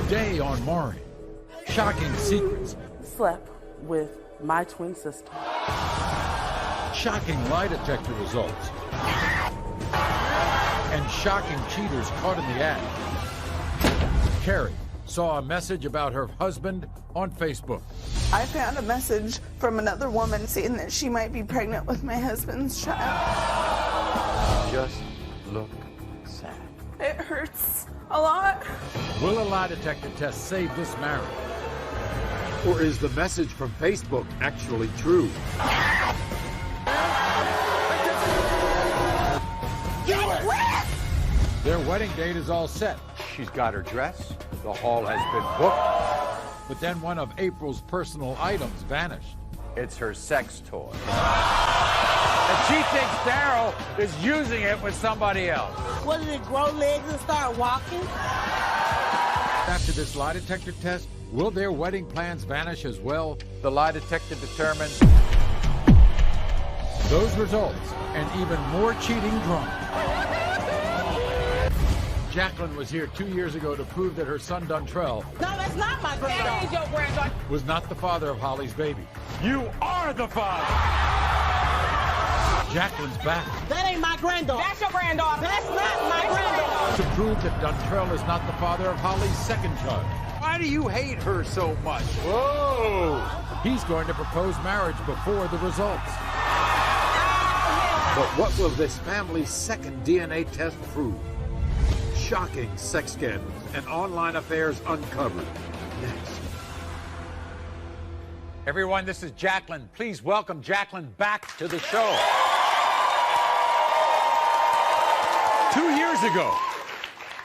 Today on Maury, shocking secrets. Slept with my twin sister. Shocking lie detector results. And shocking cheaters caught in the act. Carrie saw a message about her husband on Facebook. I found a message from another woman saying that she might be pregnant with my husband's child. Just look sad. It hurts a lot. Will a lie detector test save this marriage? Or is the message from Facebook actually true? Their wedding date is all set. She's got her dress. The hall has been booked. But then one of April's personal items vanished. It's her sex toy. And she thinks Daryl is using it with somebody else. What, did it grow legs and start walking? After this lie detector test, will their wedding plans vanish as well? The lie detector determines Those results and even more cheating drama. Jacqueline was here 2 years ago to prove that her son Dontrell No, that's not my granddaughter. That is your granddaughter. was not the father of Holly's baby. you are the father. Jacqueline's back That ain't my granddaughter. That's your granddaughter. That's not my granddaughter. to prove that Dontrell is not the father of Holly's second child. Why do you hate her so much? Whoa! He's going to propose marriage before the results. But what will this family's second DNA test prove? Shocking sex scandals and online affairs uncovered. Next. Everyone, this is Jacqueline. Please welcome Jacqueline back to the show.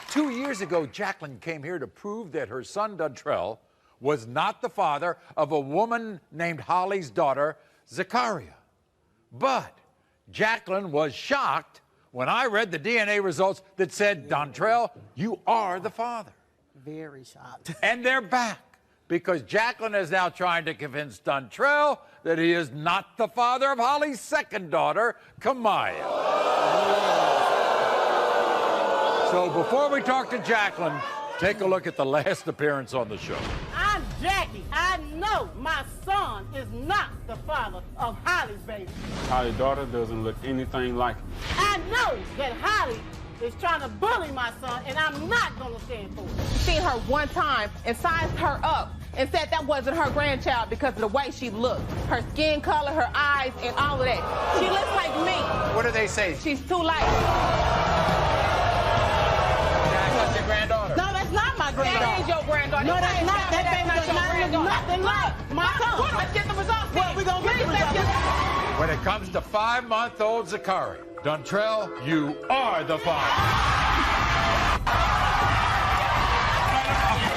2 years ago, Jacqueline came here to prove that her son Dontrell was not the father of a woman named Holly's daughter, Zachariah. But Jacqueline was shocked when I read the DNA results that said, Dontrell, you are the father. Very shocked. And they're back because Jacqueline is now trying to convince Dontrell that he is not the father of Holly's second daughter, Kamaya. So before we talk to Jacqueline, take a look at the last appearance on the show. I'm Jackie. I know my son is not the father of Holly's baby. Holly's daughter doesn't look anything like him. I know that Holly is trying to bully my son, and I'm not going to stand for it. Seen her one time and sized her up and said that wasn't her grandchild because of the way she looked. Her skin color, her eyes, and all of that. She looks like me. What do they say? She's too light. That's your granddaughter. No, that's not my granddaughter. That is your granddaughter. No, that's not. That baby does not look nothing like my son. Let's get the results. Well, we're going to get the results. When it comes to 5-month-old Zachariah, Dontrell, you are the father.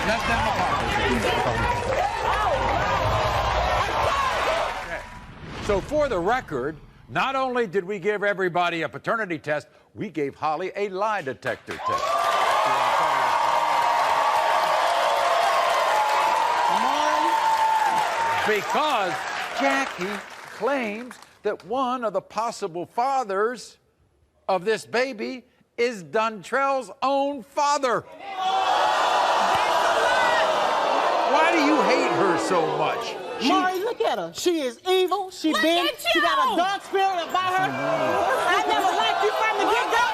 Let them apologize. Okay. So for the record, not only did we give everybody a paternity test, we gave Holly a lie detector test. Because Jackie claims that one of the possible fathers of this baby is Dontrell's own father. Why do you hate her so much? Maury, look at her. She is evil. She big. She got a dark spirit about her. I never liked you from the get-go.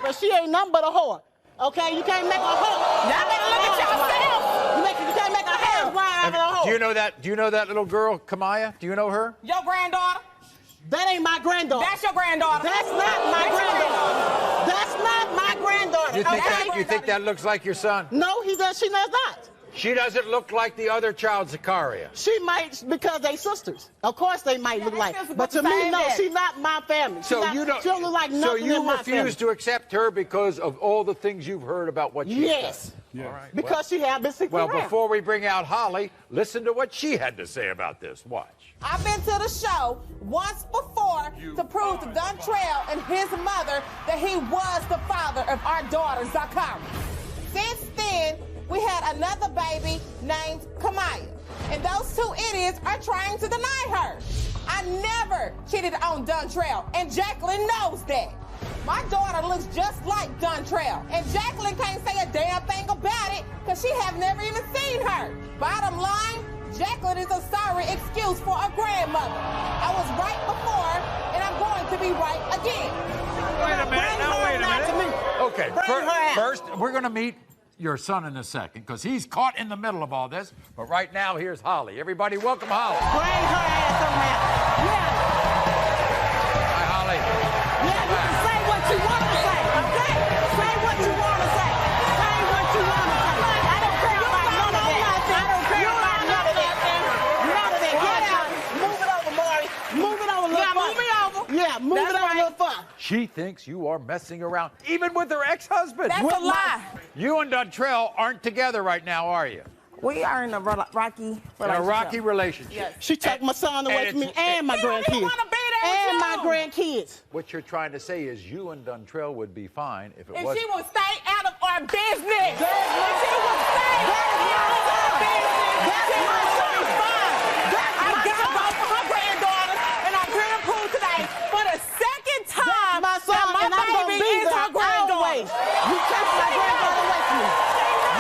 But she ain't nothing but a whore. Okay, you can't make a whore. Y'all better look at yourself. You can't make a hair fly out of a whore. Do you know that? Do you know that little girl, Kamaya? Do you know her? Your granddaughter. That ain't my granddaughter. That's your granddaughter. That's not my granddaughter. That's not my granddaughter. You think that looks like your son? No, she does not. She doesn't look like the other child, Zachariah. She might because they sisters. Of course they might look like. But to me, no, she's not my family. So you don't. She don't look like nothing So you in my refuse family. to accept her because of all the things you've heard about what she Yes. does. All right. Because she had been sick. Well, before we bring out Holly, listen to what she had to say about this. Watch. I've been to the show once before to prove to Dontrell and his mother that he was the father of our daughter, Zachariah. Since then, we had another baby named Kamaya. And those two idiots are trying to deny her. I I never cheated on Dontrell, and Jacqueline knows that. My daughter looks just like Dontrell, and Jacqueline can't say a damn thing about it because she have never even seen her. Bottom line, Jacqueline is a sorry excuse for a grandmother. I was right before, and I'm going to be right again. Wait a minute. Now, wait a minute. Okay, first, we're going to meet your son in a second because he's caught in the middle of all this. But right now, here's Holly. Everybody, welcome Holly. Bring her ass on now. Yeah. Hi, Holly. Yeah, you can say what you want to say, okay? Say what you want to say. Say what you want to say. I don't care about none of that. I don't care about none of that. None of that. Get out. Move it over, Maury. Move it over a little further. Move it over. Yeah, move it over a little further. She thinks you are messing around, even with her ex-husband. That's a lie. You and Dontrell aren't together right now, are you? We are in a rocky relationship. In a rocky relationship. Yes. She took my son away from me and my He don't even grandkids. want to be there And with my you. grandkids. What you're trying to say is you and Dontrell would be fine if it And was. she will stay out of our business. And she will stay out of our business. That's She my will son. be fine. That's I my got son. both of her granddaughters, and I'm here to prove today for the second time My son, that and I'm my gonna baby be is there her granddaughter. always. You took my granddaughter away from me.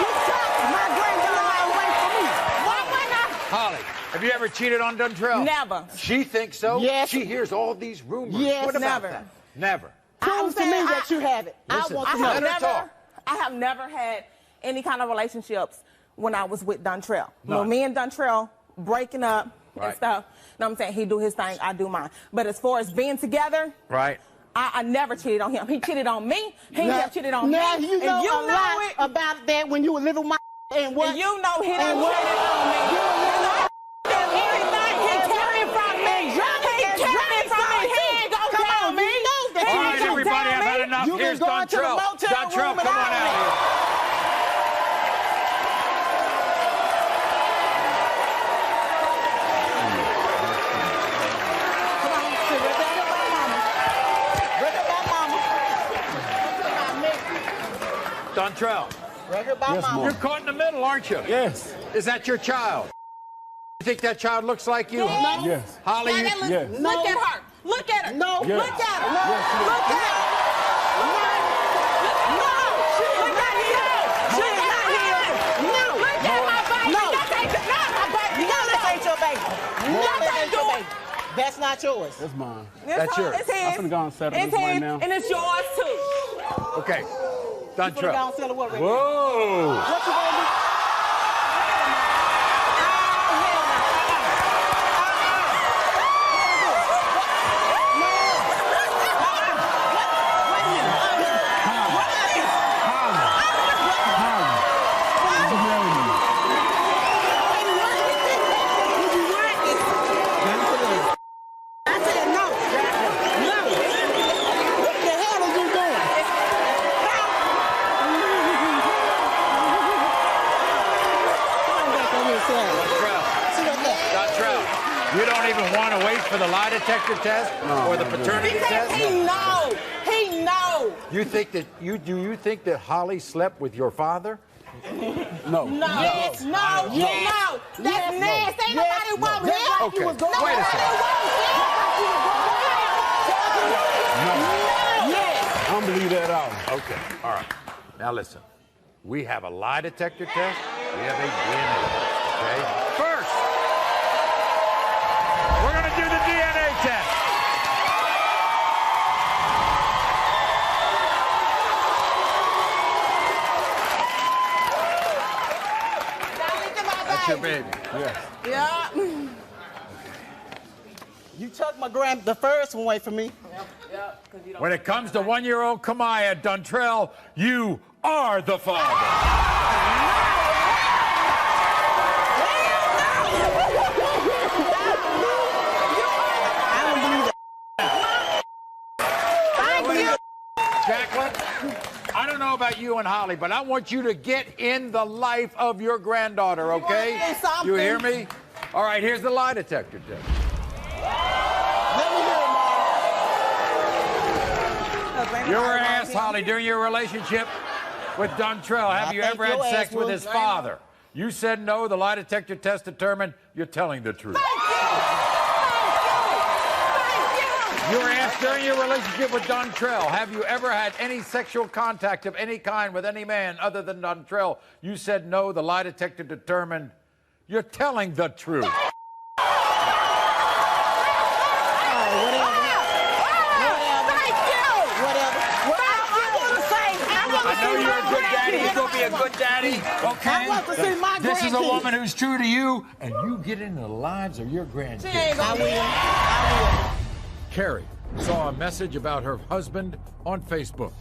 You took my granddaughter away from me. Why wouldn't I? Holly, have you ever cheated on Dontrell? Never. She thinks so? Yes. She hears all these rumors. Yes, What about never. that? Never. Prove to me that you have it. Listen, I want to let her know. talk. I have never had any kind of relationships when I was with Dontrell. None. When me and Dontrell breaking up Right. and stuff, you know what I'm saying? He do his thing, I do mine. But as far as being together, Right. I never cheated on him. He cheated on me. He never cheated on now me. you know and you a know lot it. about that when you were little and what? And you know he done And what? cheated on me. You know Everything he kept it from me. He kept it from me. He ain't gonna Come tell on, me. you know that He you All ain't right, gonna everybody, tell I've had me. enough. You've been Here's going to the Dontrell. motel Dontrell, room come and on all out that. here. Come on, sit right there with my mama. Right there by mama. Dontrell, Right here by mama. you're caught in the middle, aren't you? Yes. Is that your child? You think that child looks like you? No. Yes. Holly, Now, you, that Yes. look at her. Look at her. No. Yes. Look at her. Yes, she is. Look at her. No. Look at here. She is not here. No. Look at my baby. No. That ain't not my baby. No, that ain't your baby. No, Y'all that can't ain't your do baby. That's not yours. That's mine. That's yours. It's his. I'm finna go and settle It's this right his, now. and it's yours too. okay. Put it Dontrell. down, sell it what right now? Whoa. What you gonna do? I said no. No. What the hell are you doing? Come back over here, Sarah. Dontrell. See right there. Dontrell, you don't even want to wait for the lie detector test or the paternity Because test? he know. He know. You think that you think that Holly slept with your father? No. No. Yes. No. Yes. No. That's Yes. nasty. Ain't Yes. nobody want No. him. Okay. was going- Wait a second. Yes. I don't believe that at all. Okay. All right. Now listen. We have a lie detector test. We have a DNA test. Okay. First, we're gonna do the DNA test. That's your baby. Yes. Yeah. You took the first one away from me. When it comes to one-year-old Kamaya Dontrell, you are the father. Jacqueline, I don't know about you and Holly, but I want you to get in the life of your granddaughter, okay? do something. You hear me? All right, here's the lie detector test. Let me hear it, Mom. You were asked, Holly, during your relationship with Dontrell, have you think ever had your sex ass with was- his father? You said no. The lie detector test determined you're telling the truth. Thank you. You were asked during your relationship with Dontrell, have you ever had any sexual contact of any kind with any man other than Dontrell? You said no. The lie detector determined you're telling the truth. I know you're a good daddy. You're going to be a good daddy, okay? I want to see my This is a grandkids. woman who's true to you, and you get into the lives of your grandkids. I will. Carrie saw a message about her husband on Facebook.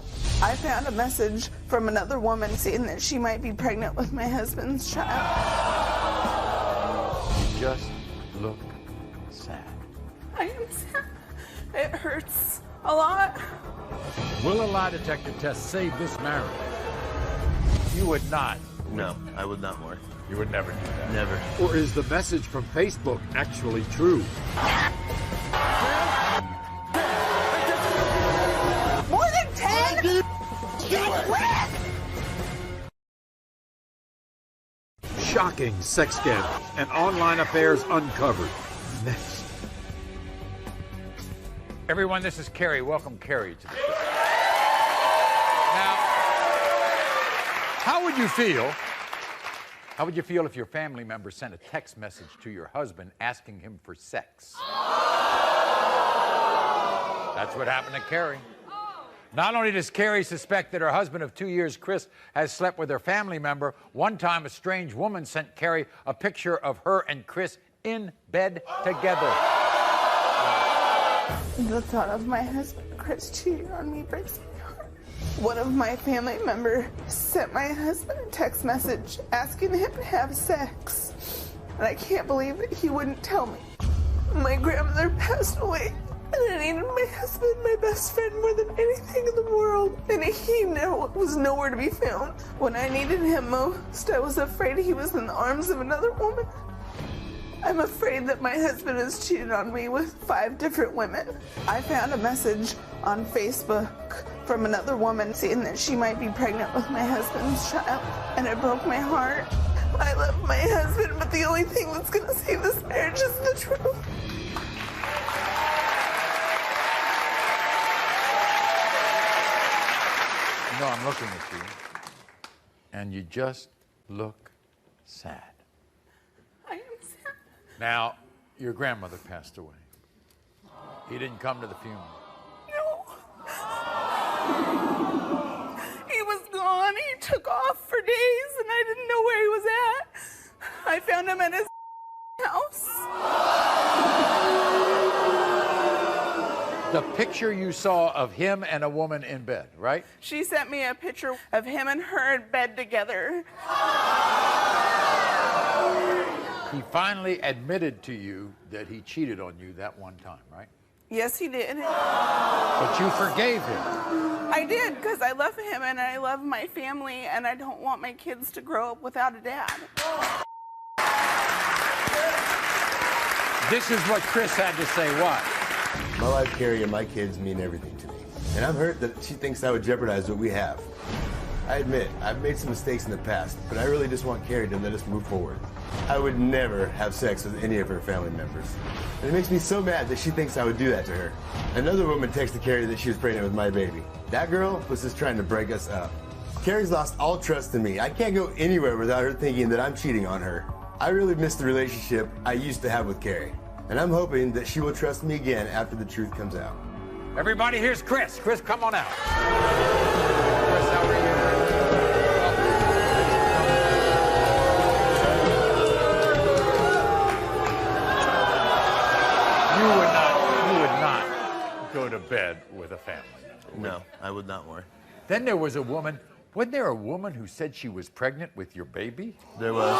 I found a message from another woman saying that she might be pregnant with my husband's child. You just look sad. I am sad. It hurts a lot. Will a lie detector test save this marriage? You would not. No, I would not more. You would never do that. Never. Or is the message from Facebook actually true? More than 10? Shocking sex scandals and online affairs uncovered. Next. Everyone, this is Carrie. Welcome, Carrie, to the show. Now, how would you feel? How would you feel if your family member sent a text message to your husband asking him for sex? That's what happened to Carrie. Not only does Carrie suspect that her husband of 2 years, Chris, has slept with her family member, one time a strange woman sent Carrie a picture of her and Chris in bed together. The thought of my husband, Chris, cheating on me breaks my heart. One of my family members sent my husband a text message asking him to have sex. And I can't believe that he wouldn't tell me. My grandmother passed away, and I needed my husband, my best friend, more than anything in the world. And he was nowhere to be found. When I needed him most, I was afraid he was in the arms of another woman. I'm afraid that my husband has cheated on me with 5 different women. I found a message on Facebook from another woman saying that she might be pregnant with my husband's child, and it broke my heart. I love my husband, but the only thing that's gonna save this marriage is the truth. You know, I'm looking at you, and you just look sad. I am sad. Now, your grandmother passed away. He didn't come to the funeral. No. He was gone. He took off for days, and I didn't know where he was at. I found him at his house. The picture you saw of him and a woman in bed, right? She sent me a picture of him and her in bed together. He finally admitted to you that he cheated on you that one time, right? Yes, he did. But you forgave him. I did, because I love him and I love my family, and I don't want my kids to grow up without a dad. This is what Chris had to say. What? My wife, Carrie, and my kids mean everything to me. And I'm hurt that she thinks I would jeopardize what we have. I admit, I've made some mistakes in the past, but I really just want Carrie to let us move forward. I would never have sex with any of her family members. And it makes me so mad that she thinks I would do that to her. Another woman texted Carrie that she was pregnant with my baby. That girl was just trying to break us up. Carrie's lost all trust in me. I can't go anywhere without her thinking that I'm cheating on her. I really miss the relationship I used to have with Carrie. And I'm hoping that she will trust me again after the truth comes out. Everybody, here's Chris. Chris, come on out. Chris, how are you? You would not go to bed with a family member. No, I would not more. Then there was a woman. Wasn't there a woman who said she was pregnant with your baby? There was.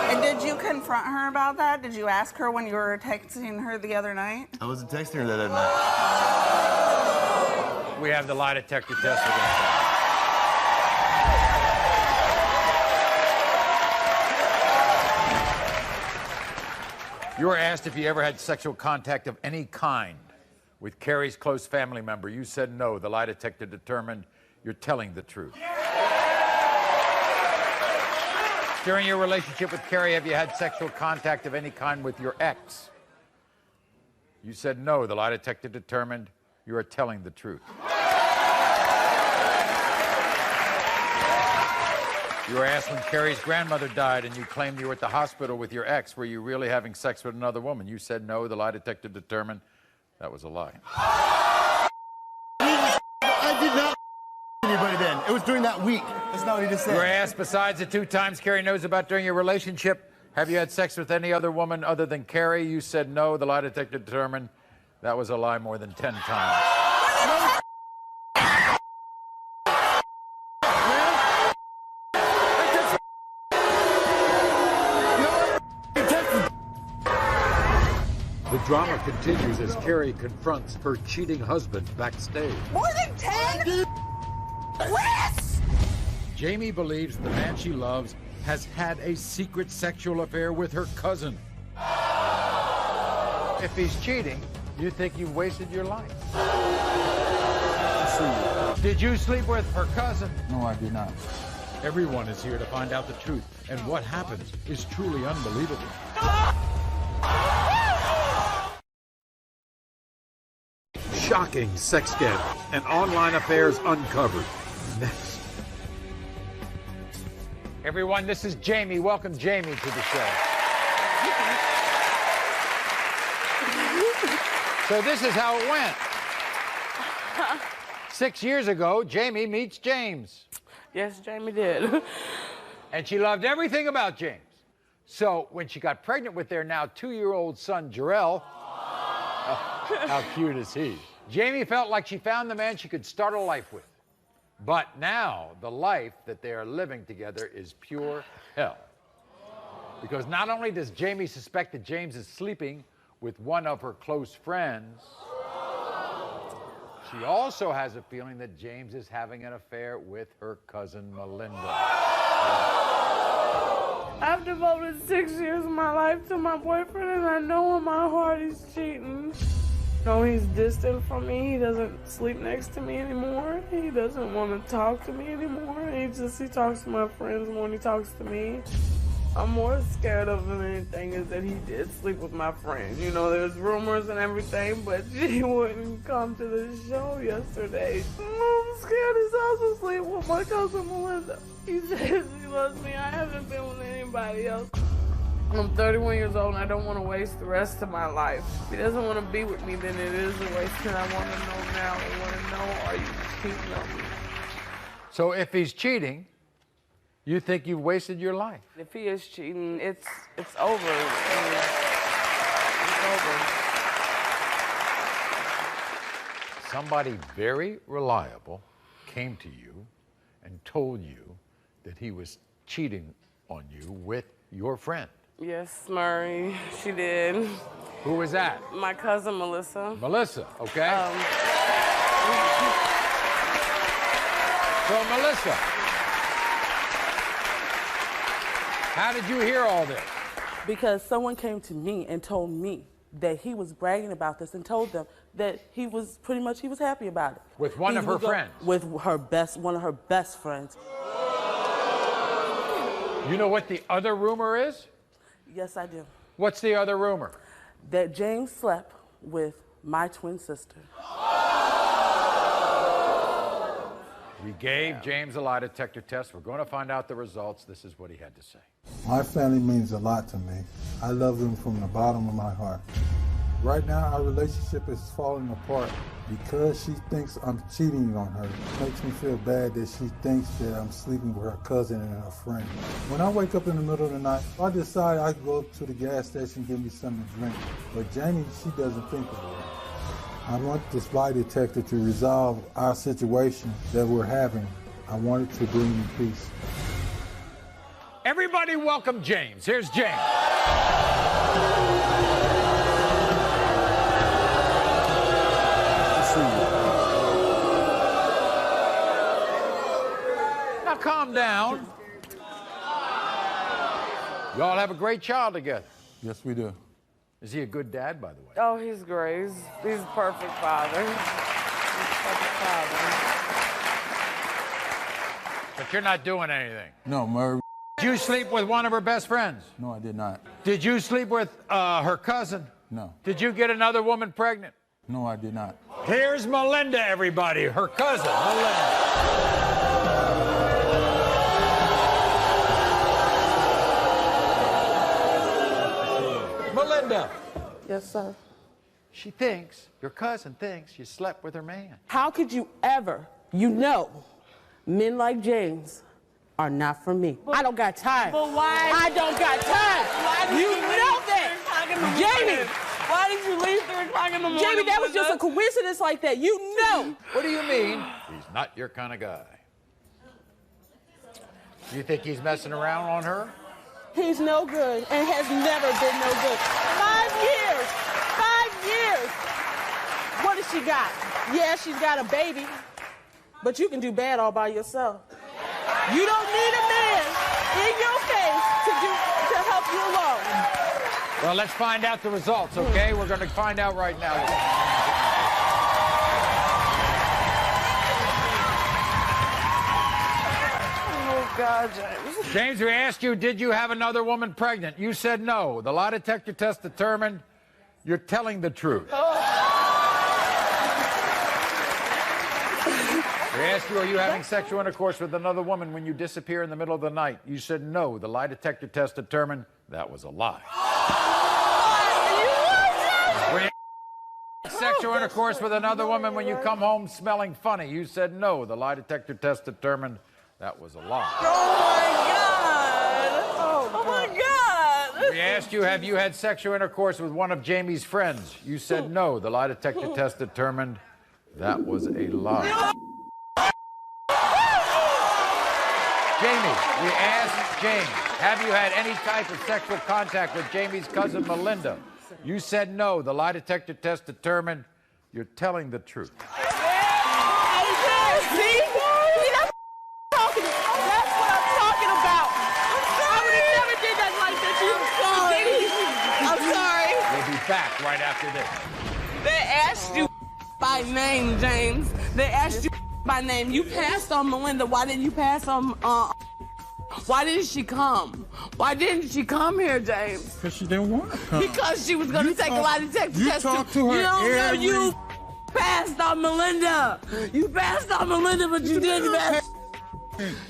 And did you confront her about that? Did you ask her when you were texting her the other night? I wasn't texting her that other night. We have the lie detector test. We're gonna You were asked if you ever had sexual contact of any kind with Carrie's close family member. You said no. The lie detector determined you're telling the truth. During your relationship with Carrie, have you had sexual contact of any kind with your ex? You said no. The lie detector determined you are telling the truth. You were asked when Carrie's grandmother died and you claimed you were at the hospital with your ex. Were you really having sex with another woman? You said no. The lie detector determined that was a lie. I did not anybody then. It was during that week. That's not what he just said. You were asked, besides the 2 times Carrie knows about during your relationship, have you had sex with any other woman other than Carrie? You said no. The lie detector determined that was a lie more than 10 times. The drama continues as Carrie confronts her cheating husband backstage. More than 10? Chris! Jamie believes the man she loves has had a secret sexual affair with her cousin. If he's cheating, you think you've wasted your life. Did you sleep with her cousin? No, I did not. Everyone is here to find out the truth, and what happens is truly unbelievable. Shocking sex scandals and online affairs uncovered. Next. Everyone, this is Jamie. Welcome Jamie to the show. So this is how it went. 6 years ago, Jamie meets James. Yes, Jamie did. And she loved everything about James. So when she got pregnant with their now 2-year-old son, Jarrell, how cute is he? Jamie felt like she found the man she could start a life with. But now the life that they are living together is pure hell. Because not only does Jamie suspect that James is sleeping with one of her close friends, she also has a feeling that James is having an affair with her cousin Melinda. I've devoted 6 years of my life to my boyfriend, and I know in my heart he's cheating. No, he's distant from me. He doesn't sleep next to me anymore. He doesn't want to talk to me anymore. He talks to my friends more than he talks to me. I'm more scared of than anything is that he did sleep with my friend. You know, there's rumors and everything, but she wouldn't come to the show yesterday. I'm scared he's also sleep with my cousin Melinda. He says he loves me. I haven't been with anybody else. I'm 31 years old and I don't want to waste the rest of my life. If he doesn't want to be with me, then it is a waste, and I want to know now. I want to know, are you cheating on me? So if he's cheating, you think you've wasted your life. If he is cheating, it's over. It's over. Somebody very reliable came to you and told you that he was cheating on you with your friend. Yes, Maury, she did. Who was that? My cousin Melissa. Melissa, okay. So Melissa, how did you hear all this? Because someone came to me and told me that he was bragging about this and told them that he was happy about it. With one of her friends? With one of her best friends. You know what the other rumor is? Yes, I do. What's the other rumor? That James slept with my twin sister. We gave James a lie detector test. We're going to find out the results. This is what he had to say. My family means a lot to me. I love them from the bottom of my heart. Right now, our relationship is falling apart because she thinks I'm cheating on her. It makes me feel bad that she thinks that I'm sleeping with her cousin and her friend. When I wake up in the middle of the night, I decide I can go up to the gas station and get me something to drink. But Jamie, she doesn't think of it. I want this lie detector to resolve our situation that we're having. I want it to bring me peace. Everybody welcome James. Here's James. Now calm down. Y'all have a great child together. Yes, we do. Is he a good dad, by the way? Oh, he's great. He's a perfect father. He's a perfect father. But you're not doing anything. No, Maury. Did you sleep with one of her best friends? No, I did not. Did you sleep with her cousin? No. Did you get another woman pregnant? No, I did not. Here's Melinda, everybody, her cousin, Melinda. Melinda. Yes, sir. She thinks, your cousin thinks, you slept with her man. How could you ever, men like James are not for me. I don't got time. But why? I don't got time. Why did You leave know 3 that. o'clock in the Jamie. morning? Why did you leave 3 o'clock in the morning? Jamie, that was with just a us? coincidence like that. You know. What do you mean? He's not your kind of guy. You think he's messing around on her? He's no good and has never been no good. 5 years. 5 years. What has she got? Yeah, she's got a baby, but you can do bad all by yourself. You don't need a man in your face to help you along. Well, let's find out the results, okay? We're going to find out right now. Oh, God, James. James, we asked you, did you have another woman pregnant? You said no. The lie detector test determined you're telling the truth. We asked you, are you having sexual intercourse with another woman when you disappear in the middle of the night? You said no. The lie detector test determined that was a lie. We asked sexual intercourse with another woman when you come home smelling funny. You said no. The lie detector test determined that was a lie. Oh, my God. We asked you, have you had sexual intercourse with one of Jamie's friends? You said no. The lie detector test determined that was a lie. Jamie, we asked James, have you had any type of sexual contact with Jamie's cousin Melinda? You said no. The lie detector test determined you're telling the truth. See? That's what I'm talking about. I would have never did that like that. I'm sorry. We'll be back right after this. They asked you by name, James. They asked you by name. You passed on Melinda. Why didn't you pass on, why didn't she come? Why didn't she come here, James? Because she didn't want to come. Because she was going to take a lie detector you test. talk to her You don't know every- you passed on Melinda. You passed on Melinda, but you didn't pass.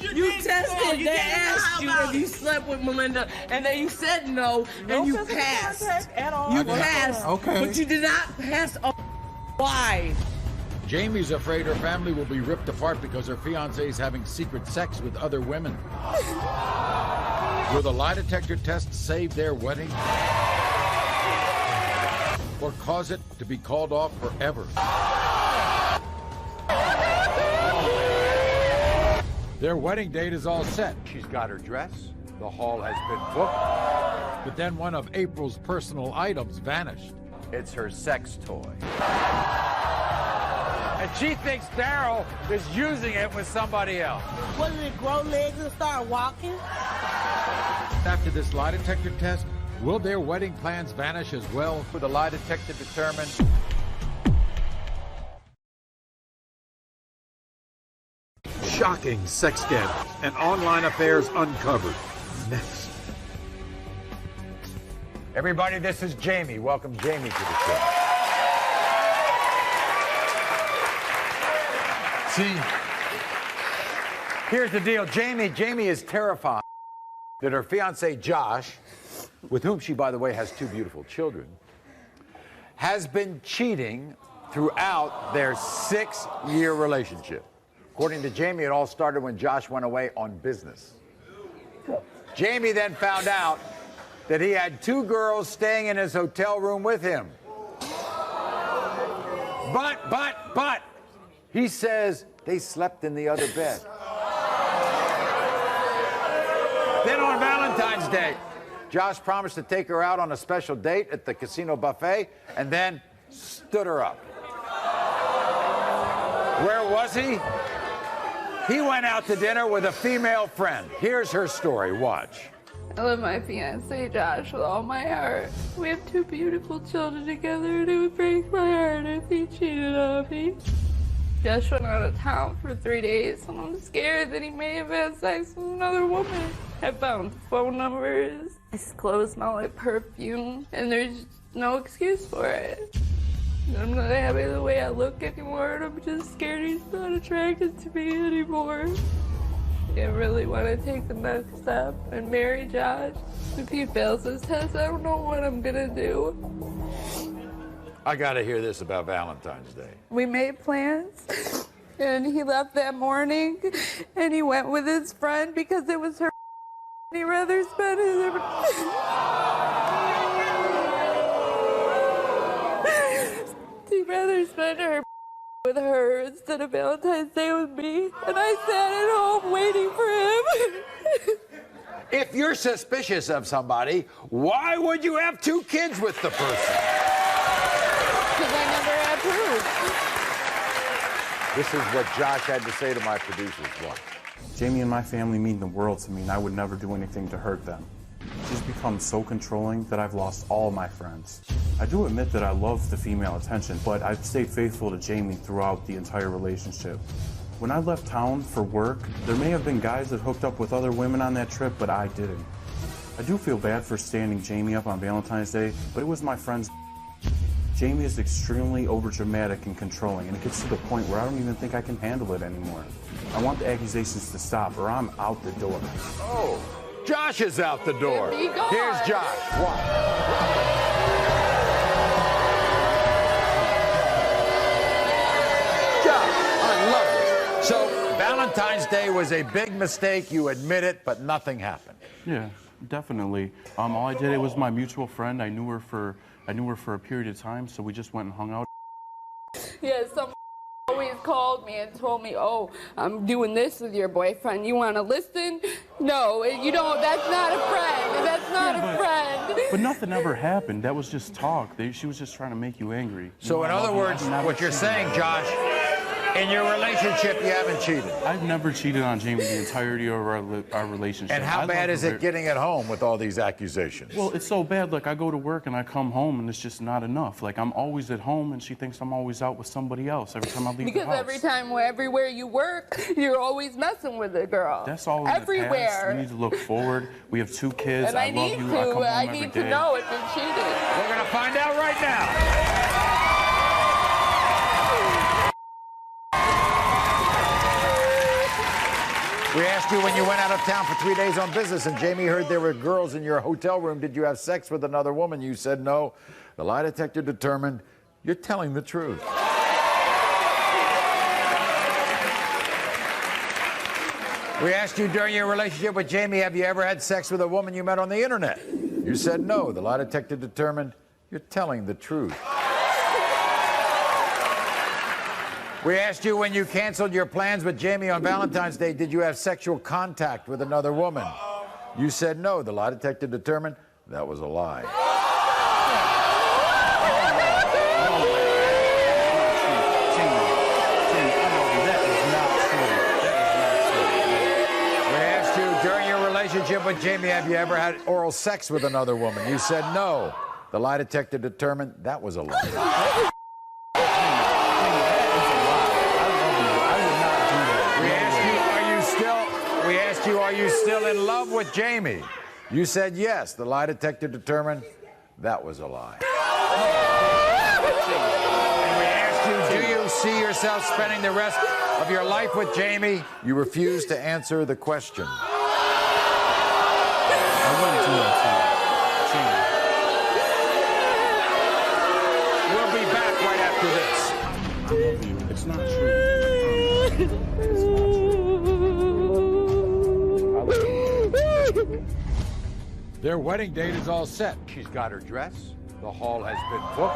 You tested. They asked you if you slept with Melinda, and then you said no, and you passed. At all. You passed, Okay. but you did not pass on. Why? Jamie's afraid her family will be ripped apart because her fiancé is having secret sex with other women. Will the lie detector test save their wedding? Or cause it to be called off forever? Their wedding date is all set. She's got her dress. The hall has been booked. But then one of April's personal items vanished. It's her sex toy. And she thinks Daryl is using it with somebody else. What, did it grow legs and start walking? After this lie detector test, will their wedding plans vanish as well? Will the lie detector determine? Shocking sex scandals and online affairs uncovered. Next. Everybody, this is Jamie. Welcome Jamie to the show. See, here's the deal. Jamie is terrified that her fiancé, Josh, with whom she, by the way, has 2 beautiful children, has been cheating throughout their 6-year relationship. According to Jamie, it all started when Josh went away on business. Jamie then found out that he had 2 girls staying in his hotel room with him. But, he says they slept in the other bed. Then on Valentine's Day, Josh promised to take her out on a special date at the casino buffet and then stood her up. Where was he? He went out to dinner with a female friend. Here's her story. Watch. I love my fiancé Josh with all my heart. We have 2 beautiful children together, and it would break my heart if he cheated on me. Josh went out of town for 3 days, and I'm scared that he may have had sex with another woman. I found phone numbers. His clothes smell like perfume, and there's no excuse for it. I'm not happy the way I look anymore, and I'm just scared he's not attracted to me anymore. I really want to take the next step and marry Josh. If he fails this test, I don't know what I'm gonna do. I gotta hear this about Valentine's Day. We made plans, and he left that morning, and he went with his friend because it was her. He'd rather spend his. He'd rather spend her with her instead of Valentine's Day with me, and I sat at home waiting for him. If you're suspicious of somebody, why would you have 2 kids with the person? Because I never had proof. This is what Josh had to say to my producers once. Jamie and my family mean the world to me, and I would never do anything to hurt them. She's become so controlling that I've lost all my friends. I do admit that I love the female attention, but I've stayed faithful to Jamie throughout the entire relationship. When I left town for work, there may have been guys that hooked up with other women on that trip, but I didn't. I do feel bad for standing Jamie up on Valentine's Day, but it was my friend's. Jamie is extremely overdramatic and controlling, and it gets to the point where I don't even think I can handle it anymore. I want the accusations to stop, or I'm out the door. Oh, Josh is out the door. Here's Josh. Watch. Josh, I love this. So, Valentine's Day was a big mistake. You admit it, but nothing happened. Yeah, definitely. All I did, it was my mutual friend. I knew her for a period of time, so we just went and hung out. Yeah, someone always called me and told me, oh, I'm doing this with your boyfriend. You want to listen? No, you don't. That's not a friend. That's not a friend. But nothing ever happened. That was just talk. She was just trying to make you angry. So in other words, what you're saying, Josh, in your relationship, you haven't cheated. I've never cheated on Jamie the entirety of our relationship. And how bad is it getting at home with all these accusations? Well, it's so bad. Like, I go to work and I come home and it's just not enough. Like, I'm always at home and she thinks I'm always out with somebody else every time I leave the house. Because everywhere you work, you're always messing with a girl. That's all in the past. We need to look forward. We have 2 kids. And I love you. I come home I every need day. to know if you're cheating. We're going to find out right now. We asked you when you went out of town for 3 days on business and Jamie heard there were girls in your hotel room. Did you have sex with another woman? You said no. The lie detector determined you're telling the truth. We asked you during your relationship with Jamie, have you ever had sex with a woman you met on the internet? You said no. The lie detector determined you're telling the truth. We asked you when you canceled your plans with Jamie on Valentine's Day, did you have sexual contact with another woman? You said no. The lie detector determined that was a lie. We asked you during your relationship with Jamie, have you ever had oral sex with another woman? You said no. The lie detector determined that was a lie. We asked you, are you still in love with Jamie? You said yes. The lie detector determined that was a lie. And we asked you, do you see yourself spending the rest of your life with Jamie? You refused to answer the question. I wouldn't do that We'll be back right after this. I love you. It's not true. Their wedding date is all set. She's got her dress. The hall has been booked.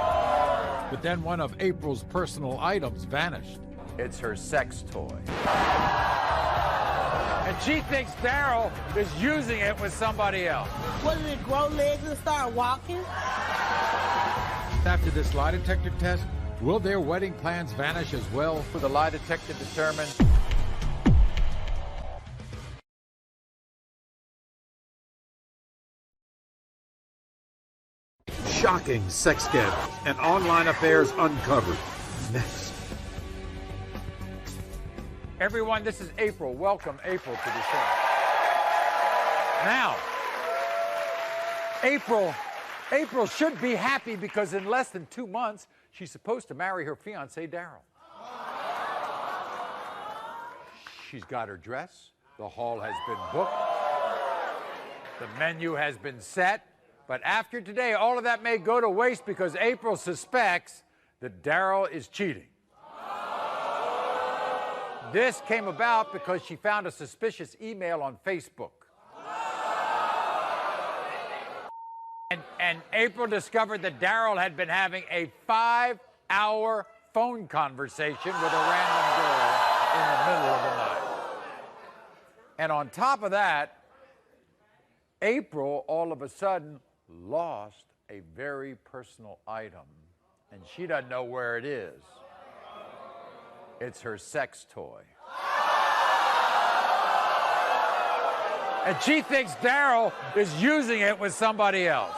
But then one of April's personal items vanished. It's her sex toy. And she thinks Daryl is using it with somebody else. What, did it grow legs and start walking? After this lie detector test, will their wedding plans vanish as well? The lie detector determined Shocking sex scandals and online affairs uncovered. Next. Everyone, this is April. Welcome, April, to the show. Now, April April should be happy because in less than 2 months, she's supposed to marry her fiancé, Daryl. She's got her dress. The hall has been booked. The menu has been set. But after today, all of that may go to waste because April suspects that Daryl is cheating. This came about because she found a suspicious email on Facebook. And April discovered that Daryl had been having a 5-hour phone conversation with a random girl in the middle of the night. And on top of that, April all of a sudden lost a very personal item, and she doesn't know where it is. It's her sex toy. And she thinks Daryl is using it with somebody else.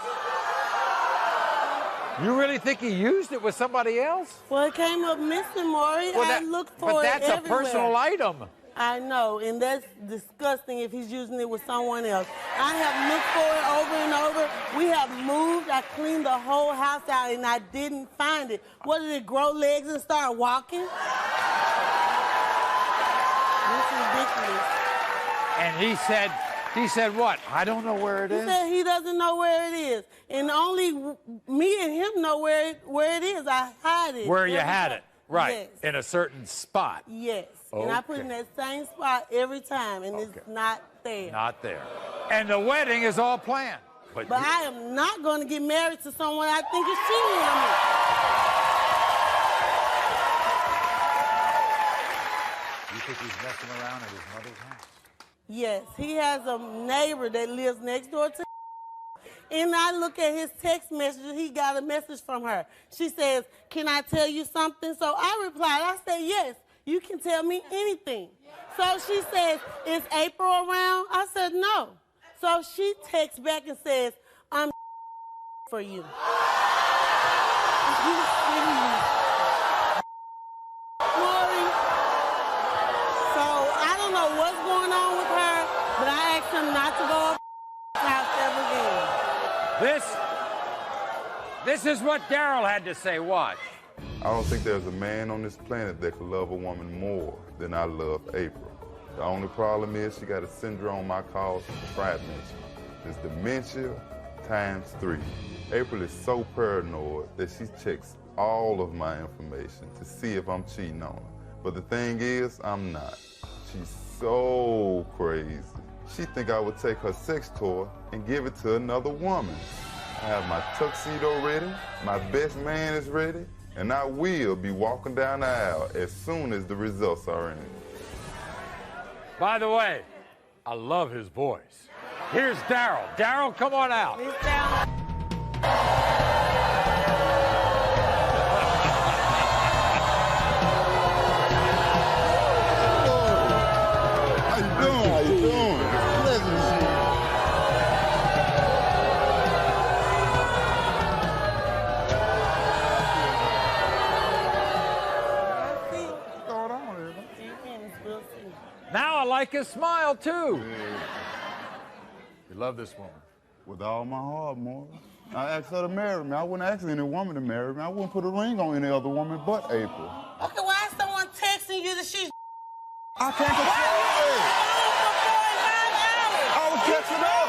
You really think he used it with somebody else? Well, it came up missing, Maury. I looked for it everywhere. But that's a personal item. I know, and that's disgusting if he's using it with someone else. I have looked for it over and over. We have moved. I cleaned the whole house out, and I didn't find it. What, did it grow legs and start walking? This is ridiculous. And he said what? I don't know where it is. He said he doesn't know where it is. And only me and him know where it is. I hide it. Where you had it. Right. Yes. In a certain spot. Yes. Okay. And I put it in that same spot every time, and it's not there. Not there. And the wedding is all planned. But I am not going to get married to someone I think is cheating on me. You think he's messing around at his mother's house? Yes. He has a neighbor that lives next door to. And I look at his text messages. He got a message from her. She says, "Can I tell you something?" So I replied. I said, "Yes, you can tell me anything." So she says, "Is April around?" I said, "No." So she texts back and says, "I'm for you." Maury. So I don't know what's going on with her, but I asked him not to go up house ever again. This is what Daryl had to say. Watch. I don't think there's a man on this planet that could love a woman more than I love April. The only problem is she got a syndrome I call fragmentation. It's dementia times 3. April is so paranoid that she checks all of my information to see if I'm cheating on her. But the thing is, I'm not. She's so crazy. She think I would take her sex toy and give it to another woman. I have my tuxedo ready, my best man is ready, and I will be walking down the aisle as soon as the results are in. By the way, I love his voice. Here's Daryl. Daryl, come on out. He's down. How you doing? How you doing? Pleasure to see you. Now I like his smile, too. You love this woman. With all my heart, Maury. I asked her to marry me. I wouldn't ask any woman to marry me. I wouldn't put a ring on any other woman but April. Okay, why is someone texting you that she's... I can't control it. I was texting her.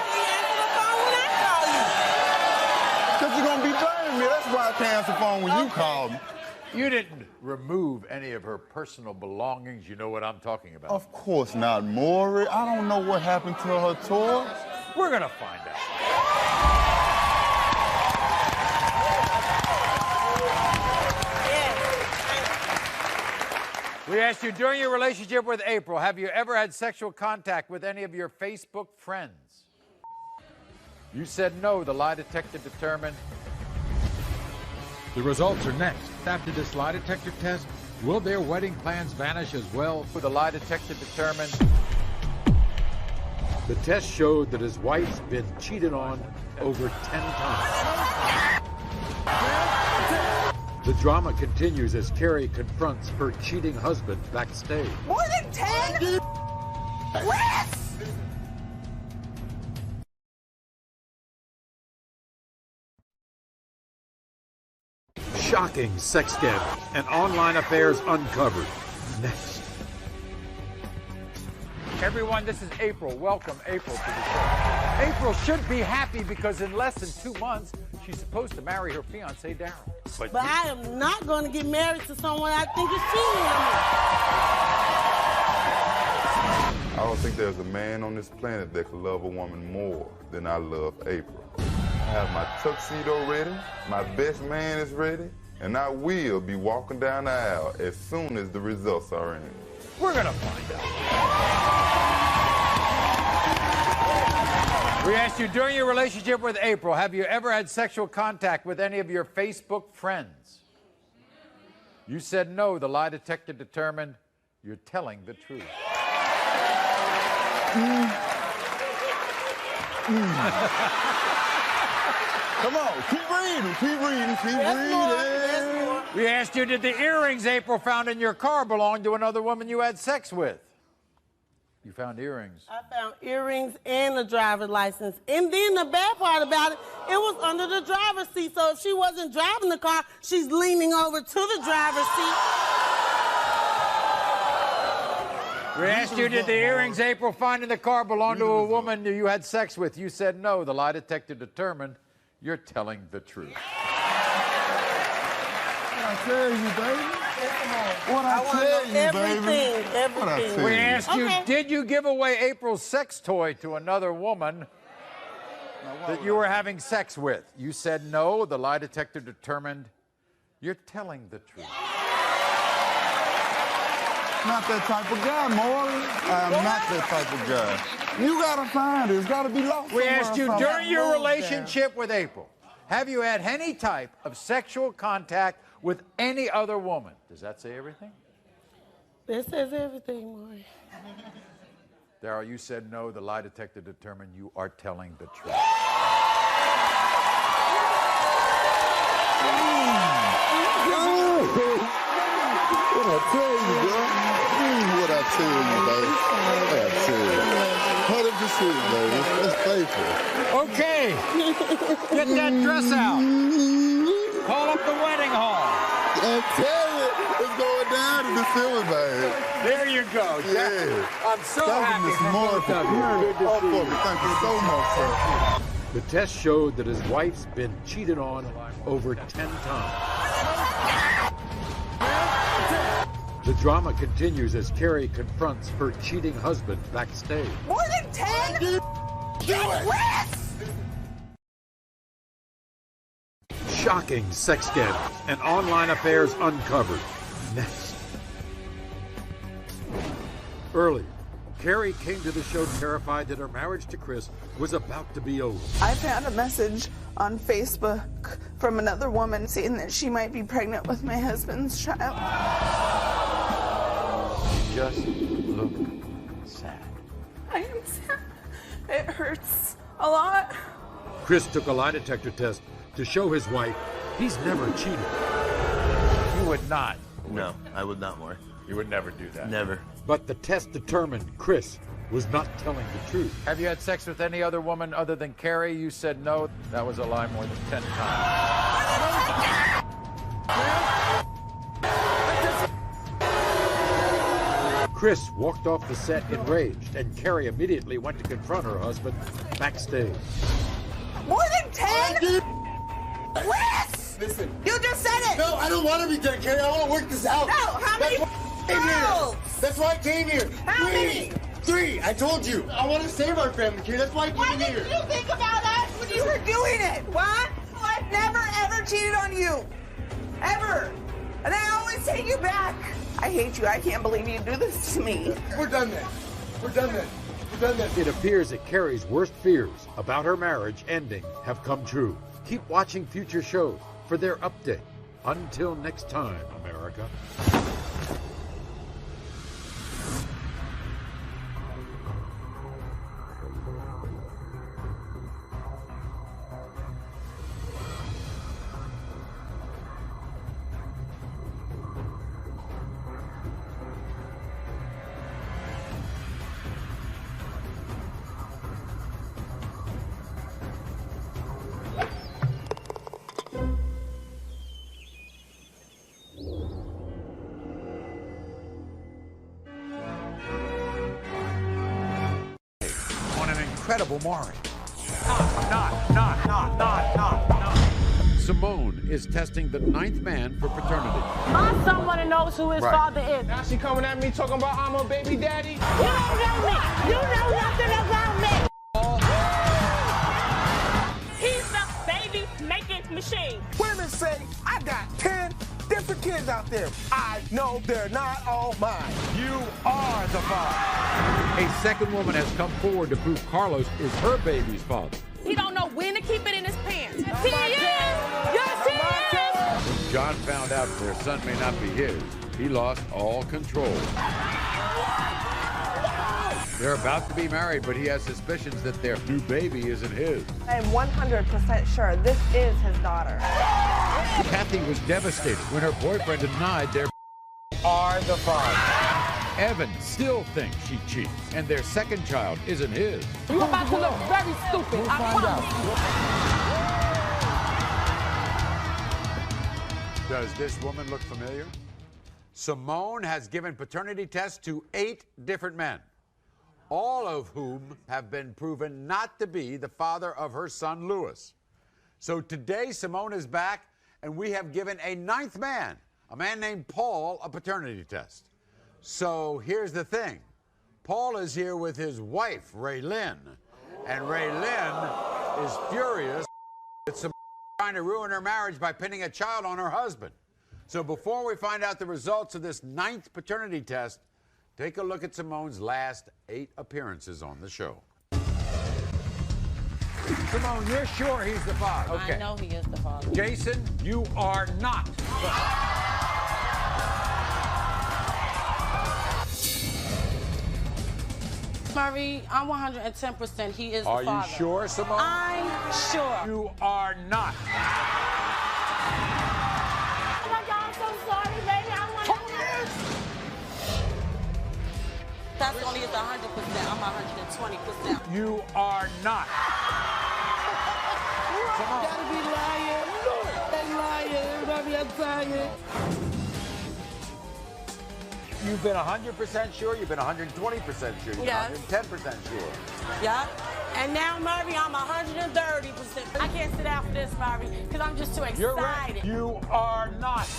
Because you're going to be blaming me. That's why I can't answer the phone when you call me. You didn't remove any of her personal belongings. You know what I'm talking about. Of course not, Maury. I don't know what happened to her toy. We're going to find out. We asked you, during your relationship with April, have you ever had sexual contact with any of your Facebook friends? You said no. The lie detector determined. The results are next. After this lie detector test, will their wedding plans vanish as well? The lie detector determined. The test showed that his wife's been cheated on over 10 times. The drama continues as Carrie confronts her cheating husband backstage. More than 10? What? Shocking sex scandals and online affairs uncovered. Next. Everyone, this is April. Welcome, April, to the show. April should be happy because in less than 2 months, she's supposed to marry her fiancé, Daryl. But I am not going to get married to someone I think is cheating on me. I don't think there's a man on this planet that could love a woman more than I love April. I have my tuxedo ready, my best man is ready, and I will be walking down the aisle as soon as the results are in. We're going to find out. We asked you, during your relationship with April, have you ever had sexual contact with any of your Facebook friends? You said no. The lie detector determined you're telling the truth. Come on, keep reading, keep reading, keep reading. We asked you, did the earrings April found in your car belong to another woman you had sex with? You found earrings. I found earrings and a driver's license. And then the bad part about it, it was under the driver's seat. So if she wasn't driving the car, she's leaning over to the driver's seat. We asked you, did the earrings April find in the car belong to a woman you had sex with? You said no. The lie detector determined you're telling the truth. What I tell you, baby? What I tell you, baby? Everything. We asked you, did you give away April's sex toy to another woman that you were having sex with? You said no. The lie detector determined you're telling the truth. Not that type of guy, Maury. I'm not that type of guy. You gotta find it. It's gotta be lost. We asked you, during your relationship with April, have you had any type of sexual contact with any other woman? Does that say everything? It says everything, Maury. Daryl, you said no. The lie detector determined you are telling the truth. What I tell you, bro? What I tell you, baby? What I tell you. 100%, baby. That's faithful. Okay. Get that dress out. Call up the wedding hall. I tell you, it's going down in December, baby. There you go. Yeah. I'm so happy for both of you. Thank you so much, sir. The test showed that his wife's been cheated on over 10 times. The drama continues as Carrie confronts her cheating husband backstage. More than 10? Shocking sex scandals and online affairs uncovered. Next. Earlier, Carrie came to the show terrified that her marriage to Chris was about to be over. I found a message on Facebook from another woman saying that she might be pregnant with my husband's child. Just look sad. I am sad. It hurts a lot. Chris took a lie detector test to show his wife he's never cheated. You would not. No, I would not, more. You would never do that. Never. But the test determined Chris was not telling the truth. Have you had sex with any other woman other than Carrie? You said no. That was a lie more than 10 times. Chris walked off the set enraged, and Carrie immediately went to confront her husband backstage. More than 10? Chris! Listen. You just said it! No, I don't want to be dead, Carrie. I want to work this out. No, how many girls? That's why I came here. How many? 3. I told you. I want to save our family, Carrie. That's why I What came here. did you think about us when you were doing it? What? I've never, ever cheated on you. Ever. And I always take you back. I hate you. I can't believe you do this to me. We're done then. We're done then. We're done then. It appears that Carrie's worst fears about her marriage ending have come true. Keep watching future shows for their update. Until next time, America. incredible Maury. Simone is testing the 9th man for paternity. My son want to know who his father is. Now she coming at me talking about I'm a baby daddy. You don't know me. You know nothing about me. He's a baby making machine. Women say I got 10 different kids out there. I know they're not all mine. You are the father. A second woman has come forward to prove Carlos is her baby's father. He don't know when to keep it in his pants. Yes, he is. Yes, he is. When John found out their son may not be his, he lost all control. They're about to be married, but he has suspicions that their new baby isn't his. I am 100% sure this is his daughter. Kathy was devastated when her boyfriend denied their are the father. Evan still thinks she cheats, and their second child isn't his. You're about to look very stupid. I promise. Does this woman look familiar? Simone has given paternity tests to 8 different men, all of whom have been proven not to be the father of her son, Louis. So today, Simone is back, and we have given a 9th man, a man named Paul, a paternity test. So here's the thing. Paul is here with his wife, Raylyn, and Raylyn is furious that Simone is trying to ruin her marriage by pinning a child on her husband. So before we find out the results of this 9th paternity test, take a look at Simone's last 8 appearances on the show. Simone, you're sure he's the father? Okay. I know he is the father. Jason, you are not the father. Maury, I'm 110% he is the father. Are you sure, Simone? I'm sure. You are not. Oh my God, I'm so sorry, baby. I want to. That's only at 100%. I'm 120%. You are not. Simone. Gotta be lying. They lying. Everybody else lying. You've been 100% sure, you've been 120% sure, you've been 110% sure. Yeah. And now, Maury, I'm 130%. I can't sit out for this, Maury, because I'm just too excited. You're right. You are not the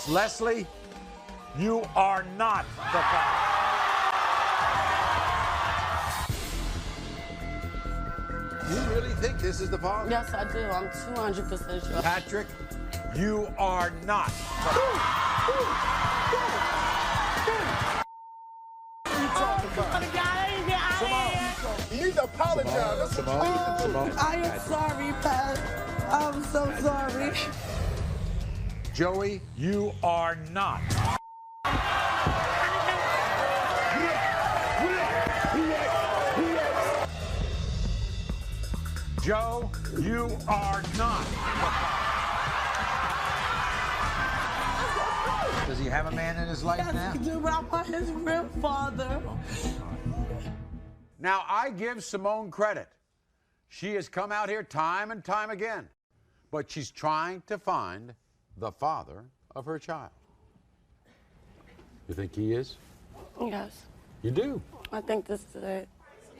father. Leslie, you are not the father. You really think this is the father? Yes, I do. I'm 200% sure. Patrick, you are not. You need to apologize. Simone. I am sorry, Pat. I'm so sorry. Joey, you are not. Joe, you are not. Does he have a man in his life now? Yes, but I want his real father. Now, I give Simone credit. She has come out here time and time again, but she's trying to find the father of her child. You think he is? Yes. You do? I think this is it.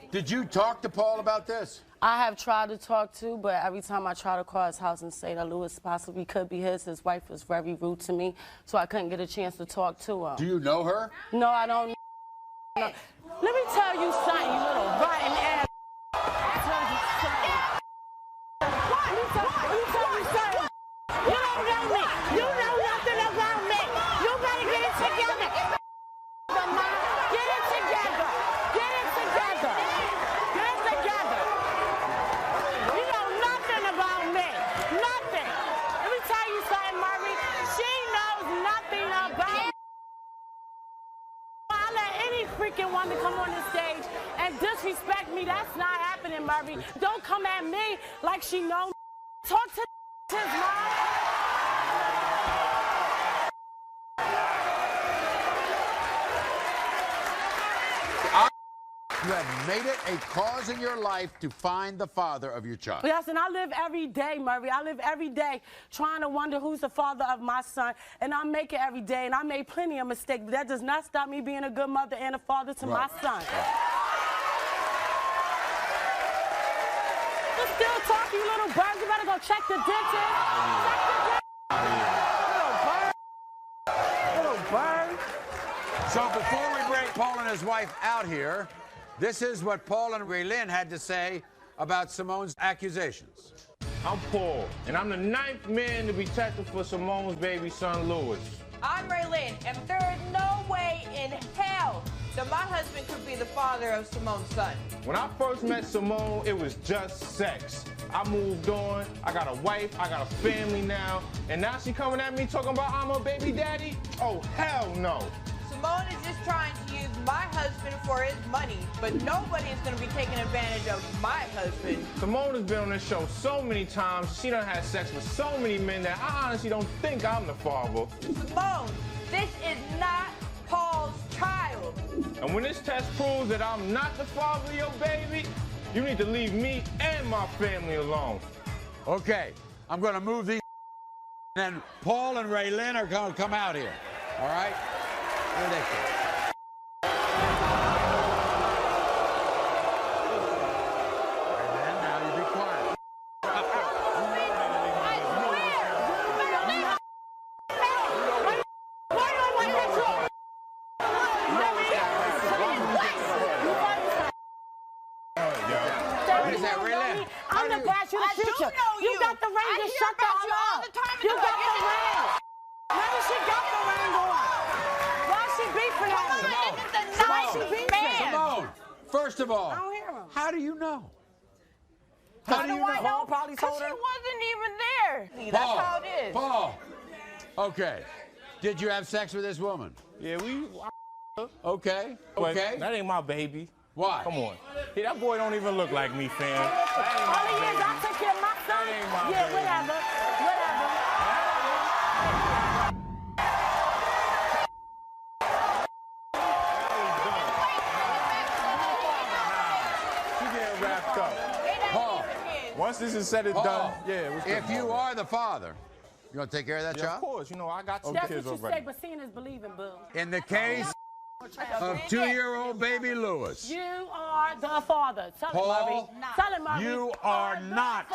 Did you talk to Paul about this? I have tried to talk to, but every time I try to call his house and say that Louis possibly could be his wife was very rude to me, so I couldn't get a chance to talk to him. Do you know her? No, I don't know. Let me tell you something, you little rotten ass. You don't know me. You know nothing about me. You better get it together. Get it together. Get it together. Get it together. You know nothing about me. Nothing. Let me tell you something, Maury. She knows nothing about me. I let any freaking one to come on the stage and disrespect me. That's not happening, Maury. Don't come at me like she knows. Talk to his mom. You have made it a cause in your life to find the father of your child. Yes, and I live every day, Murray. I live every day trying to wonder who's the father of my son, and I make it every day, and I made plenty of mistakes, but that does not stop me being a good mother and a father to my son. You're still talking, you little bird. You better go check the dentist. Check the dentist. Little bird. So before we bring Paul and his wife out here, this is what Paul and Raylene had to say about Simone's accusations. I'm Paul, and I'm the 9th man to be tested for Simone's baby son, Louis. I'm Raylene, and there is no way in hell that my husband could be the father of Simone's son. When I first met Simone, it was just sex. I moved on, I got a wife, I got a family now, and now she coming at me talking about I'm a baby daddy? Oh, hell no. Simone is just trying to use my husband for his money, but nobody is going to be taking advantage of my husband. Simone has been on this show so many times, she done had sex with so many men that I honestly don't think I'm the father. Simone, this is not Paul's child. And when this test proves that I'm not the father of your baby, you need to leave me and my family alone. Okay, I'm going to move these, and Paul and Raylene are going to come out here. All right? Here they come. Raylene, now you be quiet. What is that, Raylene? I'm the past, you the future. You got the ring, just shut the hell up. You got the ring. Maybe she got the ring on. Why is she beefing at me? Why is she beefing? Simone, first of all, I don't hear him. how do you know? How do I know? Probably Because told she her. wasn't even there. That's how it is. Paul, okay. Did you have sex with this woman? Yeah, Okay, But okay. that ain't my baby. Why? Come on. Hey, that boy don't even look like me, fam. That ain't All my the years baby. I took care of my son. That ain't my Yeah, baby. whatever. She getting wrapped up. Paul, Once this is said and Paul, done, yeah. What's if good, you Maury? are the father, you want to take care of that Yeah, child? of course. You know, I got two That's kids what you already. say, but seeing is believing, boo. In the case of 2-year-old baby Louis, You are the father. Tell him, Paul, Murray. Tell him, Murray. you are not.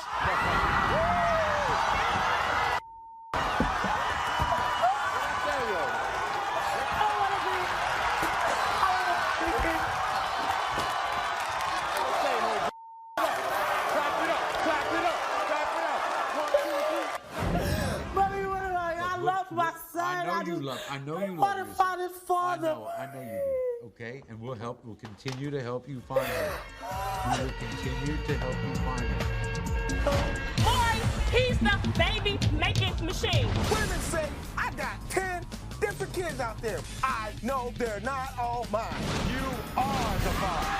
Murray, what am I love my son. I know you love your son. Father's father. I know you do. Okay, and we'll continue to help you find her. We will continue to help you find her. Boy, he's the baby-making machine. Women say, I got 10 different kids out there. I know they're not all mine. You are the father.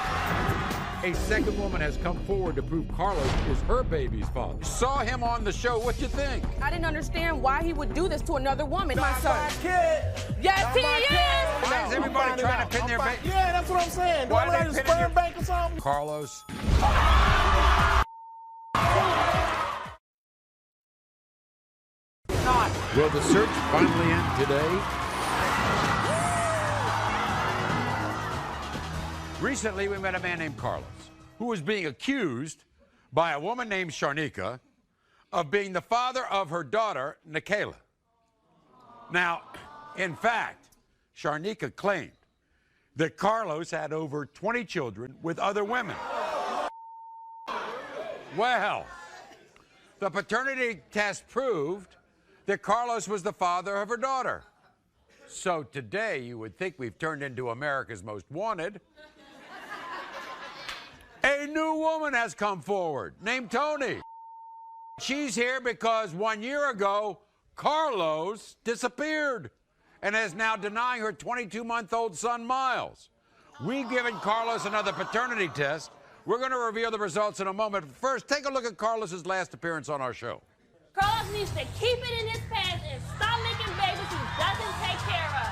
A second woman has come forward to prove Carlos is her baby's father. You saw him on the show. What you think? I didn't understand why he would do this to another woman. My son. My kid. Yes, Not he my is. kid. Why is everybody trying to pin their baby? Yeah, that's what I'm saying. Do Why I look they like a pinning sperm your- bank or something? Carlos. Will the search finally end today? Recently, we met a man named Carlos who was being accused by a woman named Sharnika of being the father of her daughter, Nikayla. Now, in fact, Sharnika claimed that Carlos had over 20 children with other women. Well, the paternity test proved that Carlos was the father of her daughter. So today, you would think we've turned into America's Most Wanted. A new woman has come forward named Tony. She's here because 1 year ago, Carlos disappeared and is now denying her 22-month-old son, Miles. We've given Carlos another paternity test. We're going to reveal the results in a moment. First, take a look at Carlos's last appearance on our show. Carlos needs to keep it in his pants and stop making babies he doesn't take care of.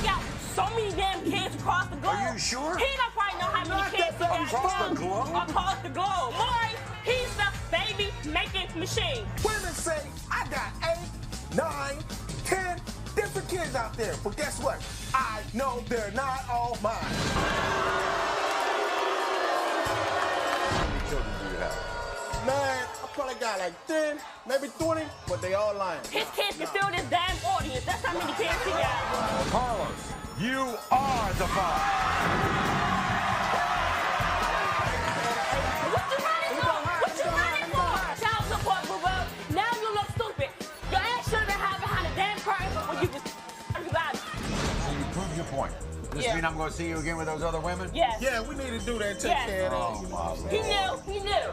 He got so many damn kids across the globe. Are you sure? He don't probably know how many kids he got. Across the globe? Across the globe. Maury, he's the baby-making machine. Women say, I got 8, 9, 10 different kids out there. But guess what? I know they're not all mine. How many children do you have? Man, I probably got like 10, maybe 20, but they all lying. His kids can fill this damn audience. That's how many kids he got. Carlos, you are the father. What you running for? What you running for? Child support move up. Now you look stupid. Your ass should have been hiding behind a damn curtain when you just everybody. So you proved your point. Does this mean I'm going to see you again with those other women? Yes. Yeah, we need to do that and take care of that. He knew.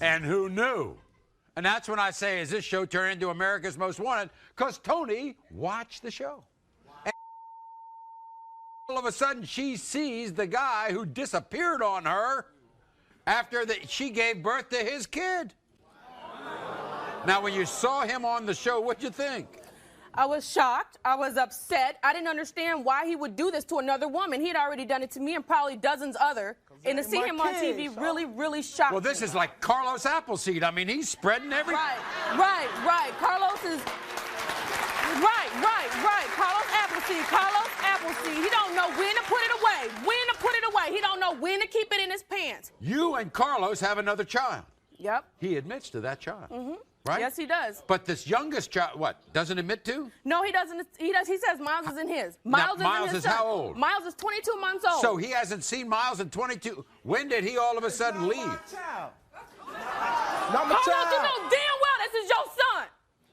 And who knew? And that's when I say, is this show turned into America's Most Wanted? Because Tony watched the show. And all of a sudden, she sees the guy who disappeared on her after she gave birth to his kid. Now, when you saw him on the show, what'd you think? I was shocked. I was upset. I didn't understand why he would do this to another woman. He had already done it to me and probably dozens other. And to see him on TV really, really shocked me. Well, this is like Carlos Appleseed. I mean, he's spreading everything. Right. Carlos is... Right. Carlos Appleseed. He don't know when to put it away. He don't know when to keep it in his pants. You and Carlos have another child. Yep. He admits to that child. Mm-hmm. Right? Yes, he does. But this youngest child, what, doesn't admit to? No, he doesn't. He says Miles is in his. Miles is how old? Miles is 22 months old. So he hasn't seen Miles in 22. When did he all of a sudden leave? Not my Carlos, child. you know damn well this is your son.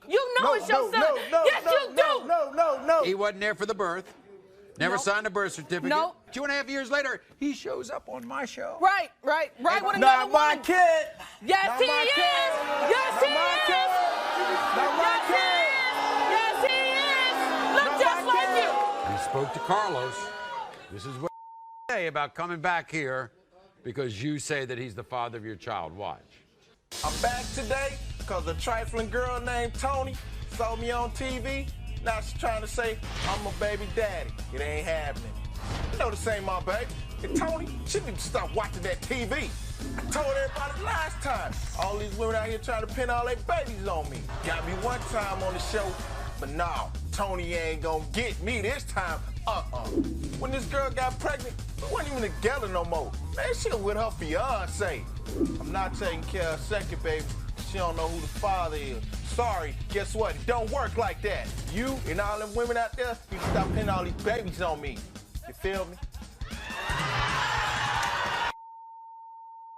You know it's your son. Yes, you do. No. He wasn't there for the birth. Never signed a birth certificate. No. 2.5 years later, he shows up on my show. Right. With another Not my one. kid. Yes, Not he my is. kid. Yes, he my is. kid. Not my kid. Yes, he is. Look just like you. He spoke to Carlos. This is what he say about coming back here because you say that he's the father of your child. Watch. I'm back today because a trifling girl named Tony saw me on TV. Now she's trying to say I'm a baby daddy. It ain't happening. You know this ain't my baby. And Tony, she need to stop watching that TV. I told everybody last time. All these women out here trying to pin all their babies on me. Got me one time on the show, but no, Tony ain't gonna get me this time. When this girl got pregnant, we wasn't even together no more. Man, she was with her fiance. I'm not taking care of second baby. She don't know who the father is. Sorry, guess what? It don't work like that. You and all them women out there, you stop pinning all these babies on me. You feel me?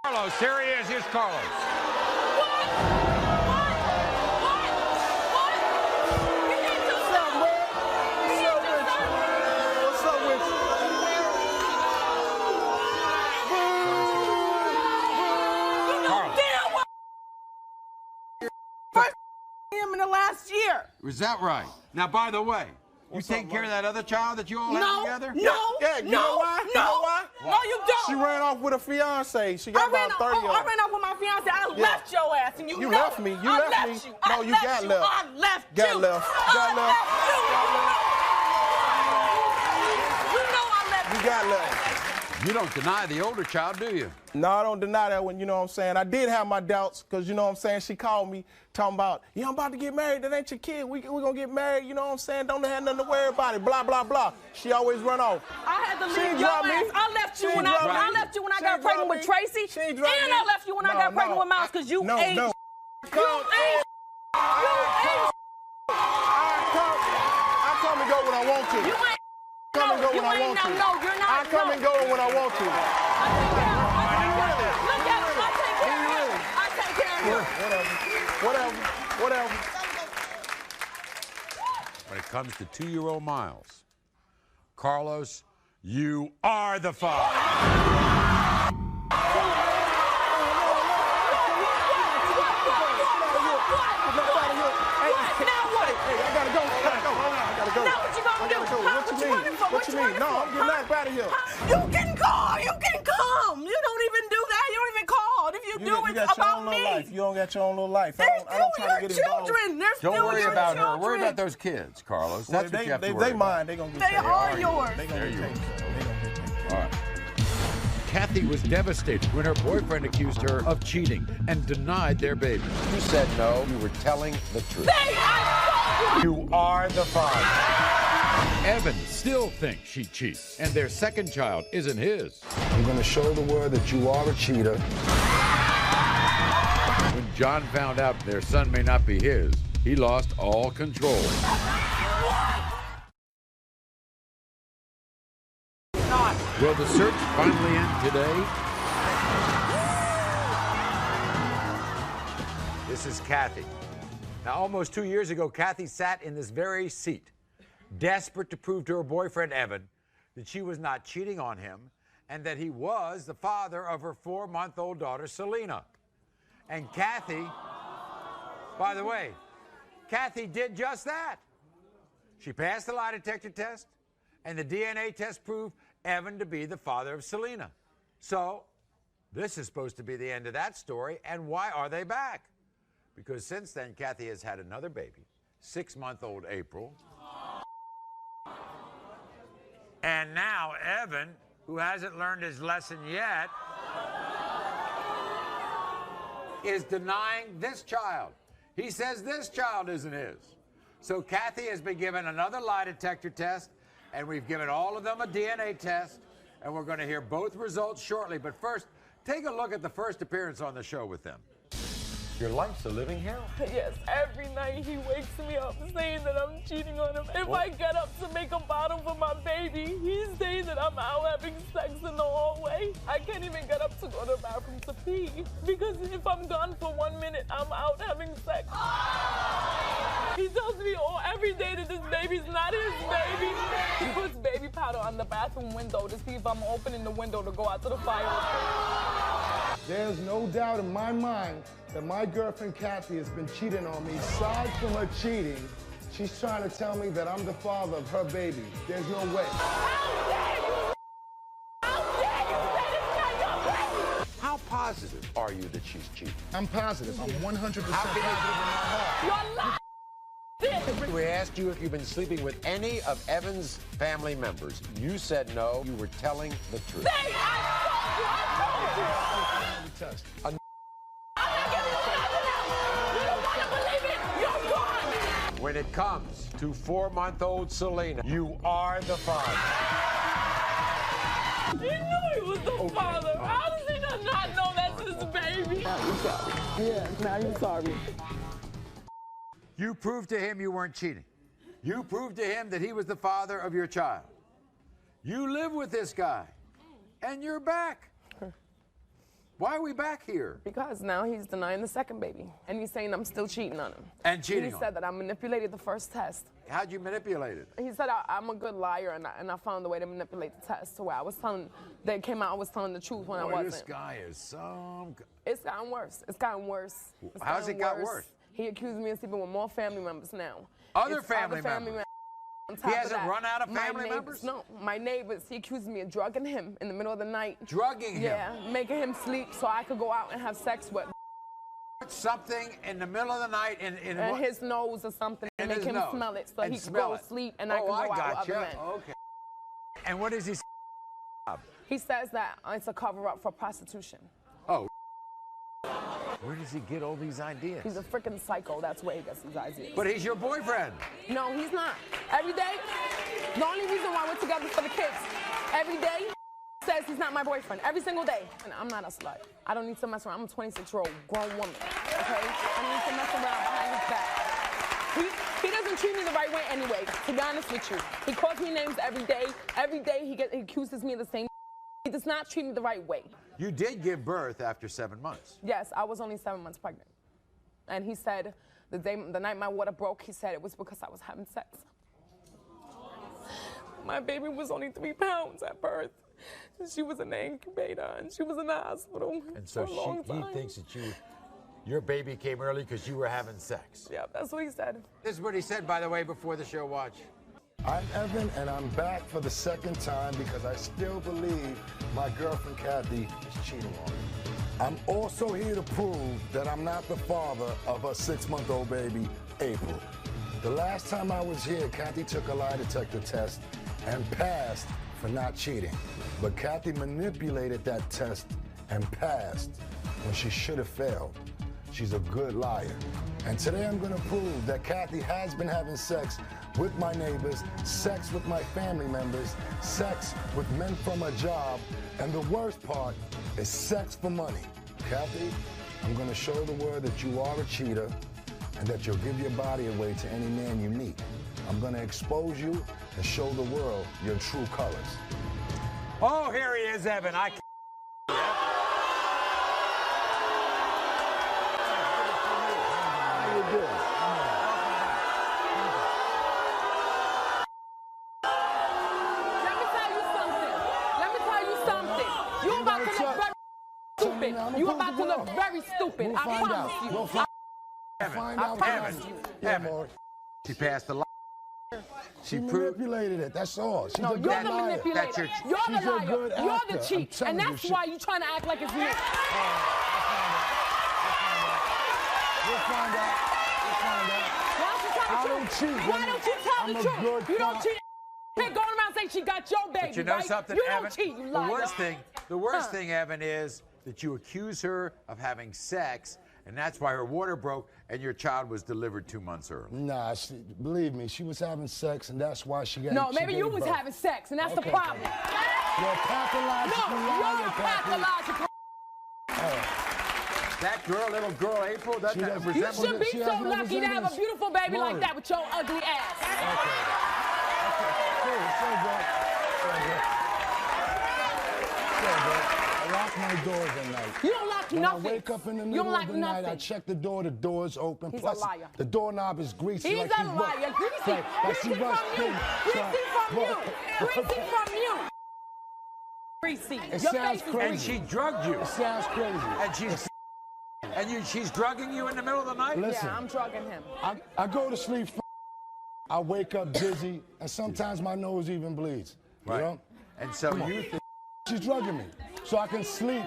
Carlos, here he is. Here's Carlos. What's up with you? Him in the last year. Was that right? Now, by the way, you take care of that other child that you all have together? Yeah, you know why? You know why? No, you don't. She ran off with a fiance. She got about 30 of them. I ran off with my fiance. I left your ass, and you know left it. me. You I left me. No, you got left. I left Got you. left. Got left. You know I left You got left. You don't deny the older child, do you? No, I don't deny that one, you know what I'm saying? I did have my doubts, because, you know what I'm saying, she called me talking about, I'm about to get married, that ain't your kid, we gonna get married, you know what I'm saying? Don't have nothing to worry about it, blah, blah, blah. She always run off. I had to leave your ass. I left you when I left you when I got pregnant with Tracy, and I left you when I got pregnant with Miles, because you ain't. You ain't. I come and go when I want to. You ain't. Come and go when I want to. No, you're not. I come and go when I want to. Look at him. I take care of him. Whatever. When it comes to 2-year-old Miles, Carlos, you are the father. What you mean? No, I'm getting out of here. You can call. You don't even do that. You don't even call. If you do, it's about me. life. You don't got your own little life. I don't try to get involved. Children. They're still Don't worry your about children. her. Worry about those kids, Carlos. That's what you have to worry They about. mine. They gonna get They taken. are yours. They gonna get taken. They gonna get taken. All right. Kathy was devastated when her boyfriend accused her of cheating and denied their baby. You said no. You were telling the truth. You are the father. Evan still thinks she cheats, and their second child isn't his. I'm going to show the world that you are a cheater. When John found out their son may not be his, he lost all control. Will the search finally end today? This is Kathy. Now, almost 2 years ago, Kathy sat in this very seat, desperate to prove to her boyfriend, Evan, that she was not cheating on him and that he was the father of her 4-month-old daughter, Selena. And Kathy, by the way, Kathy did just that. She passed the lie detector test, and the DNA test proved Evan to be the father of Selena. So, this is supposed to be the end of that story, and why are they back? Because since then, Kathy has had another baby, 6-month-old April. And now Evan, who hasn't learned his lesson yet, is denying this child. He says this child isn't his. So Kathy has been given another lie detector test, and we've given all of them a DNA test, and we're going to hear both results shortly. But first, take a look at the first appearance on the show with them. Your life's a living hell. Yes, every night he wakes me up saying that I'm cheating on him. If I get up to make a bottle for my baby, he's saying that I'm out having sex in the hallway. I can't even get up to go to the bathroom to pee because if I'm gone for 1 minute, I'm out having sex. He tells me every day that this baby's not his baby. He puts baby powder on the bathroom window to see if I'm opening the window to go out to the fire. There's no doubt in my mind that my girlfriend Kathy has been cheating on me. Aside from her cheating, she's trying to tell me that I'm the father of her baby. There's no way. How positive are you that she's cheating? I'm positive. I'm 100% positive in my heart. We asked you if you've been sleeping with any of Evan's family members. You said no. You were telling the truth. When it comes to 4-month-old Selena, you are the father. He knew he was the father. How does he not know that's his baby? Now you're sorry. Yeah, now you're sorry. You proved to him you weren't cheating. You proved to him that he was the father of your child. You live with this guy, and you're back. Why are we back here? Because now he's denying the second baby, and he's saying I'm still cheating on him. And cheating He said that I manipulated the first test. How'd you manipulate it? He said I'm a good liar, and I found a way to manipulate the test to where I was telling, they came out I was telling the truth when I wasn't. This guy is some... It's gotten worse. It's gotten worse. How's it got worse? He accused me of sleeping with more family members now. Other family members? He hasn't run out of family members? No, my neighbors. He accused me of drugging him in the middle of the night. Drugging him? Yeah, making him sleep so I could go out and have sex with. Something in the middle of the night in his nose or something, and make him smell it so he could go to sleep and I could go out with other men. Okay. And what does he say? He says that it's a cover-up for prostitution. Oh. Where does he get all these ideas? He's a freaking psycho. That's where he gets his ideas. But he's your boyfriend. No, he's not. Every day, the only reason why we're together is for the kids. Every day, says he's not my boyfriend. Every single day. And I'm not a slut. I don't need to mess around. I'm a 26-year-old grown woman. Okay? I don't need to mess around behind his back. He doesn't treat me the right way anyway, to be honest with you. He calls me names every day. Every day he accuses me of the same. He does not treat me the right way. You did give birth after 7 months. Yes, I was only 7 months pregnant. And he said the night my water broke, he said it was because I was having sex. My baby was only 3 pounds at birth. She was in the incubator and she was in the hospital and so for a long time. He thinks that your baby came early because you were having sex. Yeah, that's what he said. This is what he said, by the way, before the show. Watch. I'm Evan, and I'm back for the second time because I still believe my girlfriend Kathy is cheating on me. I'm also here to prove that I'm not the father of her 6-month-old baby, April. The last time I was here, Kathy took a lie detector test and passed for not cheating. But Kathy manipulated that test and passed when she should have failed. She's a good liar. And today I'm gonna prove that Kathy has been having sex with my neighbors, sex with my family members, sex with men from her job, and the worst part is sex for money. Kathy, I'm gonna show the world that you are a cheater and that you'll give your body away to any man you meet. I'm gonna expose you and show the world your true colors. Oh, here he is, Evan. I can't. How you doing? You're about to look very stupid. You're about to look very stupid. I promise you. I promise you. Evan. She passed the lie. She manipulated it. That's all. She's No, a you're good the liar. manipulator. You're the She's a liar. good You're actor. the cheat. I'm And telling that's you, why you're trying to act like it's me. We'll find out. I don't cheat. Why don't you tell I'm the a truth? good You don't father. cheat. You're going around saying she got your baby, But you know right? something, You Evan? don't cheat, you the liar. worst thing, Evan, is that you accuse her of having sex, and that's why her water broke and your child was delivered 2 months early. Nah, believe me, she was having sex, and that's why she got. No, she maybe you gave was birth. having sex, and that's Okay, the problem. You're pathologically No, liar, you're Kathy. pathological. That girl, little girl April, that You resembles should be she so has no lucky to have a resemblance. beautiful baby Maury. like that with your ugly ass. I lock my doors at night. You don't lock when nothing. I wake up in the You middle don't of lock the night, I nothing. check the door, the door's open. He's a Plus, liar. the doorknob is greasy. He's like a she liar. rushed- Greasy. like she Greasy rushed from you. in. Greasy from you. Greasy from you. Greasy. It Your sounds face is crazy. And she drugged you. It sounds crazy. And she's drugging you in the middle of the night? Listen. Yeah, I'm drugging him. I go to sleep, I wake up dizzy, and sometimes my nose even bleeds. You Right. know? And so Come on. you think She's drugging me so I can sleep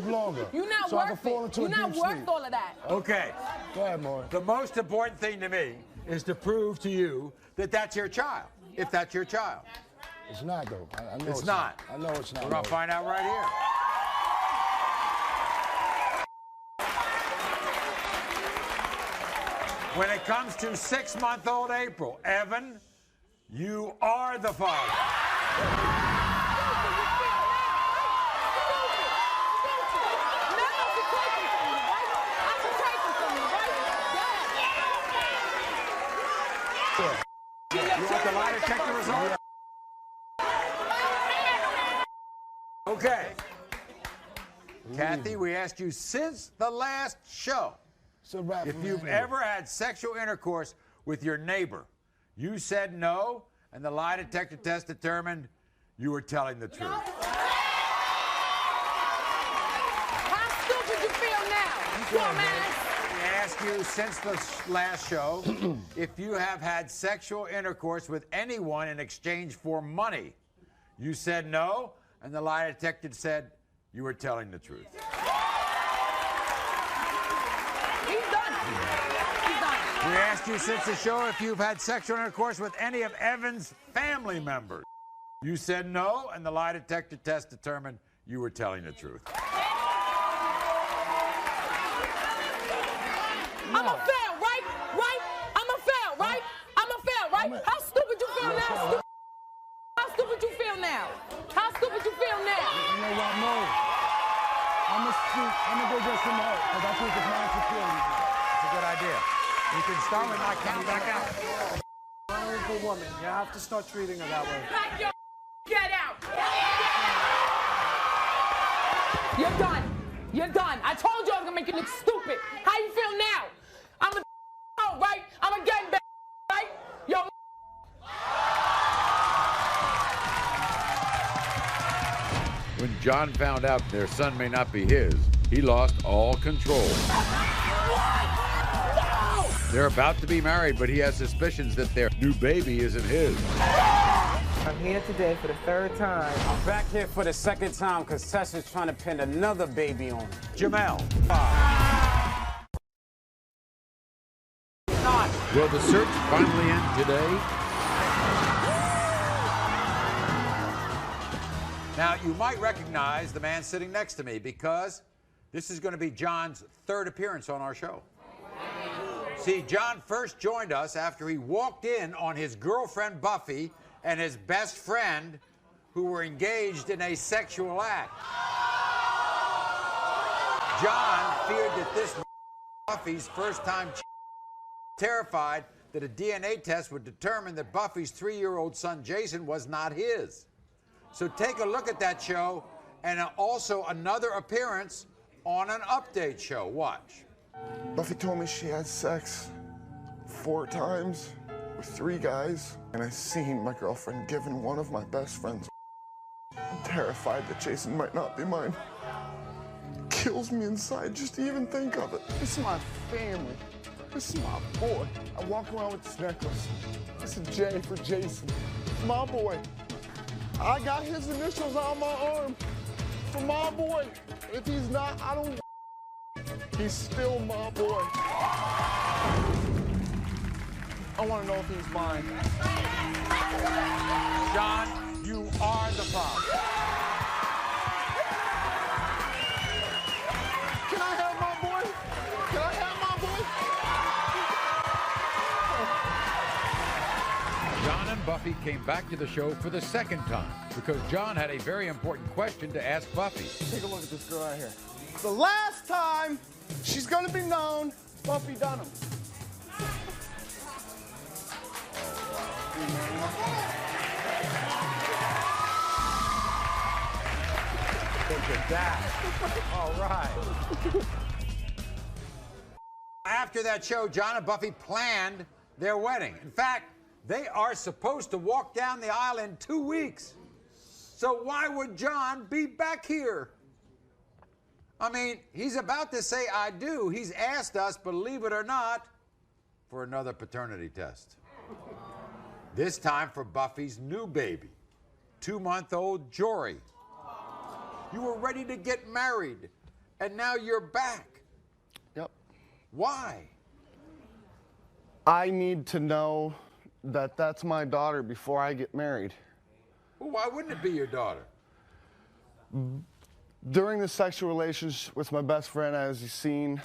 longer. You're not so I can worth fall it. into You're a not deep worth sleep. all of that. Okay. Go ahead, Maury. The most important thing to me is to prove to you that that's your child, if that's your child. It's not, though. I know It's not. I know it's not. We're going to find out right here. When it comes to 6-month-old April, Evan, you are the father. You want the lie detector result? Okay. Kathy, we asked you since the last show if you've ever had sexual intercourse with your neighbor. You said no, and the lie detector test determined you were telling the truth. How stupid you feel now, dumbass? We asked you since the last show if you have had sexual intercourse with anyone in exchange for money. You said no, and the lie detector said you were telling the truth. He's done. He's done. We asked you since the show if you've had sexual intercourse with any of Evan's family members. You said no, and the lie detector test determined you were telling the truth. I'm a fail, right? Right? I'm a fail, right? I'm a fail, right? How stupid you feel now? How stupid you feel now? How stupid you feel now? You know what, Maury? I'm gonna go get some help because I think it's my security. It's a good idea. You can start with my count back out. Honorable woman, you have to start treating her that way. Pack your get out. You're done. You're done. I told you I was gonna make you look stupid. How you feel now? I'm a right? I'm a gang back, right? Yo. When John found out their son may not be his, he lost all control. They're about to be married, but he has suspicions that their new baby isn't his. I'm here today for the third time. I'm back here for the second time because Tessa's trying to pin another baby on me. Jamel. Will the search finally end today? Now, you might recognize the man sitting next to me because this is going to be John's third appearance on our show. See, John first joined us after he walked in on his girlfriend Buffy and his best friend who were engaged in a sexual act. John feared that this Buffy's first time terrified that a DNA test would determine that Buffy's 3-year-old son Jason was not his. So take a look at that show and also another appearance on an update show. Watch. Buffy told me she had sex 4 times with 3 guys, and I seen my girlfriend giving one of my best friends. I'm terrified that Jason might not be mine. It kills me inside just to even think of it. This is my family. This is my boy. I walk around with this necklace. This is J for Jason. It's my boy. I got his initials on my arm for my boy. If he's not, I don't. He's still my boy. I want to know if he's mine. John, you are the problem. Can I have my boy? Can I have my boy? John and Buffy came back to the show for the second time because John had a very important question to ask Buffy. Take a look at this girl right here. The last time she's going to be known, Buffy Dunham. Look at that. All right. After that show, John and Buffy planned their wedding. In fact, they are supposed to walk down the aisle in 2 weeks. So why would John be back here? I mean, he's about to say I do. He's asked us, believe it or not, for another paternity test. This time for Buffy's new baby, 2-month-old Jory. You were ready to get married, and now you're back. Yep. Why? I need to know that that's my daughter before I get married. Well, why wouldn't it be your daughter? During the sexual relations with my best friend, as you've seen,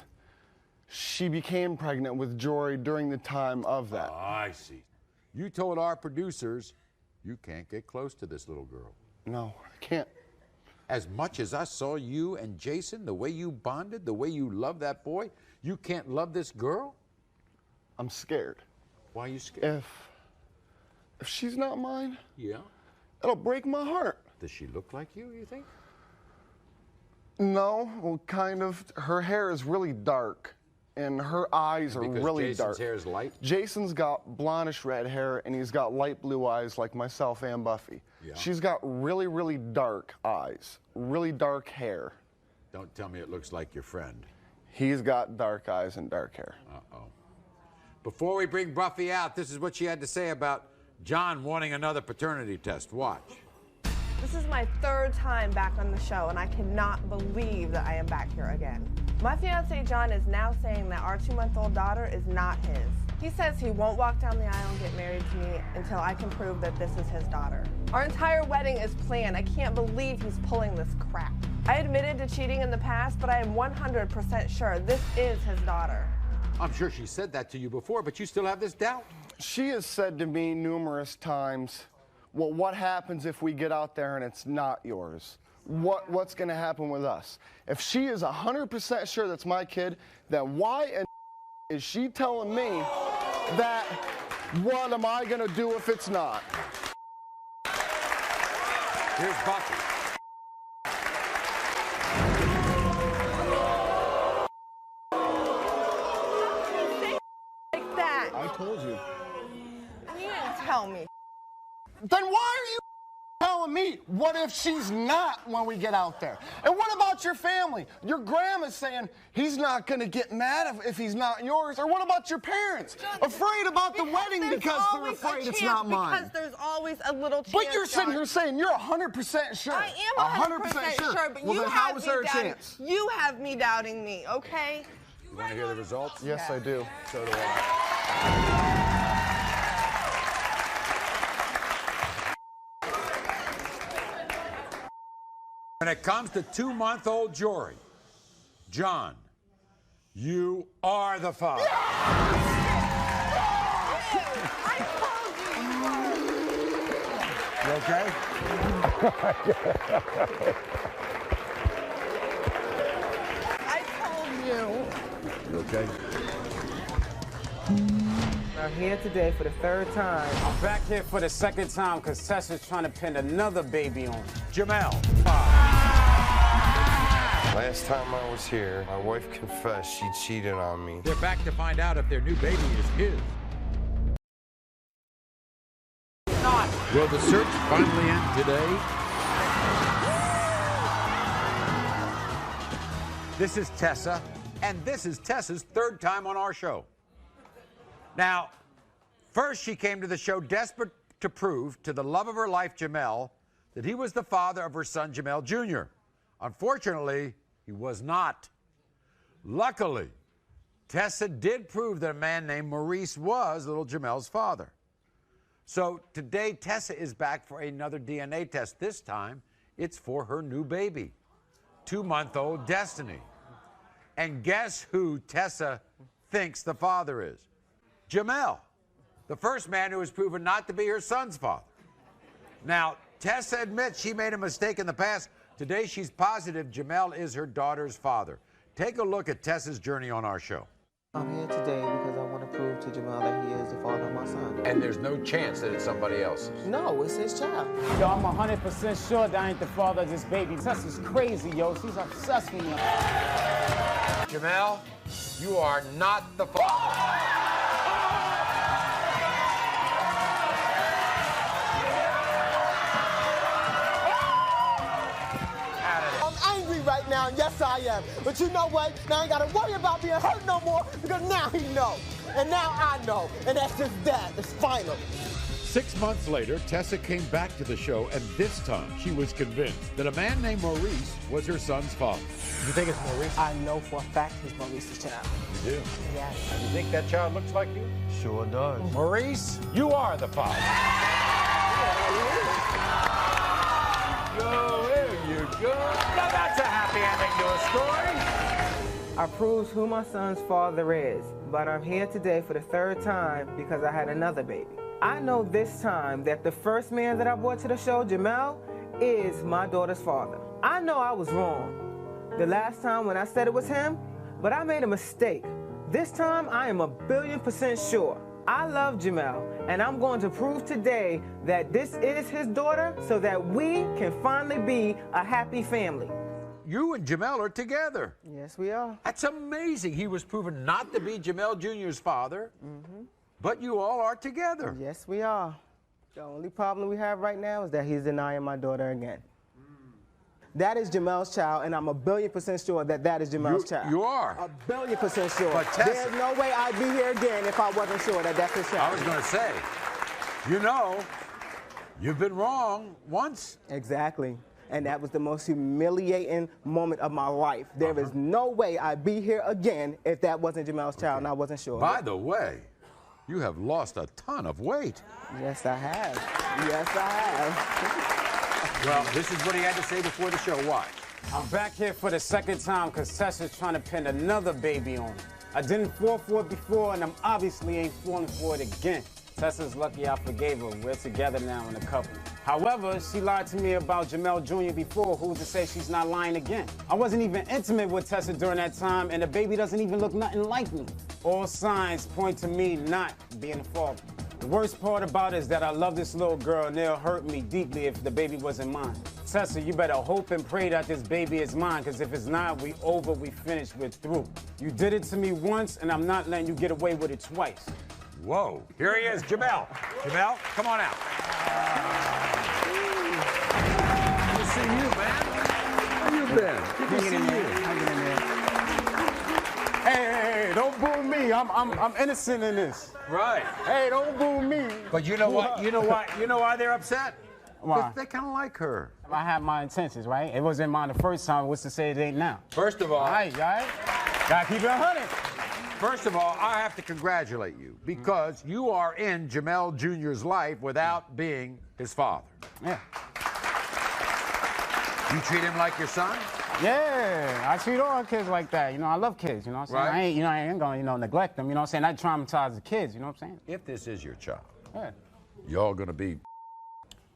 she became pregnant with Jory during the time of that. Oh, I see. You told our producers you can't get close to this little girl. No, I can't. As much as I saw you and Jason, the way you bonded, the way you love that boy, you can't love this girl? I'm scared. Why are you scared? If she's not mine, yeah, it'll break my heart. Does she look like you think? No, well, kind of. Her hair is really dark, and her eyes are really dark. Jason's hair is light? Jason's got blondish red hair, and he's got light blue eyes like myself and Buffy. Yeah. She's got really, really dark eyes, really dark hair. Don't tell me it looks like your friend. He's got dark eyes and dark hair. Uh-oh. Before we bring Buffy out, this is what she had to say about John wanting another paternity test. Watch. This is my 3rd time back on the show, and I cannot believe that I am back here again. My fiance John is now saying that our 2-month-old daughter is not his. He says he won't walk down the aisle and get married to me until I can prove that this is his daughter. Our entire wedding is planned. I can't believe he's pulling this crap. I admitted to cheating in the past, but I am 100% sure this is his daughter. I'm sure she said that to you before, but you still have this doubt. She has said to me numerous times, well, what happens if we get out there and it's not yours? What's going to happen with us? If she is 100% sure that's my kid, then why in is she telling me that what am I going to do if it's not? Here's Buffy. Like that. I told you. You didn't tell me. Then why are you telling telling me, what if she's not when we get out there? And what about your family? Your grandma's saying he's not going to get mad if he's not yours. Or what about your parents? Afraid about the wedding because they're afraid it's not mine. Because there's always a little chance. But you're sitting here saying you're 100% sure. I am 100% sure, but well, you then have how is me there a doubting. chance? You have me doubting me, okay? You want to hear the results? Yes, I do. So do I. When it comes to 2-month-old Jory, John, you are the father. You okay? I told you. You okay? I'm here today for the third time. I'm back here for the second time because Tessa's trying to pin another baby on me. Jamel. Last time I was here, my wife confessed she cheated on me. They're back to find out if their new baby is his. Not. Will the search finally end today? This is Tessa, and this is Tessa's third time on our show. Now, first she came to the show desperate to prove to the love of her life, Jamel, that he was the father of her son, Jamel Jr. Unfortunately, he was not. Luckily, Tessa did prove that a man named Maurice was little Jamel's father. So today, Tessa is back for another DNA test. This time, it's for her new baby, 2-month-old Destiny. And guess who Tessa thinks the father is? Jamel, the first man who was proven not to be her son's father. Now, Tessa admits she made a mistake in the past. Today, she's positive Jamel is her daughter's father. Take a look at Tessa's journey on our show. I'm here today because I want to prove to Jamel that he is the father of my son. And there's no chance that it's somebody else's. No, it's his child. Yo, I'm 100% sure that I ain't the father of this baby. Tessa's crazy, yo. She's obsessed with me. Jamel, you are not the father. Right now, yes I am. But you know what? Now I ain't gotta worry about being hurt no more because now he knows. And now I know. And that's just that. It's final. 6 months later, Tessa came back to the show, and this time she was convinced that a man named Maurice was her son's father. You think it's Maurice? I know for a fact he's Maurice's child. You do? Yes. You think that child looks like you? Sure does. Maurice, you are the father. Yo, there you go. Now that's a happy ending to a story. I proved who my son's father is, but I'm here today for the third time because I had another baby. I know this time that the first man that I brought to the show, Jamel, is my daughter's father. I know I was wrong the last time when I said it was him, but I made a mistake. This time, I am 1,000,000,000% sure. I love Jamel, and I'm going to prove today that this is his daughter so that we can finally be a happy family. You and Jamel are together. Yes, we are. That's amazing. He was proven not to be Jamel Jr.'s father, but you all are together. Yes, we are. The only problem we have right now is that he's denying my daughter again. That is Jamel's child, and I'm 1,000,000,000% sure that that is Jamel's child. You are? 1,000,000,000% sure. But Tessa, there's no way I'd be here again if I wasn't sure that that's his child. I was going to say, you know, you've been wrong once. Exactly. And that was the most humiliating moment of my life. There is no way I'd be here again if that wasn't Jamel's child, and I wasn't sure. By the way, you have lost a ton of weight. Yes, I have. Yes, I have. Well, this is what he had to say before the show. Watch. I'm back here for the second time because Tessa's trying to pin another baby on me. I didn't fall for it before, and I'm obviously ain't falling for it again. Tessa's lucky I forgave her. We're together now in a couple. However, she lied to me about Jamel Jr. before. Who's to say she's not lying again? I wasn't even intimate with Tessa during that time, and the baby doesn't even look nothing like me. All signs point to me not being a father. The worst part about it is that I love this little girl, and it'll hurt me deeply if the baby wasn't mine. Tessa, you better hope and pray that this baby is mine, because if it's not, we over, we finished, we're through. You did it to me once, and I'm not letting you get away with it twice. Whoa. Here he is, Jamel. Jamel, come on out. see you, man. How you been? Good to see you. Hey, don't boo me. I'm innocent in this. Right. Hey, don't boo me. But you know what? You know why they're upset? Why? They kind of like her. I had my intentions, right? It wasn't mine the first time. What's to say it ain't now? First of all, all right. Gotta keep it 100. First of all, I have to congratulate you because you are in Jamel Jr.'s life without being his father. Yeah. You treat him like your son? Yeah, I treat all kids like that. You know, I love kids, you know what I'm saying? Right. I ain't gonna, neglect them, you know what I'm saying? I traumatize the kids, you know what I'm saying? If this is your child, yeah. Y'all gonna be...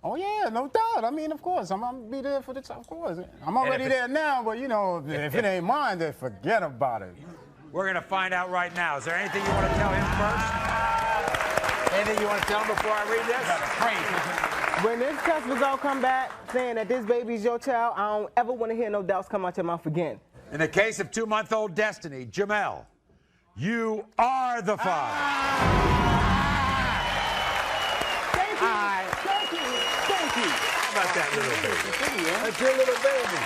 Oh, yeah, no doubt. I mean, of course, I'm gonna be there for the child, of course. I'm already there now, but, you know, if it ain't mine, then forget about it. We're gonna find out right now. Is there anything you want to tell him first? Anything you want to tell him before I read this? When this test result come back saying that this baby's your child, I don't ever want to hear no doubts come out your mouth again. In the case of 2-month-old Destiny, Jamel, you are the father. Thank you. Thank you. How about that little baby? That's your little baby.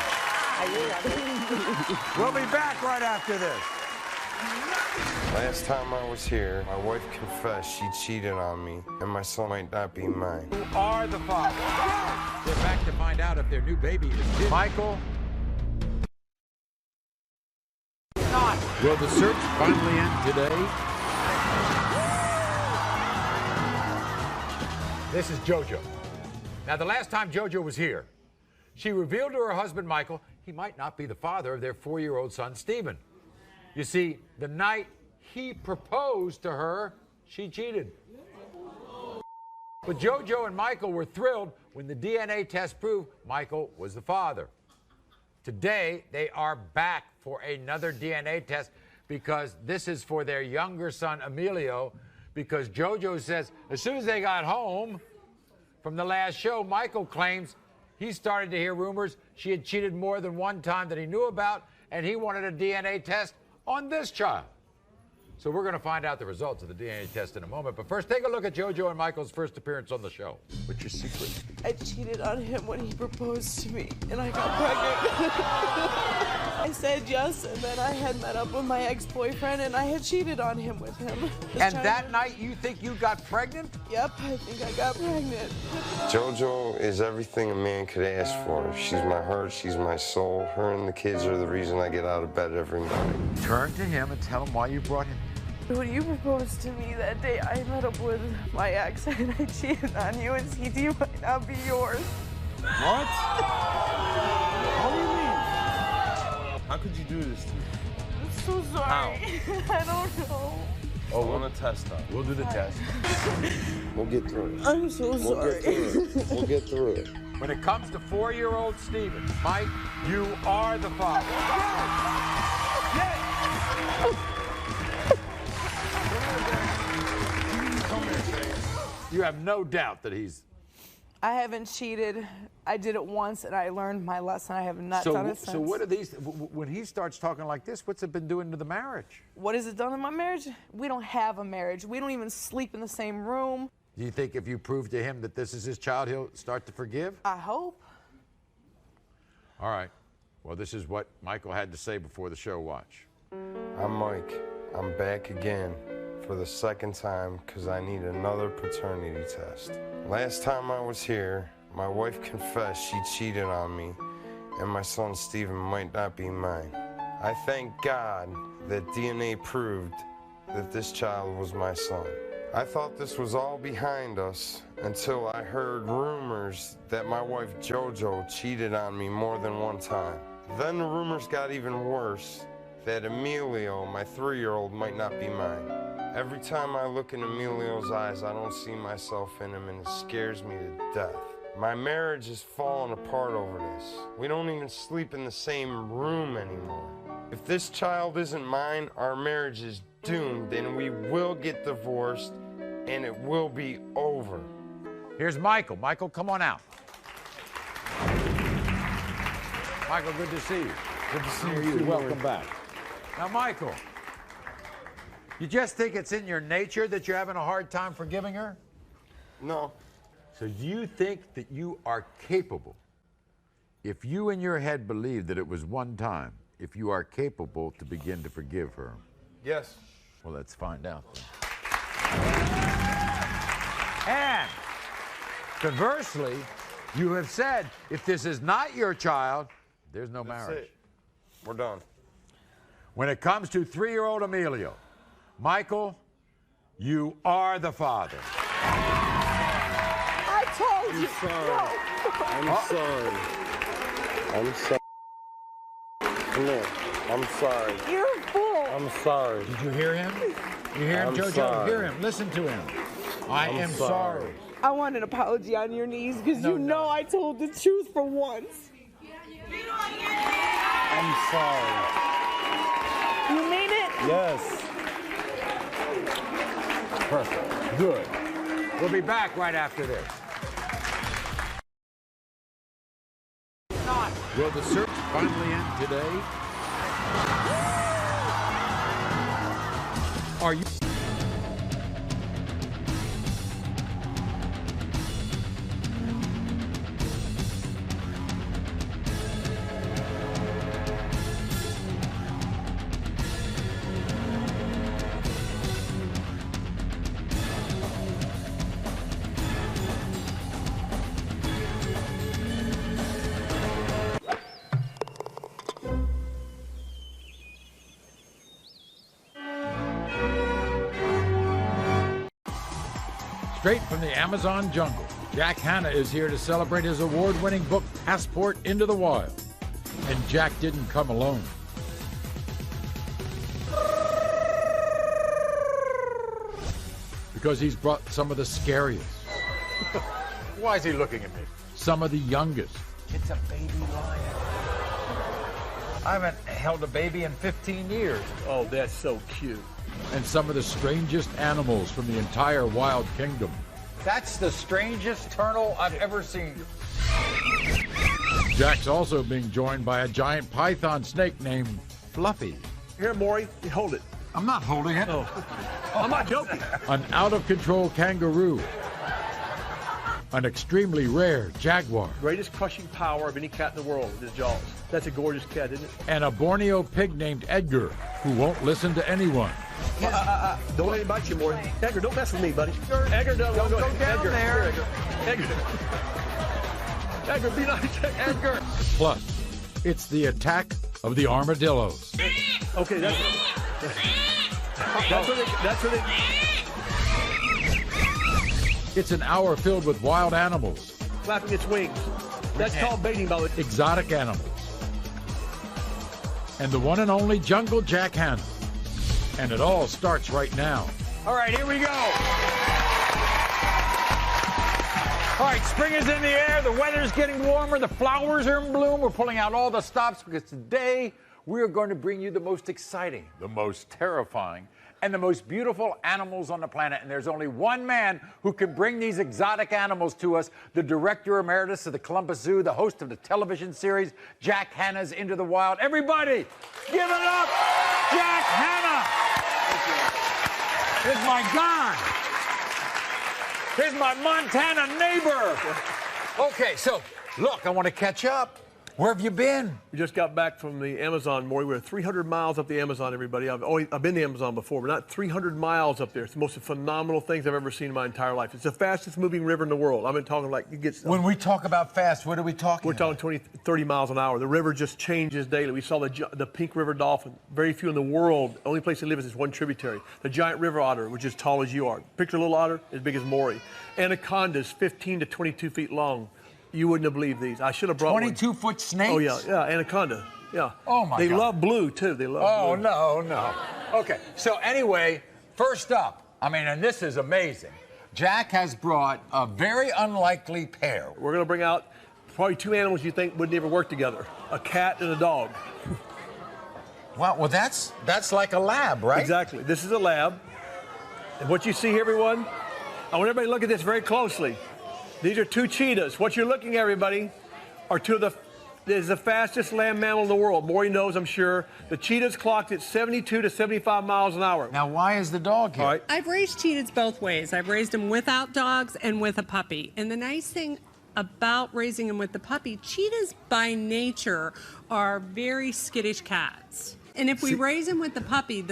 We'll be back right after this. Last time I was here, my wife confessed she cheated on me, and my son might not be mine. You are the father. We're back to find out if their new baby is his. Michael. Not. Will the search finally end today? This is JoJo. Now, the last time JoJo was here, she revealed to her husband, Michael, he might not be the father of their 4-year-old son, Stephen. You see, the night he proposed to her, she cheated. But JoJo and Michael were thrilled when the DNA test proved Michael was the father. Today, they are back for another DNA test because this is for their younger son, Emilio, because JoJo says as soon as they got home from the last show, Michael claims he started to hear rumors she had cheated more than one time that he knew about, and he wanted a DNA test on this child. So we're going to find out the results of the DNA test in a moment. But first, take a look at JoJo and Michael's first appearance on the show. What's your secret? I cheated on him when he proposed to me, and I got pregnant. I said yes, and then I had met up with my ex-boyfriend, and I had cheated on him with him. And that night, you think you got pregnant? Yep, I think I got pregnant. JoJo is everything a man could ask for. She's my heart, she's my soul. Her and the kids are the reason I get out of bed every morning. Turn to him and tell him why you brought him. When you proposed to me that day, I met up with my ex, and I cheated on you, and CD might not be yours. What? What do you mean? How could you do this to me? I'm so sorry. I don't know. Oh, we're on a test up. We'll do the test. We'll get through it. I'm so sorry. We'll get through it. When it comes to 4-year-old Stephen, Mike, you are the father. You have no doubt that he's... I haven't cheated. I did it once, and I learned my lesson. I have not done it since. So what are these... When he starts talking like this, what's it been doing to the marriage? What has it done in my marriage? We don't have a marriage. We don't even sleep in the same room. Do you think if you prove to him that this is his child, he'll start to forgive? I hope. All right. Well, this is what Michael had to say before the show. Watch. I'm Mike. I'm back again for the second time because I need another paternity test. Last time I was here, my wife confessed she cheated on me, and my son Stephen might not be mine. I thank God that DNA proved that this child was my son. I thought this was all behind us until I heard rumors that my wife JoJo cheated on me more than one time. Then the rumors got even worse that Emilio, my 3-year-old, might not be mine. Every time I look in Emilio's eyes, I don't see myself in him, and it scares me to death. My marriage is falling apart over this. We don't even sleep in the same room anymore. If this child isn't mine, our marriage is doomed, and we will get divorced, and it will be over. Here's Michael. Michael, come on out. Michael, good to see you. Good to see you. Welcome back. Now, Michael, you just think it's in your nature that you're having a hard time forgiving her? No. So you think that you are capable If you in your head believe that it was one time, if you are capable to begin to forgive her. Yes. Well, let's find out then. And conversely, you have said, if this is not your child, there's no marriage. We're done. When it comes to 3-year-old Emilio, Michael, you are the father. I told you. I'm sorry. I'm sorry. Come here. I'm sorry. You're a fool. I'm sorry. Did you hear him? You hear him, I'm JoJo? sorry. Hear him. Listen to him. I am sorry. I want an apology on your knees because you know I told the truth for once. I'm sorry. You mean it? Yes. Perfect. Good. We'll be back right after this. Will the search finally end today? Are you... Straight from the Amazon jungle, Jack Hanna is here to celebrate his award-winning book, Passport into the Wild. And Jack didn't come alone. Because he's brought some of the scariest. Why is he looking at me? Some of the youngest. It's a baby lion. I haven't held a baby in 15 years. Oh, that's so cute. And some of the strangest animals from the entire wild kingdom. That's the strangest turtle I've ever seen. Jack's also being joined by a giant python snake named Fluffy. Here, Maury, hold it. I'm not holding it. Oh. I'm not joking. An out-of-control kangaroo. An extremely rare jaguar. Greatest crushing power of any cat in the world is jaws. That's a gorgeous cat, isn't it? And a Borneo pig named Edgar, who won't listen to anyone. Don't let him bite you, Maury. Edgar, don't mess with me, buddy. Edgar, don't go down Edgar, there. Edgar. Edgar, be nice. Edgar. Plus, it's the attack of the armadillos. Okay, that's what they... It's an hour filled with wild animals. Flapping its wings. That's called baiting, by the way. Exotic animals. And the one and only Jungle Jack Hanna. And it all starts right now. All right, here we go. All right, spring is in the air. The weather's getting warmer. The flowers are in bloom. We're pulling out all the stops because today we're going to bring you the most exciting, the most terrifying, and the most beautiful animals on the planet. And there's only one man who can bring these exotic animals to us, the director emeritus of the Columbus Zoo, the host of the television series, Jack Hanna's Into the Wild. Everybody, give it up, Jack Hanna. Here's my guy. Here's my Montana neighbor. Okay, so look, I want to catch up. Where have you been? We just got back from the Amazon, Maury. We're 300 miles up the Amazon, everybody. I've been to the Amazon before, but not 300 miles up there. It's the most phenomenal things I've ever seen in my entire life. It's the fastest moving river in the world. I've been talking like it gets... When we talk about fast, what are we talking We're talking 20, 30 miles an hour. The river just changes daily. We saw the pink river dolphin. Very few in the world. The only place they live is this one tributary. The giant river otter, which is as tall as you are. Picture a little otter as big as Maury. Anacondas, 15 to 22 feet long. You wouldn't have believed these. I should have brought 22-foot snakes? Oh, yeah, anaconda, yeah. Oh, my God. They love blue, too. They love blue. Oh, no. Okay, so anyway, first up, and this is amazing. Jack has brought a very unlikely pair. We're going to bring out probably two animals you think wouldn't ever work together, a cat and a dog. Wow, well, that's like a lab, right? Exactly. This is a lab. And what you see here, everyone, I want everybody to look at this very closely. These are two cheetahs. What you're looking at, everybody, are two of the fastest land mammal in the world. Maury knows, I'm sure. The cheetah's clocked at 72 to 75 miles an hour. Now, why is the dog here? I've raised cheetahs both ways. I've raised them without dogs and with a puppy. And the nice thing about raising them with the puppy, cheetahs by nature are very skittish cats. And if we raise them with the puppy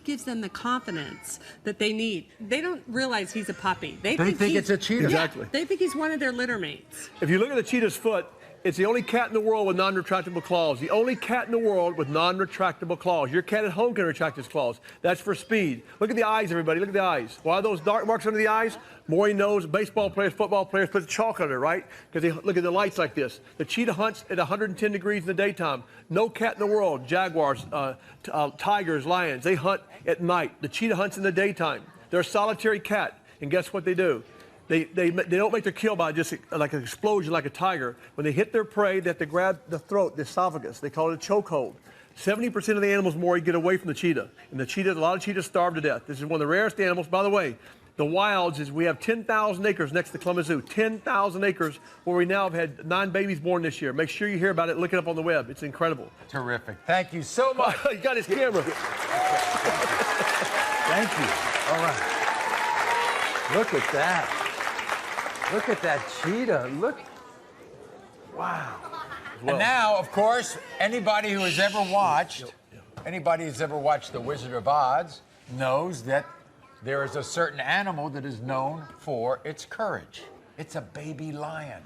gives them the confidence that they need. They don't realize he's a puppy. They think it's a cheetah. Exactly. They think he's one of their litter mates. If you look at the cheetah's foot, it's the only cat in the world with non-retractable claws. The only cat in the world with non-retractable claws. Your cat at home can retract his claws. That's for speed. Look at the eyes, everybody. Look at the eyes. Why are those dark marks under the eyes? Maury knows baseball players, football players put chalk under it, right? Because they look at the lights like this. The cheetah hunts at 110 degrees in the daytime. No cat in the world, jaguars, tigers, lions, they hunt at night. The cheetah hunts in the daytime. They're a solitary cat. And guess what they do? They don't make their kill by just like an explosion like a tiger. When they hit their prey, they have to grab the throat, the esophagus. They call it a chokehold. 70% of the animals, Maury, get away from the cheetah. And a lot of cheetahs starve to death. This is one of the rarest animals. By the way, the wilds is we have 10,000 acres next to Columbus Zoo. 10,000 acres where we now have had 9 babies born this year. Make sure you hear about it. Look it up on the web. It's incredible. Terrific. Thank you so much. You got his camera. Thank you. All right. Look at that. Look at that cheetah. Look. Wow. And now, of course, anybody who has ever watched The Wizard of Oz knows that there is a certain animal that is known for its courage. It's a baby lion.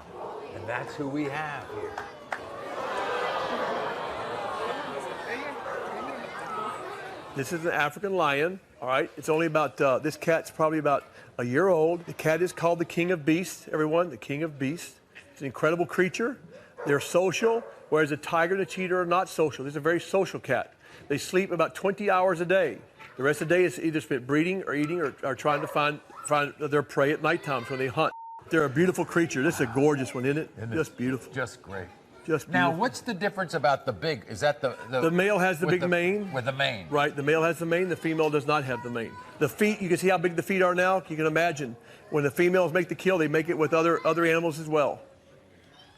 And that's who we have here. This is an African lion, all right? It's only about, this cat's probably about a year old. The cat is called the king of beasts, everyone, the king of beasts. It's an incredible creature. They're social, whereas a tiger and a cheetah are not social. This is a very social cat. They sleep about 20 hours a day. The rest of the day is either spent breeding or eating or trying to find their prey at nighttime when they hunt. They're a beautiful creature. This is a gorgeous one, isn't it? Just beautiful. Just great. Just now, beautiful. what's the difference about the big? Is that the male has the big mane? With the mane. Right, the male has the mane, the female does not have the mane. The feet, you can see how big the feet are now. You can imagine when the females make the kill, they make it with other animals as well.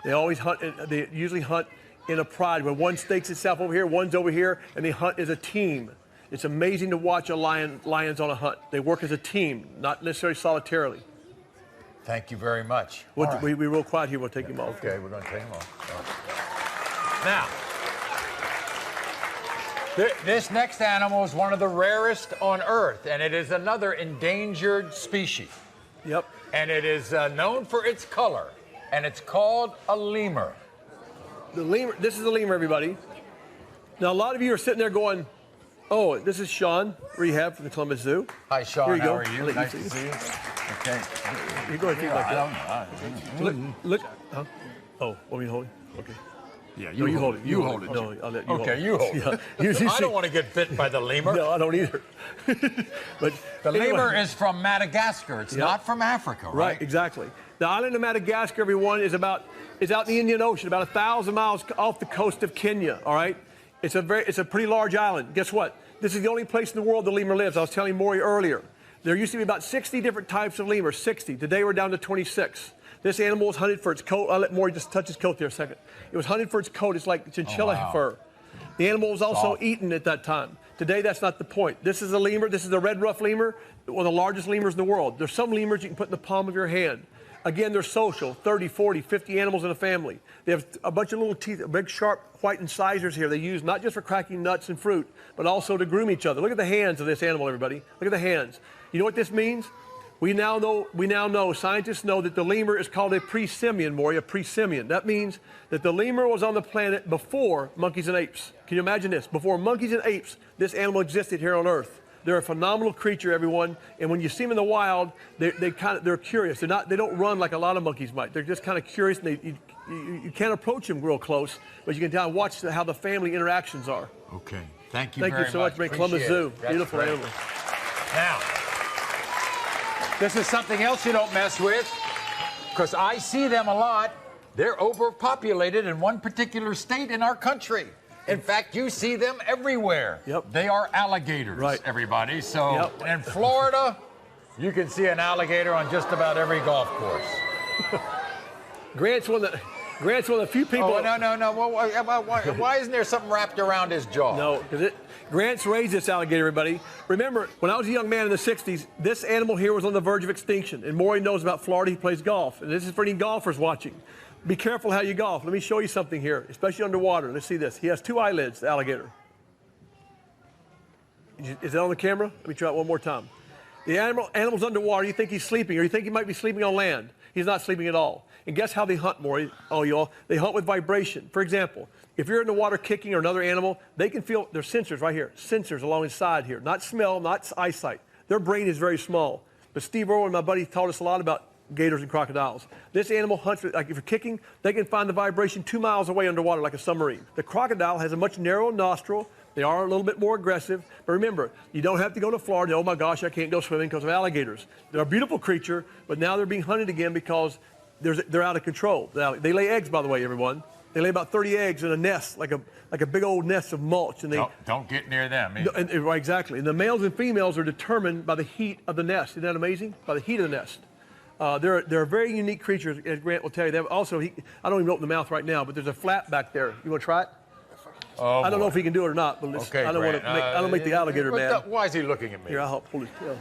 They always hunt, they usually hunt in a pride where one stakes itself over here, one's over here, and they hunt as a team. It's amazing to watch lions on a hunt. They work as a team, not necessarily solitarily. Thank you very much. We're real quiet here. We'll take him off. Okay, we're going to take him off. Now, this next animal is one of the rarest on Earth, and it is another endangered species. Yep. And it is known for its color, and it's called a lemur. The lemur. This is a lemur, everybody. Now, a lot of you are sitting there going, oh, this is Sean, rehab from the Columbus Zoo. Hi, Sean. Here you go. How are you? Nice to see you. Okay. You go ahead, like that. I don't know. Look. Huh? Oh, want me to hold it? Okay. Yeah, you hold it. You hold it. No, I'll let you hold it. Okay, you hold it. Yeah. I don't want to get bit by the lemur. No, I don't either. But the lemur is from Madagascar. It's not from Africa, right? Right, exactly. The island of Madagascar, everyone, is out in the Indian Ocean, about 1,000 miles off the coast of Kenya, all right? It's a pretty large island. Guess what? This is the only place in the world the lemur lives. I was telling Maury earlier. There used to be about 60 different types of lemurs, 60. Today we're down to 26. This animal was hunted for its coat. I'll let Maury just touch his coat there a second. It was hunted for its coat. It's like chinchilla fur. The animal was also eaten at that time. Today, that's not the point. This is a lemur. This is a red ruff lemur, one of the largest lemurs in the world. There's some lemurs you can put in the palm of your hand. Again, they're social, 30, 40, 50 animals in a family. They have a bunch of little teeth, big, sharp, white incisors here they use not just for cracking nuts and fruit, but also to groom each other. Look at the hands of this animal, everybody. Look at the hands. You know what this means? We now know, scientists know that the lemur is called a pre-simian, Maury, a pre-simian. That means that the lemur was on the planet before monkeys and apes. Can you imagine this? Before monkeys and apes, this animal existed here on Earth. They're a phenomenal creature, everyone. And when you see them in the wild, they're curious. They don't run like a lot of monkeys might. They're just kind of curious, and you can't approach them real close, but you can watch how the family interactions are. Okay. Thank you Thank you so much, Columbus Zoo. Beautiful animal. Now, this is something else you don't mess with, because I see them a lot. They're overpopulated in one particular state in our country. In fact, you see them everywhere. Yep. They are alligators, everybody. So in Florida, you can see an alligator on just about every golf course. Grant's one of the few people. Oh, no. Well, why isn't there something wrapped around his jaw? No, Grant's raised this alligator, everybody. Remember, when I was a young man in the 60s, this animal here was on the verge of extinction. And Maury knows about Florida. He plays golf. And this is for any golfers watching. Be careful how you golf. Let me show you something here, especially underwater. Let's see this. He has 2 eyelids, the alligator. Is that on the camera? Let me try it one more time. The animal's underwater. You think he's sleeping, or you think he might be sleeping on land. He's not sleeping at all. And guess how they hunt, Maury? Oh, y'all. They hunt with vibration. For example, if you're in the water kicking or another animal, they can feel their sensors right here. Sensors along the side here. Not smell, not eyesight. Their brain is very small. But Steve Irwin, my buddy, taught us a lot about gators and crocodiles. This animal hunts, like if you're kicking, they can find the vibration 2 miles away underwater like a submarine. The crocodile has a much narrower nostril. They are a little bit more aggressive. But remember, you don't have to go to Florida. Oh my gosh, I can't go swimming because of alligators. They're a beautiful creature, but now they're being hunted again because they're out of control. They lay eggs, by the way, everyone. They lay about 30 eggs in a nest, like a big old nest of mulch. And don't get near them. Right, exactly. And the males and females are determined by the heat of the nest. Isn't that amazing? By the heat of the nest. They're very unique creatures, as Grant will tell you. They have also, I don't even open the mouth right now, but there's a flap back there. You want to try it? Oh, I don't know if he can do it or not, but okay, I don't make the alligator mad. Why is he looking at me? Here, I'll help pull his tail.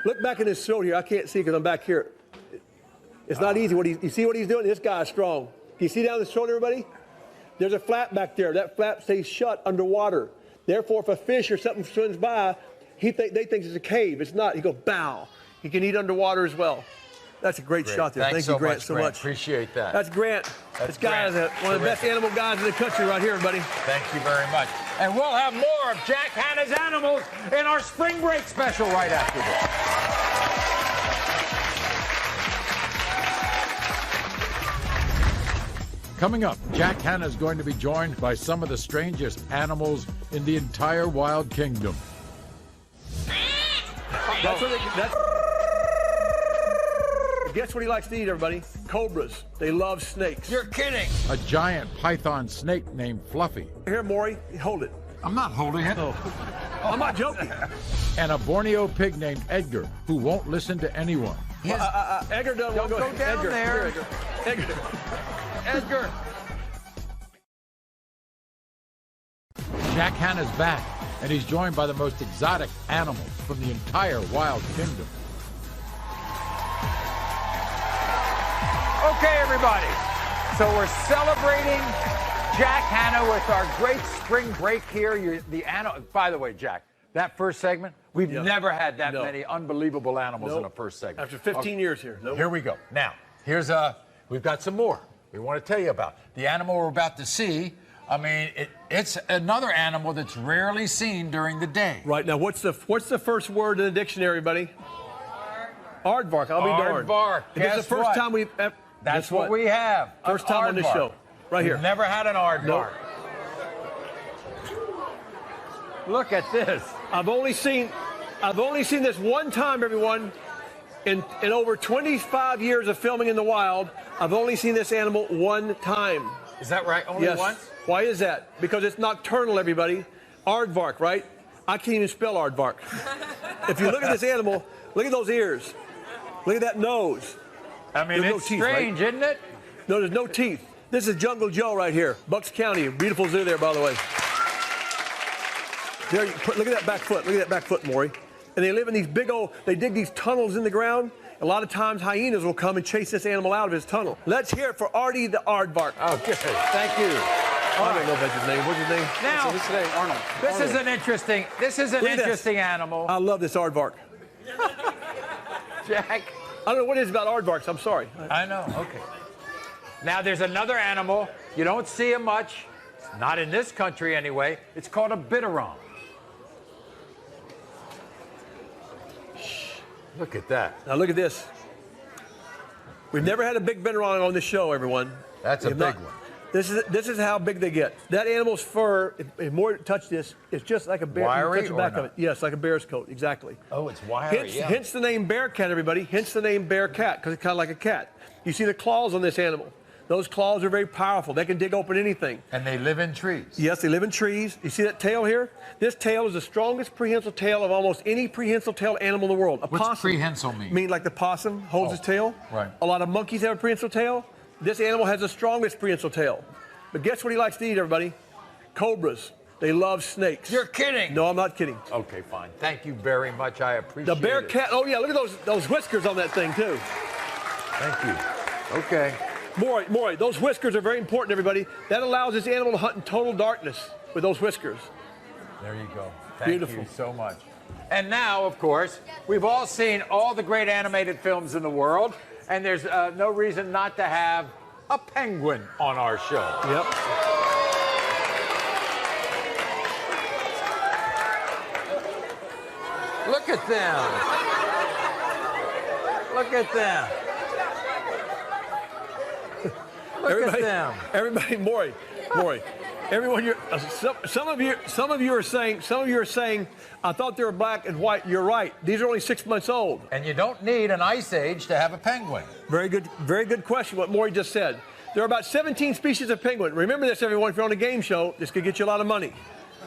Look back in his throat here. I can't see because I'm back here. It's not easy. You see what he's doing? This guy's strong. Can you see down his throat, everybody? There's a flap back there. That flap stays shut underwater. Therefore, if a fish or something swims by, they think it's a cave. It's not. He goes, bow. He can eat underwater as well. That's a great shot there. Thank you, Grant, so much. Appreciate that. That's Grant. This guy is one of the best animal guys in the country right here, buddy. Thank you very much. And we'll have more of Jack Hanna's animals in our spring break special right after this. Coming up, Jack Hanna is going to be joined by some of the strangest animals in the entire wild kingdom. Guess what he likes to eat, everybody? Cobras. They love snakes. You're kidding. A giant python snake named Fluffy. Here, Maury, hold it. I'm not holding it. Oh. I'm not joking. And a Borneo pig named Edgar, who won't listen to anyone. Edgar, don't go down Edgar, there. Here, Edgar. Edgar. Jack Hanna's back, and he's joined by the most exotic animals from the entire wild kingdom. Okay, everybody. So we're celebrating Jack Hanna with our great spring break here. By the way, Jack, that first segment, we've never had that many unbelievable animals in a first segment. After 15 years here. Here we go. Now, we've got some more we want to tell you about. The animal we're about to see, I mean, it's another animal that's rarely seen during the day. Right. Now, what's the first word in the dictionary, buddy? Aardvark. I'll be darned. Aardvark. This is the first time we've... That's what we have. First time on this show. Right here. We've never had an aardvark. Look at this. I've only seen this one time, everyone. In over 25 years of filming in the wild, I've only seen this animal one time. Is that right? Only once? Why is that? Because it's nocturnal, everybody. Aardvark, right? I can't even spell aardvark. If you look at this animal, look at those ears. Look at that nose. I mean, it's strange, isn't it? No, there's no teeth. This is Jungle Joe right here, Bucks County. Beautiful zoo there, by the way. There, look at that back foot. Look at that back foot, Maury. And they live in these they dig these tunnels in the ground. A lot of times hyenas will come and chase this animal out of his tunnel. Let's hear it for Artie the aardvark. Okay, thank you. I don't know if that's his name. What's his name? Now, What's his name? Arnold. This is an interesting animal. I love this aardvark. Jack. I don't know what it is about aardvarks. I'm sorry. I know. Okay. Now, there's another animal. You don't see him much. Not in this country, anyway. It's called a bitterung. Look at that. Now, look at this. We've never had a big bitterung on this show, everyone. That's a big one. This is how big they get. That animal's fur, if more touch this, it's just like a bear. Wiry touch the back of it. Yes, like a bear's coat, exactly. Oh, it's wiry, Hence the name bear cat, everybody. Hence the name bear cat, because it's kind of like a cat. You see the claws on this animal. Those claws are very powerful. They can dig open anything. And they live in trees. Yes, they live in trees. You see that tail here? This tail is the strongest prehensile tail of almost any prehensile tailed animal in the world. What's prehensile mean? Mean like the possum holds his tail. Right. A lot of monkeys have a prehensile tail. This animal has the strongest prehensile tail. But guess what he likes to eat, everybody? Cobras. They love snakes. You're kidding. No, I'm not kidding. Okay, fine. Thank you very much. I appreciate The bear it. cat. Oh yeah, look at those whiskers on that thing too. Thank you. Okay. Maury, those whiskers are very important, everybody. That allows this animal to hunt in total darkness with those whiskers. There you go. Thank Beautiful. you so much. And now, of course, we've all seen all the great animated films in the world, and there's no reason not to have a penguin on our show. Yep. Look at them. Look at them. Look at them. Everybody, Maury. Everyone, some of you are saying, I thought they were black and white. You're right. These are only 6 months old. And you don't need an ice age to have a penguin. Very good question, what Maury just said. There are about 17 species of penguin. Remember this, everyone, if you're on a game show, this could get you a lot of money.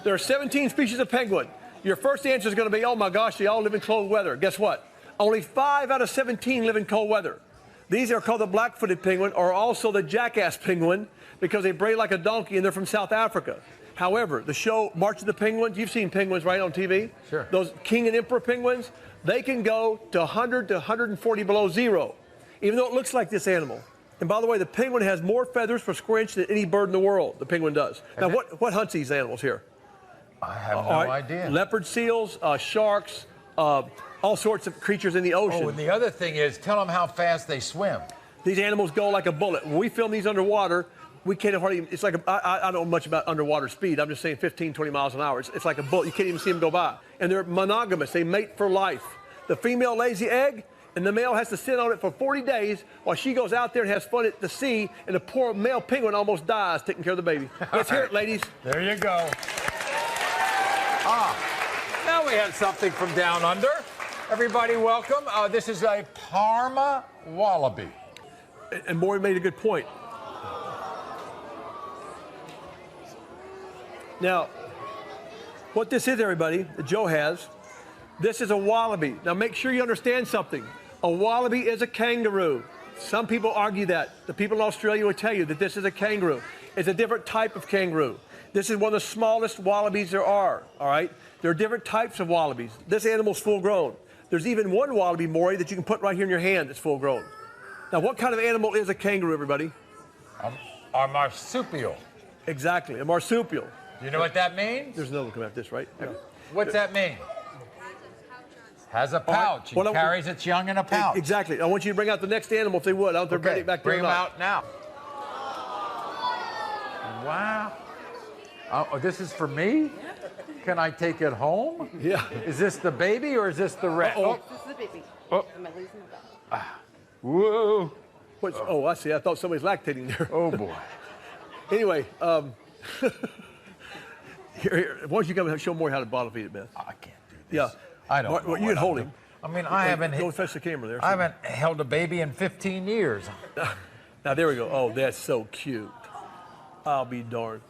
There are 17 species of penguin. Your first answer is going to be, oh my gosh, they all live in cold weather. Guess what? Only 5 out of 17 live in cold weather. These are called the black-footed penguin, or also the jackass penguin, because they bray like a donkey and they're from South Africa. However, the show March of the Penguins, you've seen penguins, right, on TV? Sure. Those king and emperor penguins, they can go to 100 to 140 below zero, even though it looks like this animal. And by the way, the penguin has more feathers per square inch than any bird in the world, the penguin does. Now, what hunts these animals here? I have no idea. Leopard seals, sharks, all sorts of creatures in the ocean. Oh, and the other thing is, tell them how fast they swim. These animals go like a bullet. When we film these underwater, we can't hardly, it's like, I don't know much about underwater speed. I'm just saying 15, 20 miles an hour. It's like a bullet. You can't even see them go by. And they're monogamous. They mate for life. The female lays the egg, and the male has to sit on it for 40 days while she goes out there and has fun at the sea, and the poor male penguin almost dies taking care of the baby. Let's hear it, ladies. There you go. Now we have something from down under. Everybody welcome. This is a Parma wallaby. And Maury made a good point. Now, what this is, everybody, that Joe has, this is a wallaby. Now, make sure you understand something. A wallaby is a kangaroo. Some people argue that. The people in Australia will tell you that this is a kangaroo. It's a different type of kangaroo. This is one of the smallest wallabies there are, all right? There are different types of wallabies. This animal's full grown. There's even one wallaby, Maury, that you can put right here in your hand that's full grown. Now, what kind of animal is a kangaroo, everybody? A marsupial. Exactly, a marsupial. Do you know what that means? There's another one coming out this, right? Yeah. What's that mean? Has a pouch. It carries its young in a pouch. Exactly. I want you to bring out the next animal if they would. I don't know if they're back there. Bring them out now. Wow. Oh, this is for me? Can I take it home? Yeah. Is this the baby or is this the rat? Uh-oh. This is the baby. Oh. Whoa. Oh, I see. I thought somebody's lactating there. Oh, boy. Anyway, here, why don't you come and show Maury how to bottle feed it, Beth? I can't do this. Yeah. I don't know. Well, you can hold him. I mean, I haven't. Go fetch the camera there. I haven't held a baby in 15 years. Now, there we go. Oh, that's so cute. I'll be darned.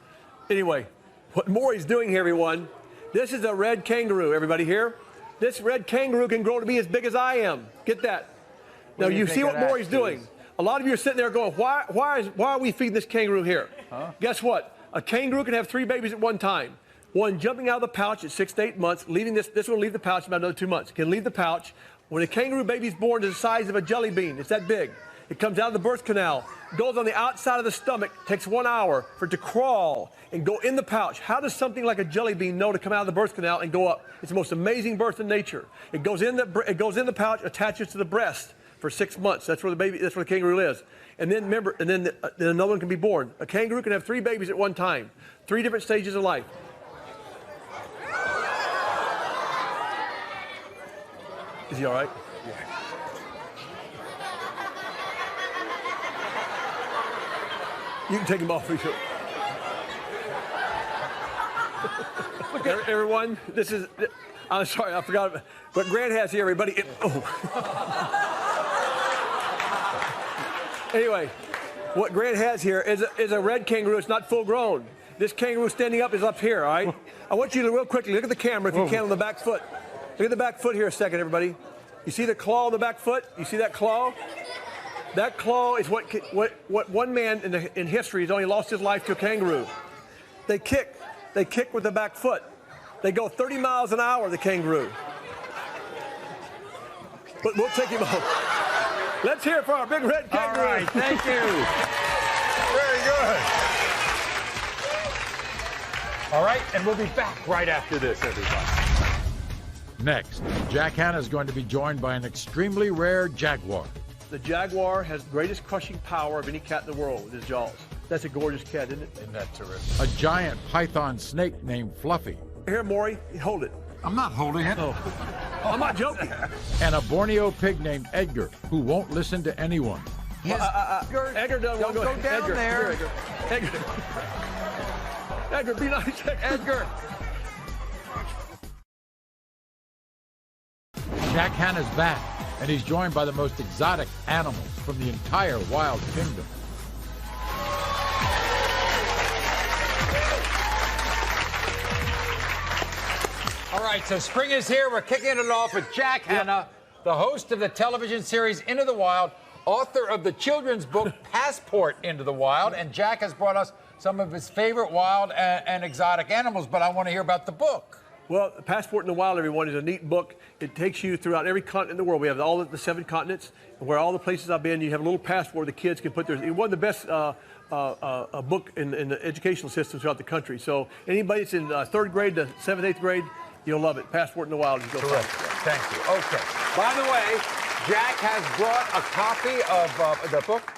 Anyway, what Maury's doing here, everyone, this is a red kangaroo. Everybody here? This red kangaroo can grow to be as big as I am. Get that. Now, you see what Maury's doing. A lot of you are sitting there going, why are we feeding this kangaroo here? Huh? Guess what? A kangaroo can have 3 babies at one time. One jumping out of the pouch at 6 to 8 months, leaving this one will leave the pouch about another 2 months. It can leave the pouch. When a kangaroo baby is born, it's the size of a jelly bean. It's that big. It comes out of the birth canal, goes on the outside of the stomach, takes 1 hour for it to crawl and go in the pouch. How does something like a jelly bean know to come out of the birth canal and go up? It's the most amazing birth in nature. It goes in the pouch, attaches to the breast for 6 months. That's where the kangaroo lives. And then remember, then another one can be born. A kangaroo can have 3 babies at one time, 3 different stages of life. Is he all right? Yeah. You can take him off. Look at everyone. This is. I'm sorry, I forgot what Grant has here. Everybody. Anyway, what Grant has here is a red kangaroo. It's not full grown. This kangaroo standing up is up here. All right. I want you to real quickly look at the camera if you can on the back foot. Look at the back foot here a second, everybody. You see the claw on the back foot? You see that claw? That claw is what one man in history has only lost his life to a kangaroo. They kick They kick with the back foot. They go 30 miles an hour, the kangaroo. But we'll take him home. Let's hear it for our big red kangaroo. All right, thank you. Very good. All right, and we'll be back right after this, everybody. Next, Jack Hanna is going to be joined by an extremely rare jaguar. The jaguar has the greatest crushing power of any cat in the world with his jaws. That's a gorgeous cat, isn't it? Isn't that terrific? A giant python snake named Fluffy. Here, Maury, hold it. I'm not holding it. Oh. I'm not joking. And a Borneo pig named Edgar, who won't listen to anyone. Edgar doesn't want to go down Edgar, there. Here, Edgar. Edgar, be nice. Edgar. Jack Hanna's back, and he's joined by the most exotic animals from the entire wild kingdom. All right, so spring is here. We're kicking it off with Jack Hanna, the host of the television series Into the Wild, author of the children's book Passport Into the Wild, and Jack has brought us some of his favorite wild and exotic animals, but I want to hear about the book. Well, Passport in the Wild, everyone, is a neat book. It takes you throughout every continent in the world. We have all the 7 continents, and where all the places I've been, you have a little passport the kids can put their. It's one of the best book in the educational system throughout the country. So anybody that's in 3rd grade to 7th, 8th grade, you'll love it. Passport in the Wild. Go Correct. Thank you. Okay. By the way, Jack has brought a copy of the book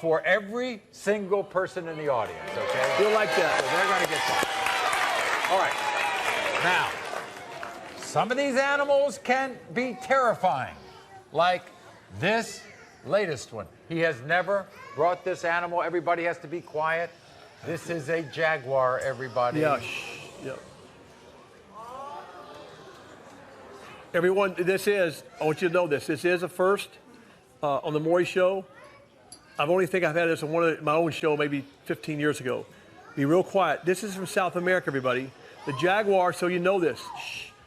for every single person in the audience, okay? You'll like that. So they're going to get that. All right. Now, some of these animals can be terrifying, like this latest one. He has never brought this animal. Everybody has to be quiet. This is a jaguar, everybody. Yeah. Yep. Everyone, I want you to know this is a first on the Maury show. I've had this on one of my own show maybe 15 years ago. Be real quiet. This is from South America, everybody. The jaguar, so you know this.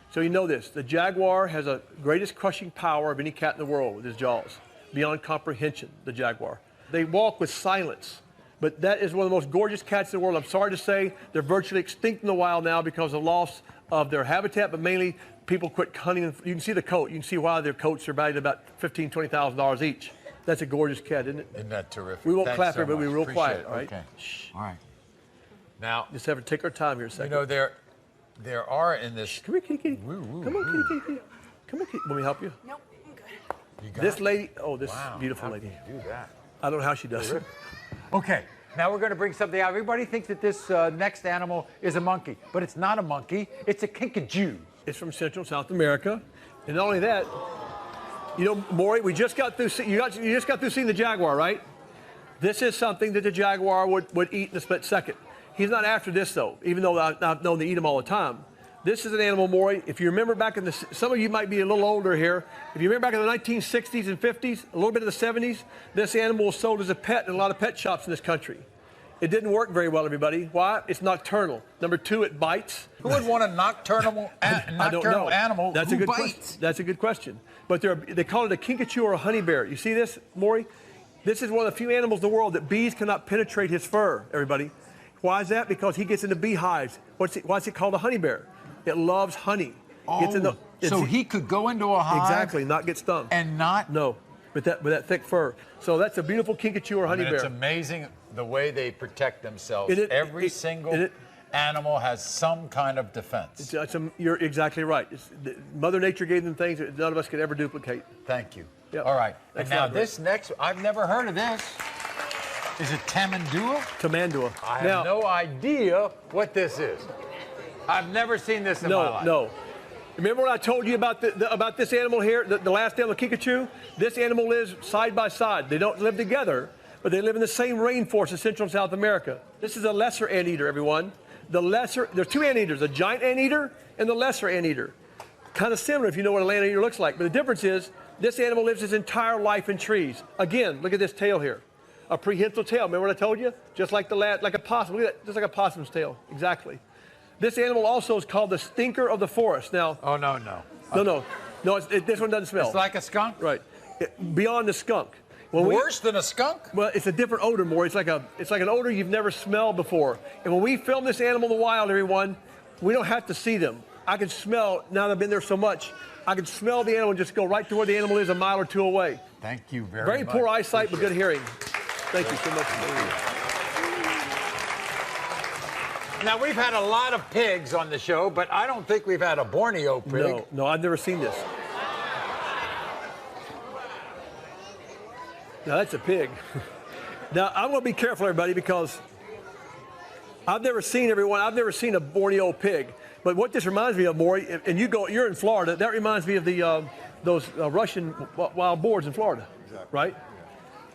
So you know this. The jaguar has the greatest crushing power of any cat in the world with his jaws. Beyond comprehension, the jaguar. They walk with silence. But that is one of the most gorgeous cats in the world. I'm sorry to say they're virtually extinct in the wild now because of loss of their habitat, but mainly people quit hunting. You can see the coat. You can see why their coats are valued about $15,000, $20,000 each. That's a gorgeous cat, isn't it? Isn't that terrific? We won't Thanks clap so here, but much. we're real Appreciate quiet, it. all right? Okay. Shh. All right. Now, just have to take our time here a second. You know, there are in this. Come here, kitty. Come on, kitty. Come on, kitty. Want me to help you? Nope, I'm good. You got This it? lady, this Wow. beautiful How lady. can you do that? I don't know how she does it. Okay, now we're going to bring something out. Everybody thinks that this next animal is a monkey, but it's not a monkey. It's a kinkajou. It's from Central South America, and not only that, you know, Maury, we just got through. You just got through seeing the jaguar, right? This is something that the jaguar would eat in a split second. He's not after this though, even though I've known to eat him all the time. This is an animal, Maury. If you remember back in some of you might be a little older here. If you remember back in the 1960s and 50s, a little bit of the 70s, this animal was sold as a pet in a lot of pet shops in this country. It didn't work very well, everybody. Why? It's nocturnal. Number 2, it bites. Who would want a nocturnal animal? That's who a good bites? question. That's a good question. But they call it a kinkajou or a honey bear. You see this, Maury? This is one of the few animals in the world that bees cannot penetrate his fur, everybody. Why is that? Because he gets into beehives. Why is it called a honey bear? It loves honey. So he could go into a hive. Exactly, not get stung. And not? No, with that thick fur. So that's a beautiful kinkajou or honey bear. It's amazing the way they protect themselves. Every single animal has some kind of defense. You're exactly right. Mother Nature gave them things that none of us could ever duplicate. Thank you. Yep. All right. Thanks and now a lot, this next, I've never heard of this. Is it tamandua? Tamandua. I have no idea what this is. I've never seen this in my life. No. Remember when I told you about about this animal here, the last animal, kinkajou? This animal lives side by side. They don't live together, but they live in the same rainforest in Central and South America. This is a lesser anteater, everyone. There's 2 anteaters, a giant anteater and the lesser anteater. Kind of similar if you know what a land anteater looks like, but the difference is this animal lives its entire life in trees. Again, look at this tail here. A prehensile tail. Remember what I told you? Just like like a possum. Look at that, just like a possum's tail. Exactly. This animal also is called the stinker of the forest. Now. Oh, no. No, this one doesn't smell. It's like a skunk? Right. Beyond the skunk. Worse than a skunk? Well, it's a different odor, Maury. It's like an odor you've never smelled before. And when we film this animal in the wild, everyone, we don't have to see them. I can smell, now that I've been there so much, I can smell the animal and just go right to where the animal is a mile or two away. Thank you very much. Very poor eyesight, but good hearing. Thank you so much. Now, we've had a lot of pigs on the show, but I don't think we've had a Borneo pig. No, I've never seen this. Now, that's a pig. Now, I'm going to be careful, everybody, because I've never seen a Borneo pig. But what this reminds me of, Maury, and you're in Florida, that reminds me of the those Russian wild boars in Florida, right?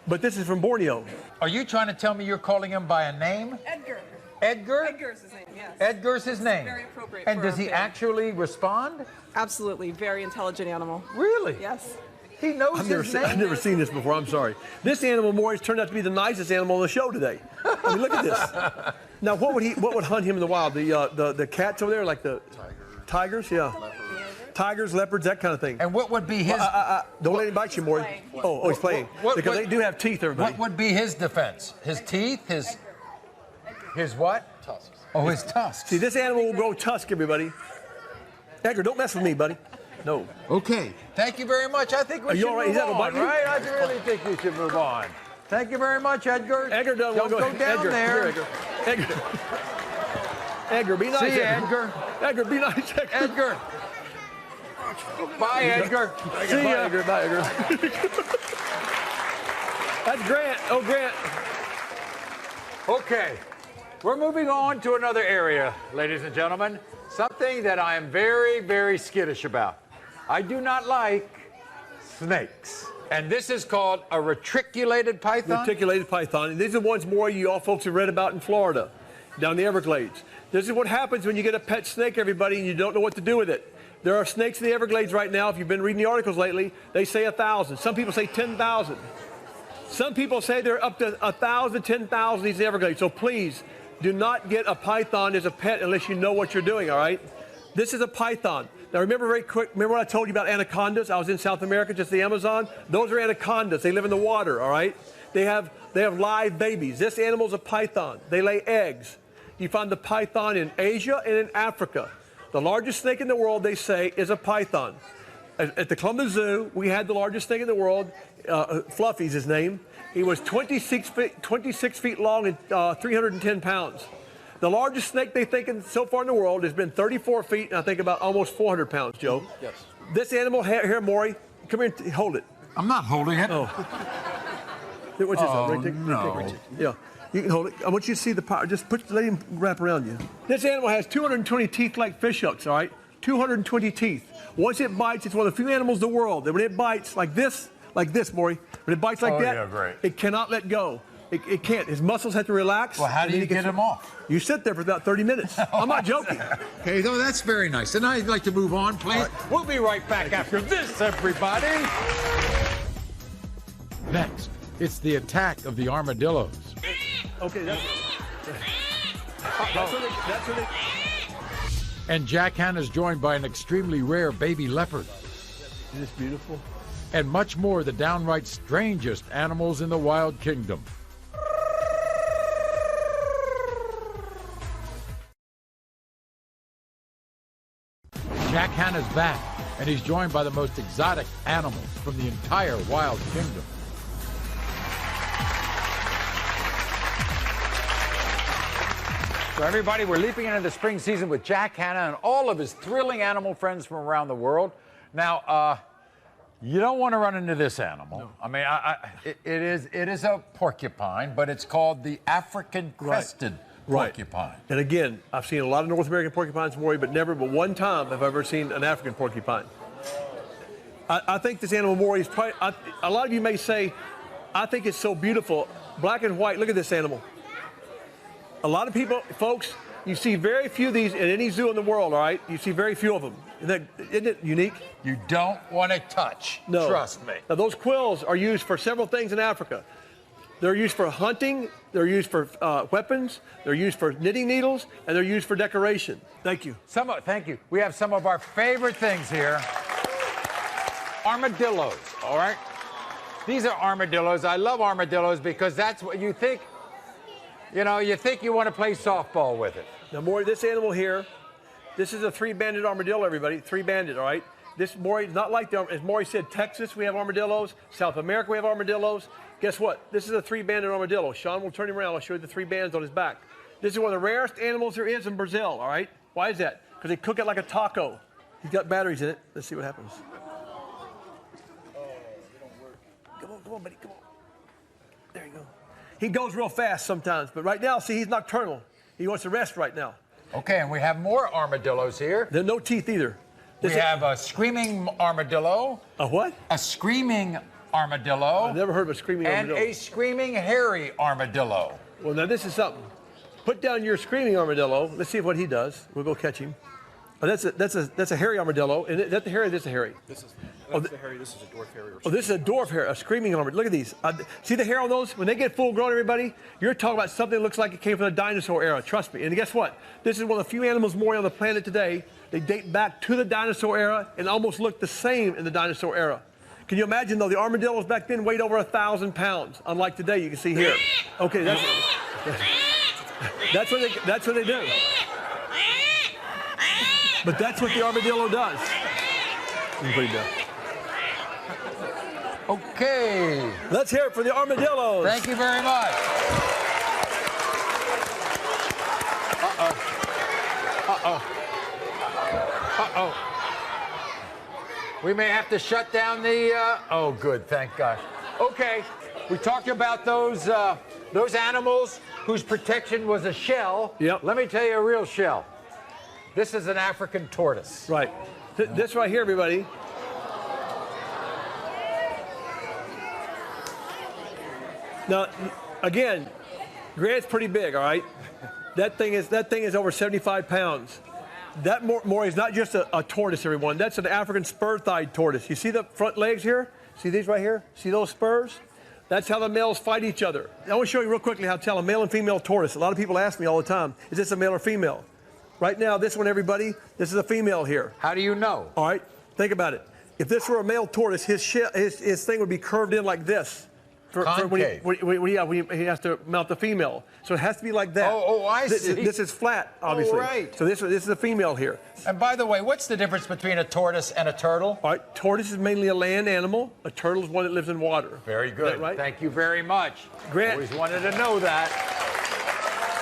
But this is from Borneo. Are you trying to tell me you're calling him by a name? Edgar. Edgar? Edgar's his name, yes. Edgar's his name. Very appropriate. And for does a he pig. actually respond? Absolutely. Very intelligent animal. Really? Yes. He knows his name. I've never seen this before. I'm sorry. This animal, Maury's turned out to be the nicest animal on the show today. I mean, look at this. Now, what would hunt him in the wild? The cats over there, like the tigers, yeah. Tigers, leopards, that kind of thing. And what would be his? Don't let him bite you, Maury. Oh, he's playing. Because they do have teeth, everybody. What would be his defense? His teeth? His what? Tusks. Oh, his tusks. See, this animal will grow tusk, everybody. Edgar, don't mess with me, buddy. No. Okay. Thank you very much. I think we Are you should all right? move He's not on, gonna bite you? right? I really think we should move on. Thank you very much, Edgar. Edgar doesn't Don't want to go down Edgar, there. Here, Edgar. Edgar, be nice. See you, Edgar. Edgar, be nice, Edgar. Edgar. Bye, Edgar. See ya. Edgar. Bye, Edgar. That's Grant. Oh, Grant. Okay. We're moving on to another area, ladies and gentlemen. Something that I am very, very skittish about. I do not like snakes. And this is called a reticulated python? Reticulated python. And these are the ones more you all folks have read about in Florida, down the Everglades. This is what happens when you get a pet snake, everybody, and you don't know what to do with it. There are snakes in the Everglades right now. If you've been reading the articles lately, they say 1,000. Some people say 10,000. Some people say they're up to 1,000, 10,000 in the Everglades. So please, do not get a python as a pet unless you know what you're doing, all right? This is a python. Now remember remember what I told you about anacondas? I was in South America, just the Amazon. Those are anacondas. They live in the water, all right? They have live babies. This animal's a python. They lay eggs. You find the python in Asia and in Africa. The largest snake in the world, they say, is a python. At the Columbus Zoo, we had the largest snake in the world. Fluffy's his name. He was 26 feet long and 310 pounds. The largest snake they think so far in the world has been 34 feet and I think about almost 400 pounds, Joe. Yes. This animal here, Maury, come here and hold it. I'm not holding it. Oh. What's this? Oh, Right there? no. Yeah. You can hold it. I want you to see the power. Just let him wrap around you. This animal has 220 teeth like fish hooks, all right? 220 teeth. Once it bites, it's one of the few animals in the world that when it bites like this, Maury, when it bites like that, yeah, great. it cannot let go. It can't. His muscles have to relax. Well, how do you get him off? You sit there for about 30 minutes. I'm not joking. Okay, though that's very nice. And I'd like to move on, please. Right. We'll be right back after this, everybody. Next, it's the attack of the armadillos. Okay, that's what they. And Jack Hanna's joined by an extremely rare baby leopard. Isn't this beautiful? And much more, the downright strangest animals in the wild kingdom. Jack Hanna's back, and he's joined by the most exotic animals from the entire wild kingdom. So everybody, we're leaping into the spring season with Jack Hanna and all of his thrilling animal friends from around the world. Now, you don't want to run into this animal. No. I mean, it is a porcupine, but it's called the African crested porcupine. Right. And again, I've seen a lot of North American porcupines, Maury, but one time have I ever seen an African porcupine. I think this animal, Maury, is probably, a lot of you may say, I think it's so beautiful. Black and white, look at this animal. A lot of people, folks, you see very few of these in any zoo in the world, all right? You see very few of them. Isn't it unique? You don't want to touch. No. Trust me. Now, those quills are used for several things in Africa. They're used for hunting, they're used for weapons, they're used for knitting needles, and they're used for decoration. Thank you. Thank you. We have some of our favorite things here. Armadillos, all right? These are armadillos. I love armadillos because that's what you think. You know, you think you want to play softball with it. Now, Maury, this animal here, this is a three-banded armadillo, everybody. Three-banded, all right? This, Maury, is not like, as Maury said, Texas, we have armadillos. South America, we have armadillos. Guess what? This is a three-banded armadillo. Sean will turn him around. I'll show you the three bands on his back. This is one of the rarest animals there is in Brazil, all right? Why is that? Because they cook it like a taco. He's got batteries in it. Let's see what happens. Come on, buddy, come on. There you go. He goes real fast sometimes, but right now, see, he's nocturnal. He wants to rest right now. Okay, and we have more armadillos here. There are no teeth either. We have a screaming armadillo. A what? A screaming armadillo. I've never heard of a screaming armadillo. And a screaming hairy armadillo. Well, now this is something. Put down your screaming armadillo. Let's see what he does. We'll go catch him. Oh, that's a hairy armadillo. Is that the hairy or this is a hairy? This is the hairy. This is a dwarf hairy. Oh, this is a dwarf hair, a screaming armadillo. Look at these. See the hair on those? When they get full grown, everybody, you're talking about something that looks like it came from the dinosaur era. Trust me. And guess what? This is one of the few animals more on the planet today. They date back to the dinosaur era and almost look the same in the dinosaur era. Can you imagine, though, the armadillos back then weighed over 1,000 pounds, unlike today, you can see here. Okay, that's what they do. But that's what the armadillo does. Okay. Let's hear it for the armadillos. Thank you very much. We may have to shut down the, oh, good, thank gosh. Okay, we talked about those animals whose protection was a shell. Yep. Let me tell you a real shell. This is an African tortoise. Right. This right here, everybody. Now, again, Grant's pretty big, all right? That thing is over 75 pounds. That Maury is not just a tortoise, everyone. That's an African spur-thighed tortoise. You see the front legs here? See these right here? See those spurs? That's how the males fight each other. I want to show you real quickly how to tell a male and female tortoise. A lot of people ask me all the time, is this a male or female? Right now, this one, everybody, this is a female here. How do you know? All right, think about it. If this were a male tortoise, his thing would be curved in like this. Concave. When he has to mount the female. So it has to be like that. Oh, I see. This is flat, obviously. Oh, right. So this is a female here. And by the way, what's the difference between a tortoise and a turtle? All right, tortoise is mainly a land animal. A turtle is one that lives in water. Very good. Is that right? Thank you very much. Grant. Always wanted to know that.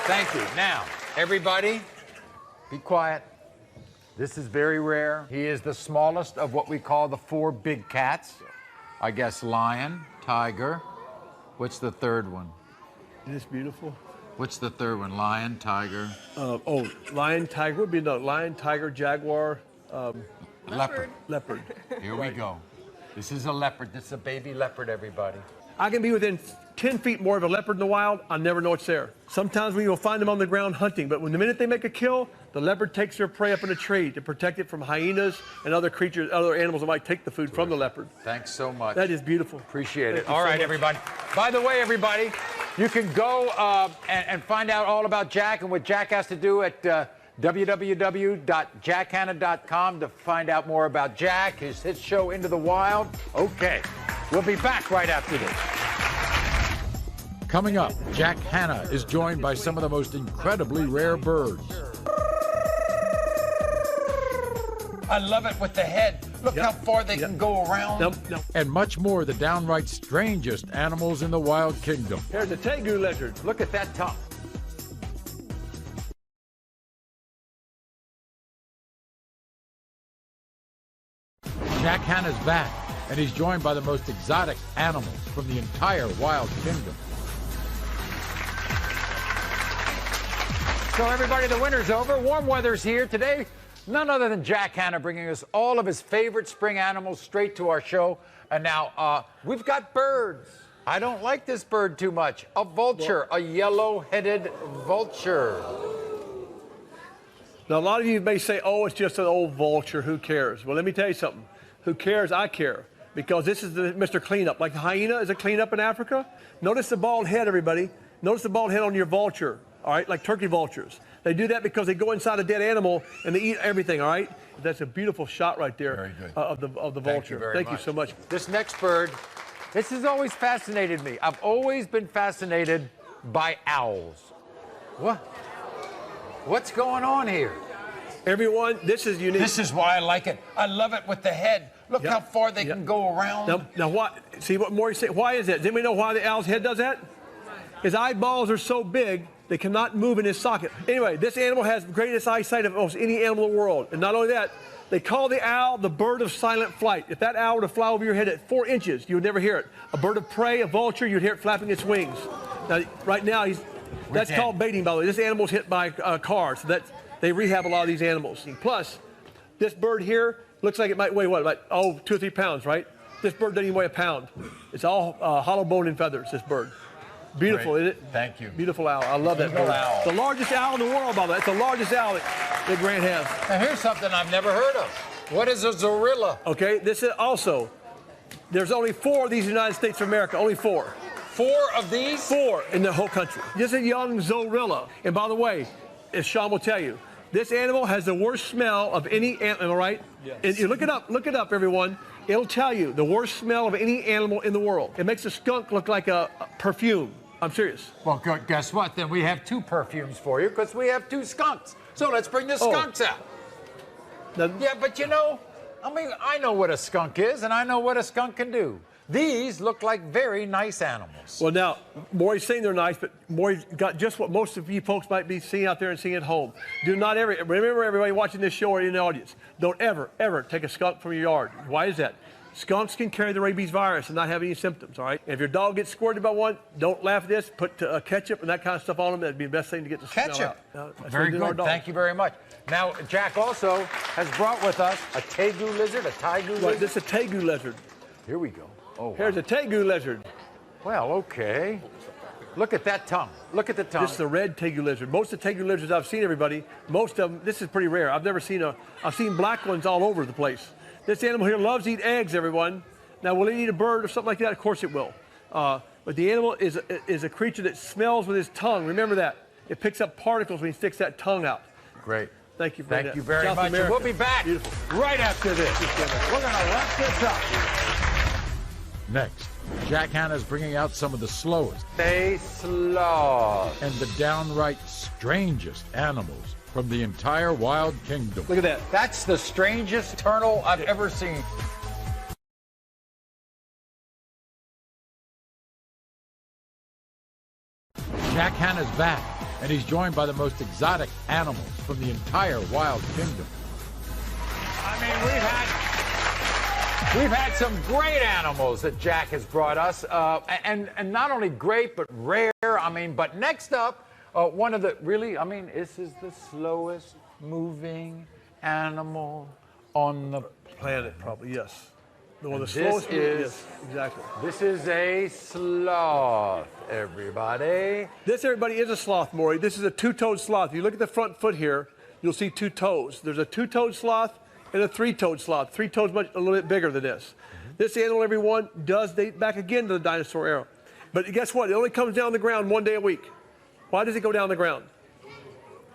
Thank you. Now, everybody, be quiet. This is very rare. He is the smallest of what we call the four big cats. I guess lion, tiger. What's the third one? Isn't this beautiful? What's the third one? Lion, tiger. Lion, tiger would be no lion, tiger, jaguar. Leopard. Leopard. Here we go. This is a leopard. This is a baby leopard, everybody. I can be within 10 feet more of a leopard in the wild. I never know it's there. Sometimes we will find them on the ground hunting, but when the minute they make a kill, the leopard takes their prey up in a tree to protect it from hyenas and other creatures, other animals that might take the food from the leopard. Thanks so much. That is beautiful. Appreciate it. Thank you All so right, much. everybody. By the way, everybody, you can go and find out all about Jack and what Jack has to do at www.jackhanna.com to find out more about Jack, his hit show Into the Wild. Okay, we'll be back right after this. Coming up, Jack Hanna is joined by some of the most incredibly rare birds. I love it with the head. Look how far they can go around. And much more, the downright strangest animals in the wild kingdom. Here's the tegu lizard. Look at that top. Jack Hanna's back, and he's joined by the most exotic animals from the entire wild kingdom. So everybody, the winter's over. Warm weather's here today. None other than Jack Hanna bringing us all of his favorite spring animals straight to our show. And now we've got birds. I don't like this bird too much. A vulture, a yellow-headed vulture. Now, a lot of you may say, oh, it's just an old vulture. Who cares? Well, let me tell you something. Who cares? I care. Because this is the Mr. Cleanup. Like the hyena is a cleanup in Africa. Notice the bald head, everybody. Notice the bald head on your vulture. All right, like turkey vultures. They do that because they go inside a dead animal and they eat everything, all right? That's a beautiful shot right there. Very good. Of the vulture. Thank you very much. Thank you so much. This next bird This has always fascinated me. I've always been fascinated by owls. What? What's going on here? Everyone, this is unique. This is why I like it. I love it with the head. Look how far they can go around. Now what? See what Maury said? Why is that? Does anybody know why the owl's head does that? His eyeballs are so big, they cannot move in his socket. Anyway, this animal has the greatest eyesight of almost any animal in the world. And not only that, they call the owl the bird of silent flight. If that owl were to fly over your head at 4 inches, you would never hear it. A bird of prey, a vulture, you'd hear it flapping its wings. Now, right now, that's called baiting, by the way. This animal's hit by cars, so they rehab a lot of these animals. And plus, this bird here looks like it might weigh, what, about, 2 or 3 pounds, right? This bird doesn't even weigh a pound. It's all hollow bone and feathers, this bird. Beautiful, isn't it? Thank you. Beautiful owl. I love that bird. Owl. The largest owl in the world, by the way. It's the largest owl that Grant has. Now, here's something I've never heard of. What is a zorilla? Okay, this is also, there's only 4 of these in the United States of America. Only 4. 4 of these? 4 in the whole country. This is a young zorilla. And by the way, as Sean will tell you, this animal has the worst smell of any animal, right? Yes. And you look it up, everyone. It'll tell you the worst smell of any animal in the world. It makes a skunk look like a perfume. I'm serious. Well, guess what? Then we have 2 perfumes for you because we have 2 skunks. So let's bring the skunks out. Yeah, but you know, I know what a skunk is and I know what a skunk can do. These look like very nice animals. Well, now, Maury's saying they're nice, but Maury's got just what most of you folks might be seeing out there and seeing at home. Remember, everybody watching this show or in the audience, don't ever take a skunk from your yard. Why is that? Skunks can carry the rabies virus and not have any symptoms, all right? And if your dog gets squirted by one, don't laugh at this. Put ketchup and that kind of stuff on them. That'd be the best thing to get the smell out. Very good. Thank you very much. Now, Jack also has brought with us a tegu lizard, a tigu lizard. Right, this is a tegu lizard. Here we go. Oh, wow. Here's a tegu lizard. Well, okay. Look at that tongue. Look at the tongue. This is the red tegu lizard. Most of the tegu lizards I've seen, everybody, most of them, this is pretty rare. I've seen black ones all over the place. This animal here loves to eat eggs, everyone. Now, will it eat a bird or something like that? Of course it will. But the animal is a creature that smells with his tongue. Remember that. It picks up particles when he sticks that tongue out. Great. Thank you for that. Thank you very much. And we'll be back right after this. We're going to wrap this up. Next, Jack Hanna's bringing out some of the slowest, sloth, and the downright strangest animals from the entire wild kingdom. Look at that. That's the strangest turtle I've ever seen. Jack Hanna's back, and he's joined by the most exotic animals from the entire wild kingdom. I mean, we've had some great animals that Jack has brought us, and not only great, but rare. But next up, one of the this is the slowest moving animal on the planet, probably, yes. One of the slowest moving, yes, exactly. This is a sloth, everybody. This, everybody, is a sloth, Maury. This is a 2-toed sloth. If you look at the front foot here, you'll see 2 toes. There's a 2-toed sloth and a 3-toed sloth. 3 toes a little bit bigger than this. This animal, everyone, does date back again to the dinosaur era. But guess what? It only comes down the ground 1 day a week. Why does it go down the ground?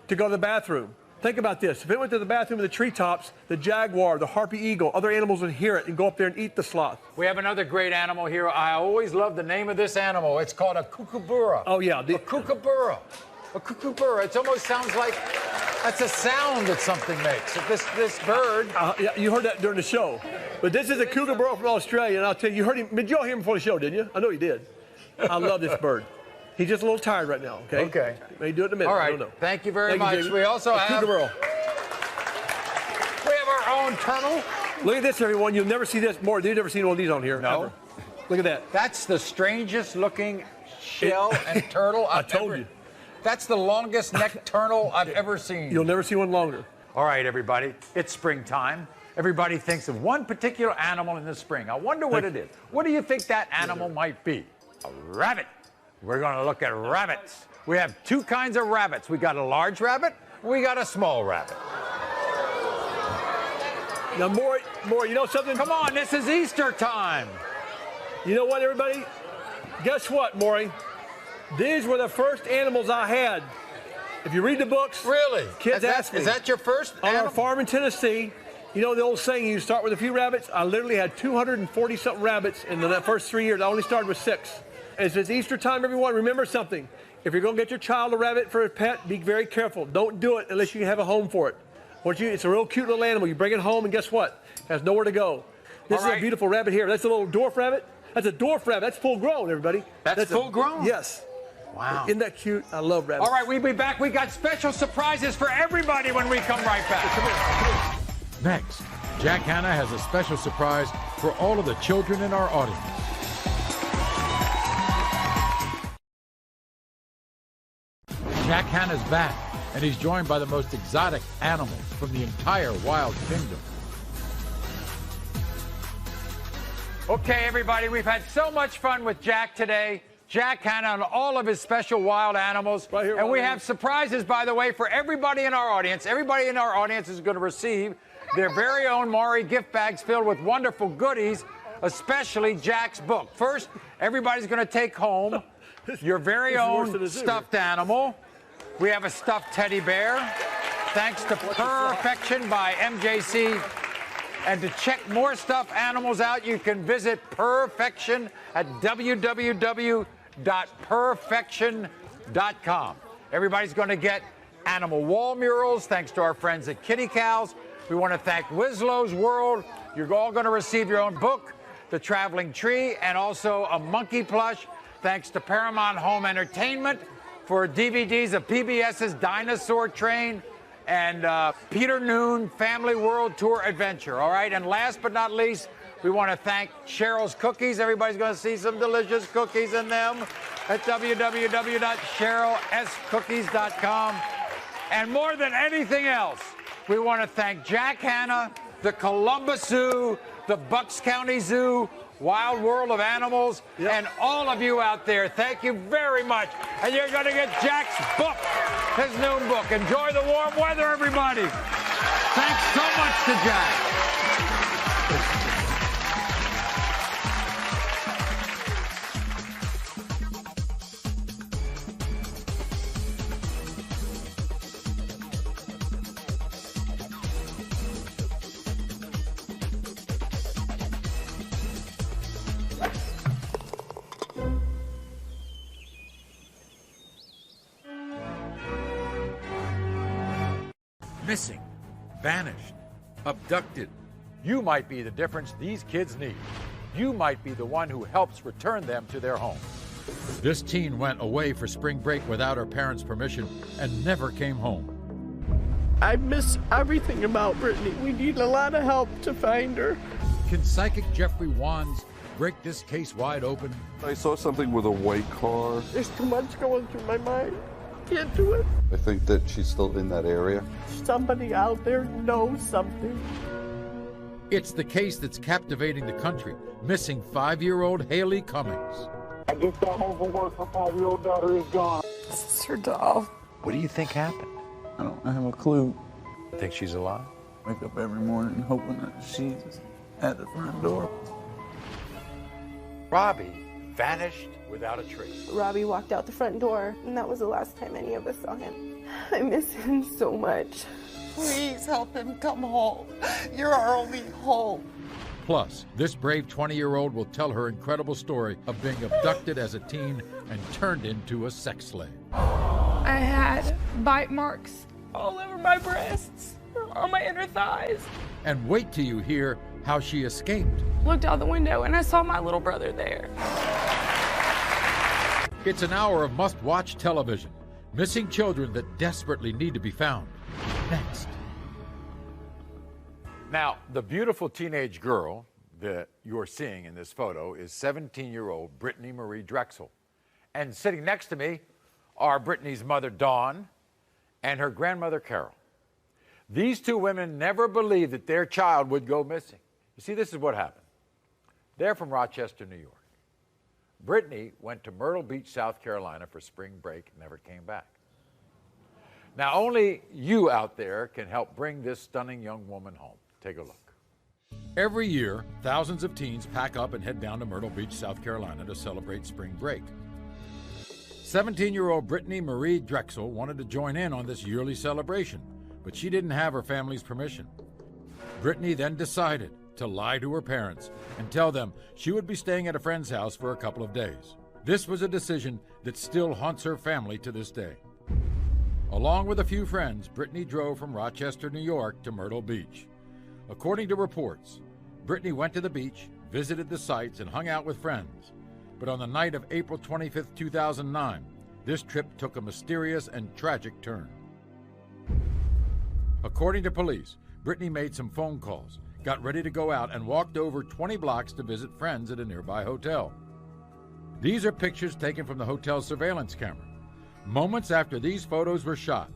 To go to the bathroom. Think about this. If it went to the bathroom in the treetops, the jaguar, the harpy eagle, other animals would hear it and go up there and eat the sloth. We have another great animal here. I always love the name of this animal. It's called a kookaburra. Oh, yeah. A kookaburra. A kookaburra. It almost sounds like that's a sound that something makes. This bird. Yeah, you heard that during the show. But this is a kookaburra from Australia, and I'll tell you, did you all hear him before the show, didn't you? I know you did. I love this bird. He's just a little tired right now, okay? Okay. May do it in a minute. All right. I don't know. Thank you very much. We also have our own turtle. Look at this, everyone. You'll never see this more. You've never seen one of these on here. No. Ever. Look at that. That's the strangest looking shell and turtle I told you. That's the longest necked turtle I've ever seen. You'll never see one longer. All right, everybody. It's springtime. Everybody thinks of one particular animal in the spring. I wonder what it is. What do you think that animal might be? A rabbit. We're going to look at rabbits. We have 2 kinds of rabbits. We got a large rabbit, we got a small rabbit. Now, Maury, you know something? Come on, this is Easter time. You know what, everybody? Guess what, Maury? These were the first animals I had. If you read the books, really, kids ask me. Is that your first on animal? our farm in Tennessee? You know the old saying, you start with a few rabbits? I literally had 240-something rabbits in the first 3 years. I only started with 6. As it's Easter time, everyone, remember something. If you're going to get your child a rabbit for a pet, be very careful. Don't do it unless you have a home for it. It's a real cute little animal. You bring it home, and guess what? It has nowhere to go. This is a beautiful rabbit here. That's a little dwarf rabbit. That's a dwarf rabbit. That's full grown, everybody. That's full grown? Yes. Wow. Isn't that cute? I love rabbits. All right, we'll be back. We got special surprises for everybody when we come right back. Come here. Next, Jack Hanna has a special surprise for all of the children in our audience. Jack Hanna's back, and he's joined by the most exotic animals from the entire wild kingdom. Okay, everybody, we've had so much fun with Jack today. Jack Hanna and all of his special wild animals. Right here, and we have surprises, by the way, for everybody in our audience. Everybody in our audience is going to receive their very own Maury gift bags filled with wonderful goodies, especially Jack's book. First, everybody's going to take home your very own stuffed animal. We have a stuffed teddy bear, thanks to Perfection by MJC. And to check more stuffed animals out, you can visit Perfection at www.perfection.com. Everybody's going to get animal wall murals, thanks to our friends at Kitty Cows. We want to thank Wislow's World. You're all going to receive your own book, The Traveling Tree, and also a monkey plush, thanks to Paramount Home Entertainment for DVDs of PBS's Dinosaur Train and Peter Noon Family World Tour Adventure, all right? And last but not least, we want to thank Cheryl's Cookies. Everybody's going to see some delicious cookies in them at www.CherylSCookies.com. And more than anything else, we want to thank Jack Hanna, the Columbus Zoo, the Bucks County Zoo, Wild World of Animals, and all of you out there. Thank you very much. And you're going to get Jack's book, his new book. Enjoy the warm weather, everybody. Thanks so much to Jack. Missing, vanished, abducted. You might be the difference these kids need. You might be the one who helps return them to their home. This teen went away for spring break without her parents' permission and never came home. I miss everything about Brittany. We need a lot of help to find her. Can psychic Jeffrey Wands break this case wide open? I saw something with a white car. There's too much going through my mind. Can't do it. I think that she's still in that area. Somebody out there knows something. It's the case that's captivating the country. Missing 5-year-old Haley Cummings. I just got home from work. My 5-year-old daughter is gone. This is her doll. What do you think happened? I don't have a clue. Think she's alive? Wake up every morning hoping that she's at the front door. Robbie vanished without a trace. Robbie walked out the front door, and that was the last time any of us saw him. I miss him so much. Please help him come home. You're our only hope. Plus, this brave 20-year-old will tell her incredible story of being abducted as a teen and turned into a sex slave. I had bite marks all over my breasts, on my inner thighs. And wait till you hear how she escaped. Looked out the window and I saw my little brother there. It's an hour of must-watch television. Missing children that desperately need to be found. Next. Now, the beautiful teenage girl that you're seeing in this photo is 17-year-old Brittany Marie Drexel. And sitting next to me are Brittany's mother, Dawn, and her grandmother, Carol. These two women never believed that their child would go missing. You see, this is what happened. They're from Rochester, New York. Brittany went to Myrtle Beach, South Carolina for spring break and never came back. Now, only you out there can help bring this stunning young woman home. Take a look. Every year, thousands of teens pack up and head down to Myrtle Beach, South Carolina to celebrate spring break. 17-year-old Brittany Marie Drexel wanted to join in on this yearly celebration, but she didn't have her family's permission. Brittany then decided to lie to her parents and tell them she would be staying at a friend's house for a couple of days. This was a decision that still haunts her family to this day. Along with a few friends, Brittany drove from Rochester, New York to Myrtle Beach. According to reports, Brittany went to the beach, visited the sites, and hung out with friends. But on the night of April 25, 2009, this trip took a mysterious and tragic turn. According to police, Brittany made some phone calls, got ready to go out, and walked over 20 blocks to visit friends at a nearby hotel. These are pictures taken from the hotel's surveillance camera. Moments after these photos were shot,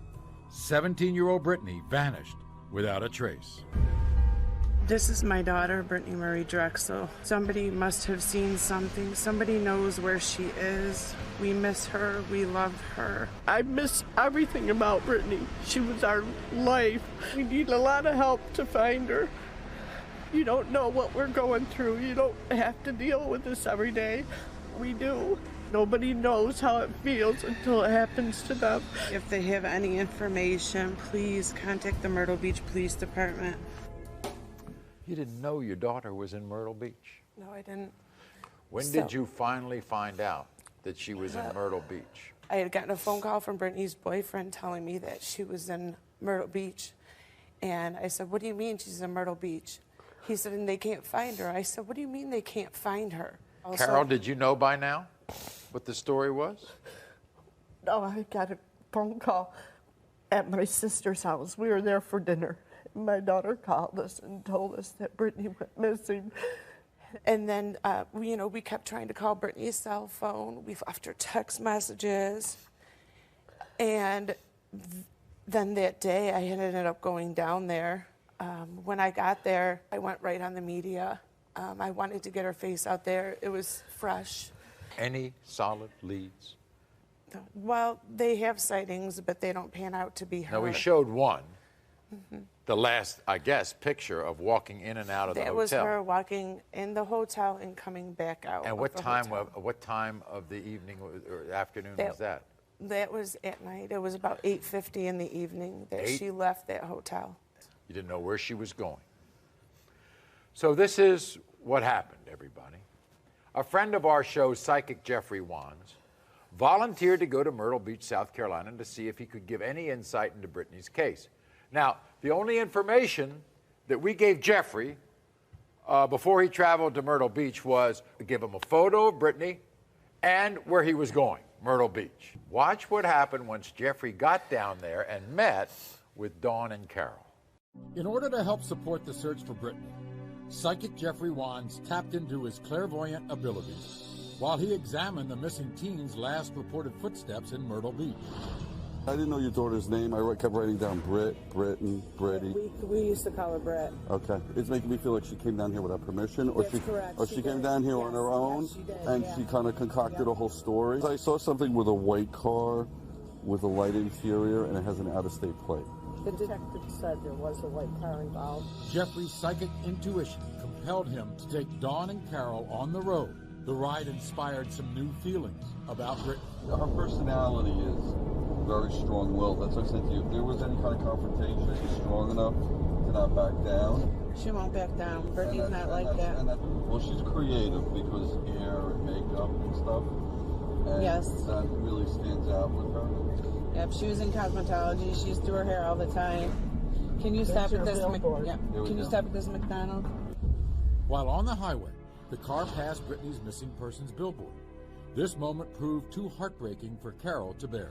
17-year-old Brittany vanished without a trace. This is my daughter, Brittany Maury Drexel. Somebody must have seen something. Somebody knows where she is. We miss her. We love her. I miss everything about Brittany. She was our life. We need a lot of help to find her. You don't know what we're going through. You don't have to deal with this every day. We do. Nobody knows how it feels until it happens to them. If they have any information, please contact the Myrtle Beach Police Department. You didn't know your daughter was in Myrtle Beach? No, I didn't. When did you finally find out that she was in Myrtle Beach? I had gotten a phone call from Brittany's boyfriend telling me that she was in Myrtle Beach. And I said, what do you mean she's in Myrtle Beach? He said, and they can't find her. I said, what do you mean they can't find her? Carol, did you know by now what the story was? No, I got a phone call at my sister's house. We were there for dinner. My daughter called us and told us that Brittany went missing. And then, we kept trying to call Brittany's cell phone. We've left her text messages. And then that day, I ended up going down there. When I got there, I went right on the media. I wanted to get her face out there. It was fresh. Any solid leads? Well, they have sightings, but they don't pan out to be her. Now, we showed one. The last, I guess, picture of walking in and out of the hotel. That was her walking in the hotel and coming back out. And what time of the evening or afternoon was that? That was at night. It was about 8:50 in the evening that she left that hotel. You didn't know where she was going. So this is what happened, everybody. A friend of our show, psychic Jeffrey Wands, volunteered to go to Myrtle Beach, South Carolina, to see if he could give any insight into Brittany's case. Now, the only information that we gave Jeffrey before he traveled to Myrtle Beach was to give him a photo of Brittany and where he was going, Myrtle Beach. Watch what happened once Jeffrey got down there and met with Dawn and Carol. In order to help support the search for Brittany, psychic Jeffrey Wands tapped into his clairvoyant abilities while he examined the missing teen's last reported footsteps in Myrtle Beach. I didn't know your daughter's name. I kept writing down Britty. We used to call her Brett. Okay. It's making me feel like she came down here without permission, or That's correct. Or she came down here on her own, she did, and she kind of concocted a whole story. I saw something with a white car with a light interior, and it has an out-of-state plate. The detective said there was a white car involved. Jeffrey's psychic intuition compelled him to take Dawn and Carol on the road. The ride inspired some new feelings about Brittany. Her personality is very strong-willed. That's what I said to you. If there was any kind of confrontation, she's strong enough to not back down. She won't back down. Brittany's not like that. Well, she's creative because hair and makeup and stuff. And yes. That really stands out with her. Yep, she was in cosmetology. She used to do her hair all the time. Can you stop at this? Can you stop at this McDonald's? While on the highway, the car passed Brittany's missing persons billboard. This moment proved too heartbreaking for Carol to bear.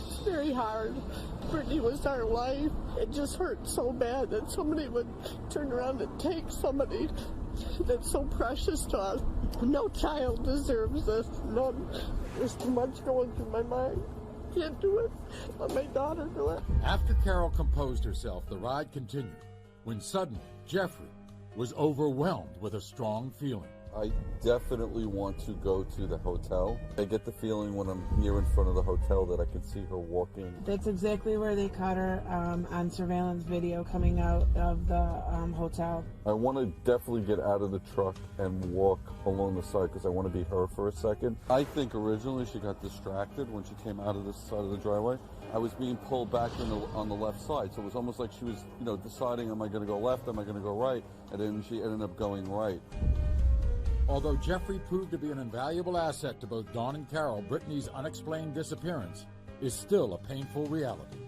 It's very hard. Brittany was our life. It just hurt so bad that somebody would turn around and take somebody that's so precious to us. No child deserves this. None. There's too much going through my mind. Can't do it. Let my daughter do it. After Carol composed herself, the ride continued, when suddenly Jeffrey was overwhelmed with a strong feeling. I definitely want to go to the hotel. I get the feeling when I'm near in front of the hotel that I can see her walking. That's exactly where they caught her on surveillance video coming out of the hotel. I want to definitely get out of the truck and walk along the side because I want to be her for a second. I think originally she got distracted when she came out of this side of the driveway. I was being pulled back on the left side, so it was almost like she was, deciding, am I going to go left, am I going to go right, and then she ended up going right. Although Jeffrey proved to be an invaluable asset to both Dawn and Carol, Brittany's unexplained disappearance is still a painful reality.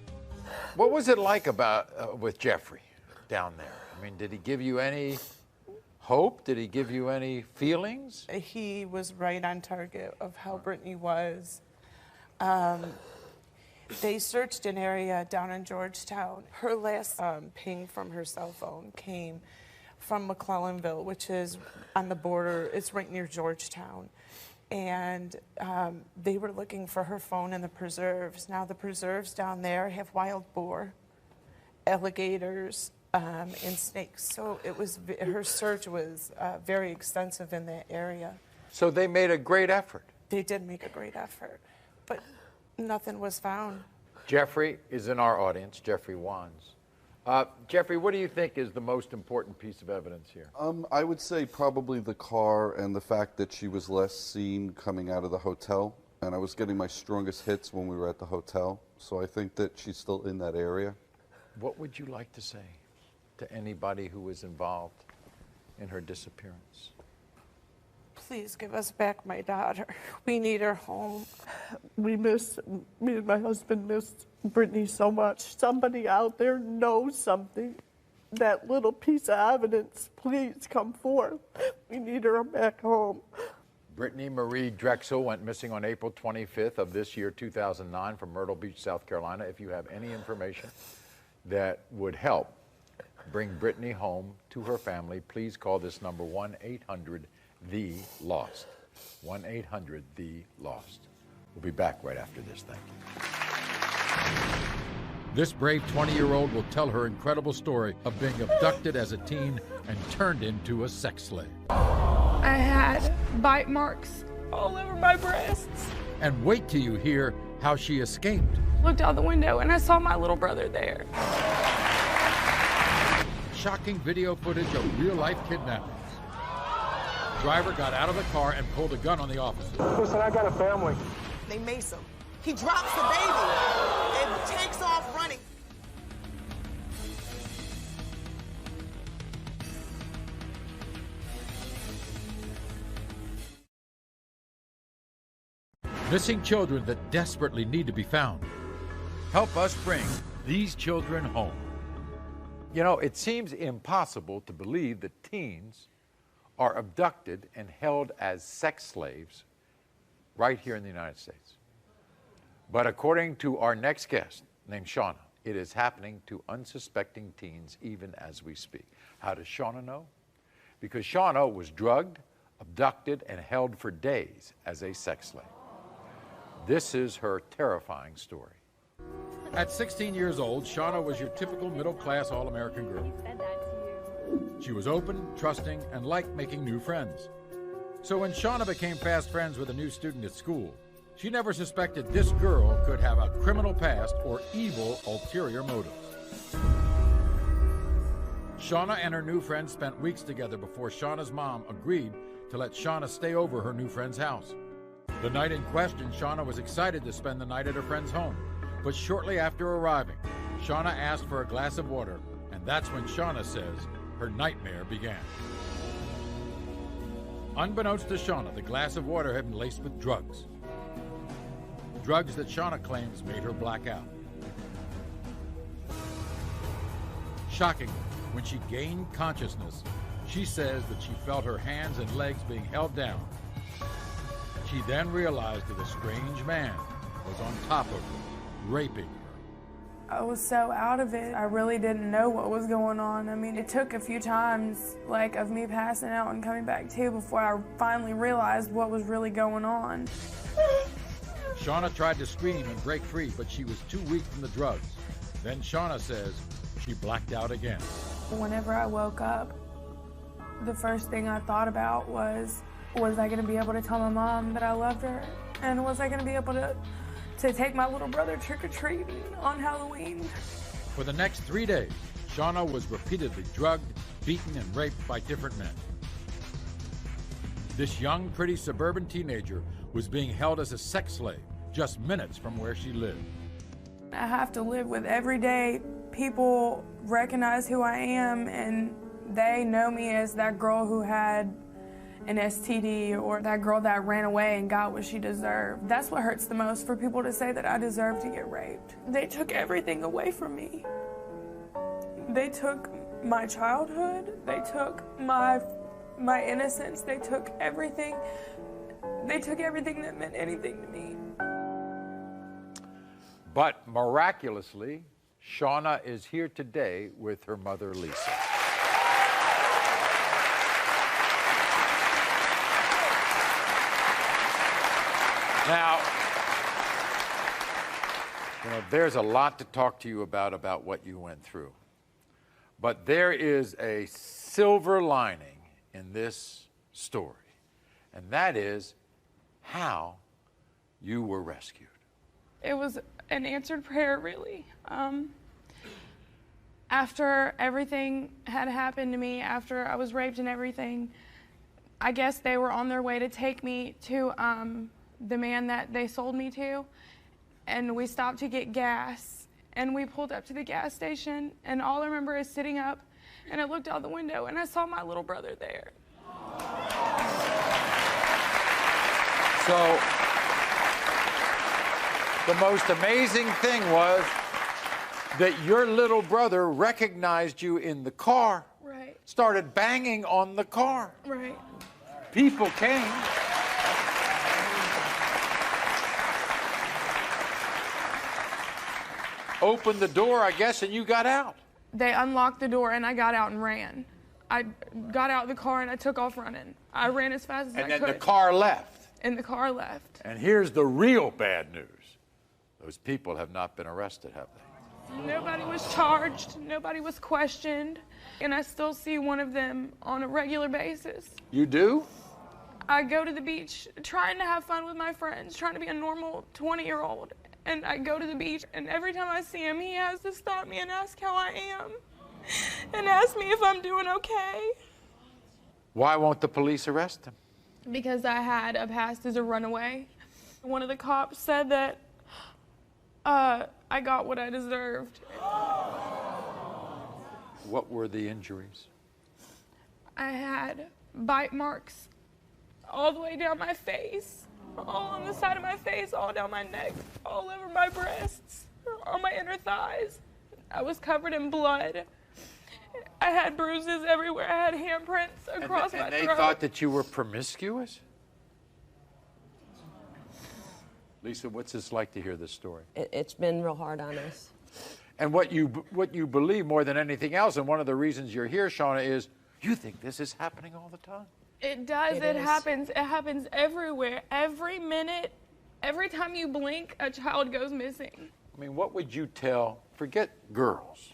What was it like with Jeffrey down there? I mean, did he give you any hope? Did he give you any feelings? He was right on target of how Brittany was. They searched an area down in Georgetown. Her last ping from her cell phone came from McClellanville, which is on the border. It's right near Georgetown. And they were looking for her phone in the preserves. Now, the preserves down there have wild boar, alligators, and snakes. So her search was very extensive in that area. So they made a great effort. They did make a great effort, but nothing was found. Jeffrey is in our audience, Jeffrey Wands. Jeffrey, what do you think is the most important piece of evidence here? I would say probably the car and the fact that she was last seen coming out of the hotel. And I was getting my strongest hits when we were at the hotel. So I think that she's still in that area. What would you like to say to anybody who was involved in her disappearance? Please give us back my daughter. We need her home. Me and my husband missed Brittany so much. Somebody out there knows something. That little piece of evidence, please come forth. We need her back home. Brittany Marie Drexel went missing on April 25th of this year, 2009, from Myrtle Beach, South Carolina. If you have any information that would help bring Brittany home to her family, please call this number, 1-800-THE-LOST. 1-800-THE-LOST. We'll be back right after this. Thank you. This brave 20-year-old will tell her incredible story of being abducted as a teen and turned into a sex slave. I had bite marks all over my breasts. And wait till you hear how she escaped. Looked out the window and I saw my little brother there. Shocking video footage of real-life kidnappings. Driver got out of the car and pulled a gun on the officer. Listen, I got a family. They mace him. He drops the baby and takes off running. Missing children that desperately need to be found. Help us bring these children home. You know, it seems impossible to believe that teens are abducted and held as sex slaves right here in the United States. But according to our next guest, named Shauna, it is happening to unsuspecting teens even as we speak. How does Shauna know? Because Shauna was drugged, abducted, and held for days as a sex slave. This is her terrifying story. At 16 years old, Shauna was your typical middle-class all-American girl. She was open, trusting, and liked making new friends. So when Shauna became fast friends with a new student at school, she never suspected this girl could have a criminal past or evil ulterior motives. Shauna and her new friend spent weeks together before Shauna's mom agreed to let Shauna stay over her new friend's house. The night in question, Shauna was excited to spend the night at her friend's home. But shortly after arriving, Shauna asked for a glass of water, and that's when Shauna says her nightmare began. Unbeknownst to Shauna, the glass of water had been laced with drugs. Drugs that Shauna claims made her black out. Shockingly, when she gained consciousness, she says that she felt her hands and legs being held down. She then realized that a strange man was on top of her, raping her. I was so out of it. I really didn't know what was going on. I mean, it took a few times, like, of me passing out and coming back to before I finally realized what was really going on. Shauna tried to scream and break free, but she was too weak from the drugs. Then Shauna says she blacked out again. Whenever I woke up, the first thing I thought about was I going to be able to tell my mom that I loved her? And was I going to be able to take my little brother trick-or-treating on Halloween? For the next 3 days, Shauna was repeatedly drugged, beaten, and raped by different men. This young, pretty suburban teenager was being held as a sex slave just minutes from where she lived. I have to live with every day people recognize who I am and they know me as that girl who had an STD or that girl that ran away and got what she deserved. That's what hurts the most, for people to say that I deserve to get raped. They took everything away from me. They took my childhood, they took my innocence, they took everything. They took everything that meant anything to me. But miraculously, Shauna is here today with her mother, Lisa. Now, there's a lot to talk to you about what you went through. But there is a silver lining in this story, and that is how you were rescued. It was an answered prayer, really. After everything had happened to me, after I was raped and everything, I guess they were on their way to take me to the man that they sold me to, and we stopped to get gas, and we pulled up to the gas station, and all I remember is sitting up, and I looked out the window, and I saw my little brother there. So, the most amazing thing was that your little brother recognized you in the car, Right. started banging on the car. Right. People came. Opened the door, I guess, and you got out. They unlocked the door, and I got out and ran. I got out of the car, and I took off running. I ran as fast as I could. And then the car left. And the car left. And here's the real bad news. Those people have not been arrested, have they? Nobody was charged. Nobody was questioned. And I still see one of them on a regular basis. You do? I go to the beach trying to have fun with my friends, trying to be a normal 20-year-old. And I go to the beach, and every time I see him, he has to stop me and ask how I am. And ask me if I'm doing okay. Why won't the police arrest him? Because I had a past as a runaway. One of the cops said that I got what I deserved. What were the injuries? I had bite marks all the way down my face, all on the side of my face, all down my neck, all over my breasts, on my inner thighs. I was covered in blood. I had bruises everywhere. I had handprints across my throat. And they thought that you were promiscuous? Lisa, what's this like to hear this story? It's been real hard on us. And what you believe more than anything else, and one of the reasons you're here, Shauna, is you think this is happening all the time. It does. It happens. It happens everywhere. Every minute, every time you blink, a child goes missing. I mean, what would you tell, forget girls,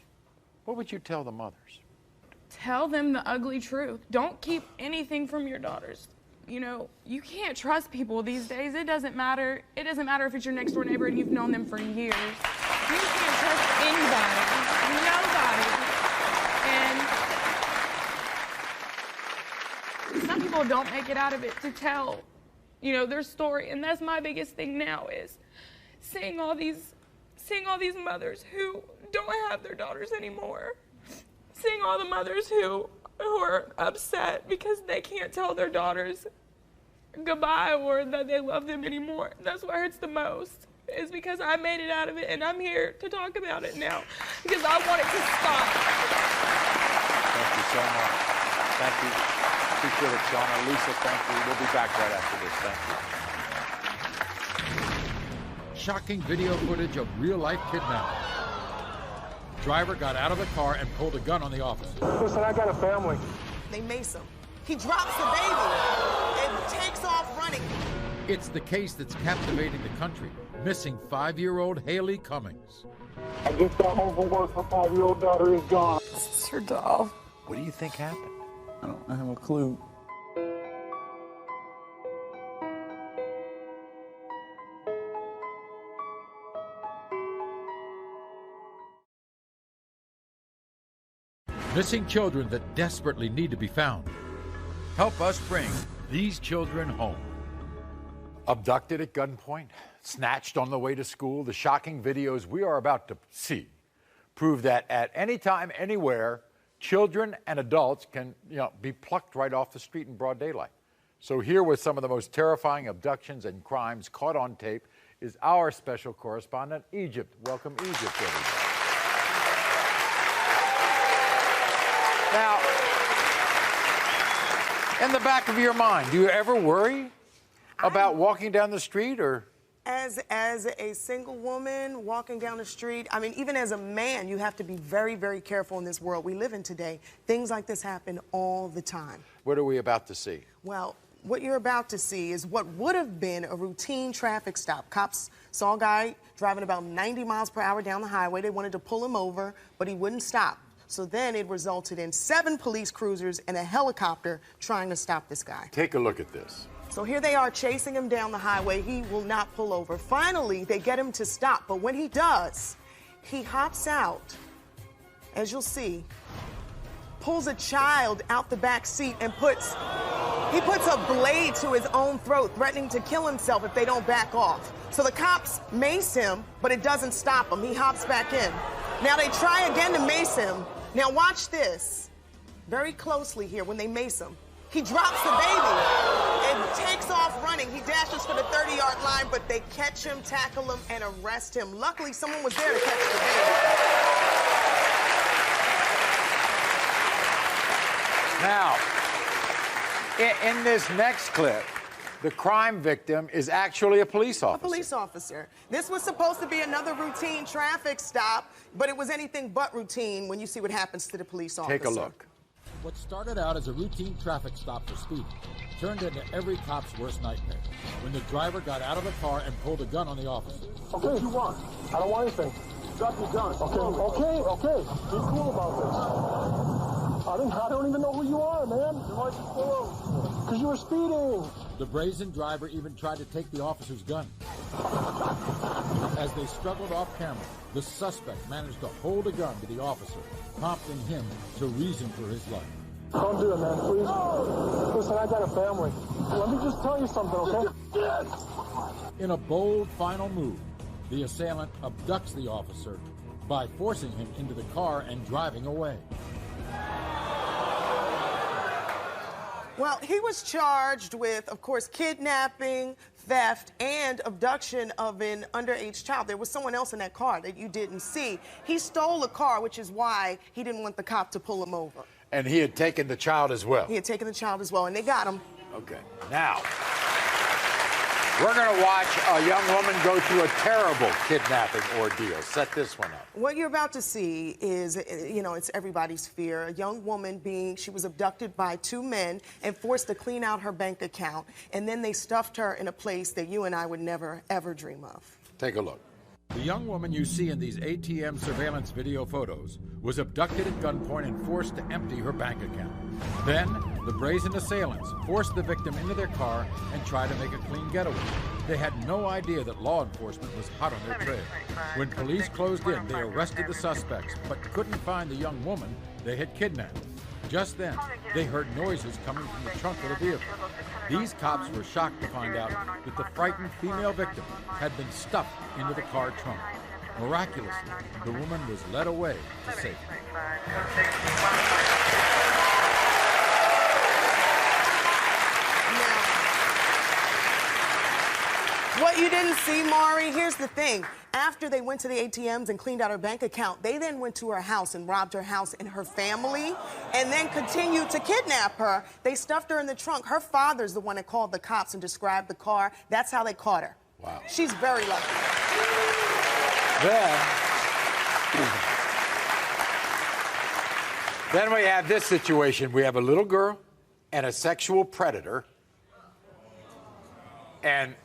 what would you tell the mothers? Tell them the ugly truth. Don't keep anything from your daughters. You know, you can't trust people these days. It doesn't matter. It doesn't matter if it's your next door neighbor and you've known them for years. You can't trust anybody, nobody. And some people don't make it out of it to tell, you know, their story. And that's my biggest thing now is seeing all these mothers who don't have their daughters anymore. Seeing all the mothers who are upset because they can't tell their daughters goodbye or that they love them anymore. That's what hurts the most, is because I made it out of it and I'm here to talk about it now because I want it to stop. Thank you so much. Thank you. Appreciate it, Shauna. Lisa, thank you. We'll be back right after this. Thank you. Shocking video footage of real-life kidnapping. Driver got out of the car and pulled a gun on the officer. Listen, I got a family. They mace him. He drops the baby and takes off running. It's the case that's captivating the country. Missing 5-year-old Haley Cummings. I just got home from work. My 5-year-old daughter is gone. This is her doll. What do you think happened? I don't have a clue. Missing children that desperately need to be found. Help us bring these children home. Abducted at gunpoint, snatched on the way to school, the shocking videos we are about to see prove that at any time, anywhere, children and adults can, be plucked right off the street in broad daylight. So here with some of the most terrifying abductions and crimes caught on tape is our special correspondent, Egypt. Welcome, Egypt, everybody. Now, in the back of your mind, do you ever worry about walking down the street or? As a single woman walking down the street, I mean, even as a man, you have to be very, very careful in this world we live in today. Things like this happen all the time. What are we about to see? Well, what you're about to see is what would have been a routine traffic stop. Cops saw a guy driving about 90 miles per hour down the highway. They wanted to pull him over, but he wouldn't stop. So then it resulted in 7 police cruisers and a helicopter trying to stop this guy. Take a look at this. So here they are chasing him down the highway. He will not pull over. Finally, they get him to stop. But when he does, he hops out, as you'll see, pulls a child out the back seat and puts a blade to his own throat, threatening to kill himself if they don't back off. So the cops mace him, but it doesn't stop him. He hops back in. Now they try again to mace him. Now watch this very closely here when they mace him. He drops the baby and takes off running. He dashes for the 30-yard line, but they catch him, tackle him, and arrest him. Luckily, someone was there to catch the baby. Now, in this next clip, the crime victim is actually a police officer. A police officer. This was supposed to be another routine traffic stop, but it was anything but routine when you see what happens to the police officer. Take a look. What started out as a routine traffic stop for speeding turned into every cop's worst nightmare when the driver got out of the car and pulled a gun on the officer. Okay, what you want? I don't want anything. Drop your gun. Okay. Be cool about this. I don't even know who you are, man. Why'd you pull over? Because you were speeding. The brazen driver even tried to take the officer's gun. As they struggled off camera, the suspect managed to hold a gun to the officer, prompting him to reason for his life. Don't do it, man, please. Listen, I got a family. Let me just tell you something, okay? In a bold final move, the assailant abducts the officer by forcing him into the car and driving away. Well, he was charged with, of course, kidnapping, theft, and abduction of an underage child. There was someone else in that car that you didn't see. He stole a car, which is why he didn't want the cop to pull him over. And he had taken the child as well. He had taken the child as well, and they got him. Okay. Now, we're going to watch a young woman go through a terrible kidnapping ordeal. Set this one up. What you're about to see is, it's everybody's fear. A young woman she was abducted by 2 men and forced to clean out her bank account, and then they stuffed her in a place that you and I would never, ever dream of. Take a look. The young woman you see in these ATM surveillance video photos was abducted at gunpoint and forced to empty her bank account. Then, the brazen assailants forced the victim into their car and tried to make a clean getaway. They had no idea that law enforcement was hot on their trail. When police closed in, they arrested the suspects, but couldn't find the young woman they had kidnapped. Just then, they heard noises coming from the trunk of the vehicle. These cops were shocked to find out that the frightened female victim had been stuffed into the car trunk. Miraculously, the woman was led away to safety. What you didn't see, Maury, here's the thing. After they went to the ATMs and cleaned out her bank account, they then went to her house and robbed her house and her family, and then continued to kidnap her. They stuffed her in the trunk. Her father's the one that called the cops and described the car. That's how they caught her. Wow. She's very lucky. Then we have this situation. We have a little girl and a sexual predator, and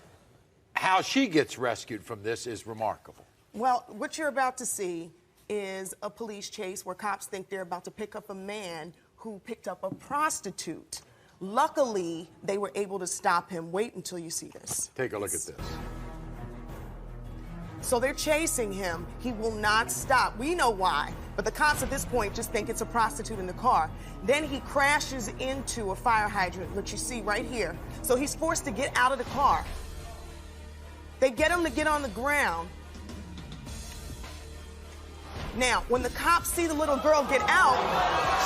how she gets rescued from this is remarkable. Well, what you're about to see is a police chase where cops think they're about to pick up a man who picked up a prostitute. Luckily, they were able to stop him. Wait until you see this. Take a look at this. So they're chasing him. He will not stop. We know why, but the cops at this point just think it's a prostitute in the car. Then he crashes into a fire hydrant, which you see right here. So he's forced to get out of the car. They get him to get on the ground. Now, when the cops see the little girl get out,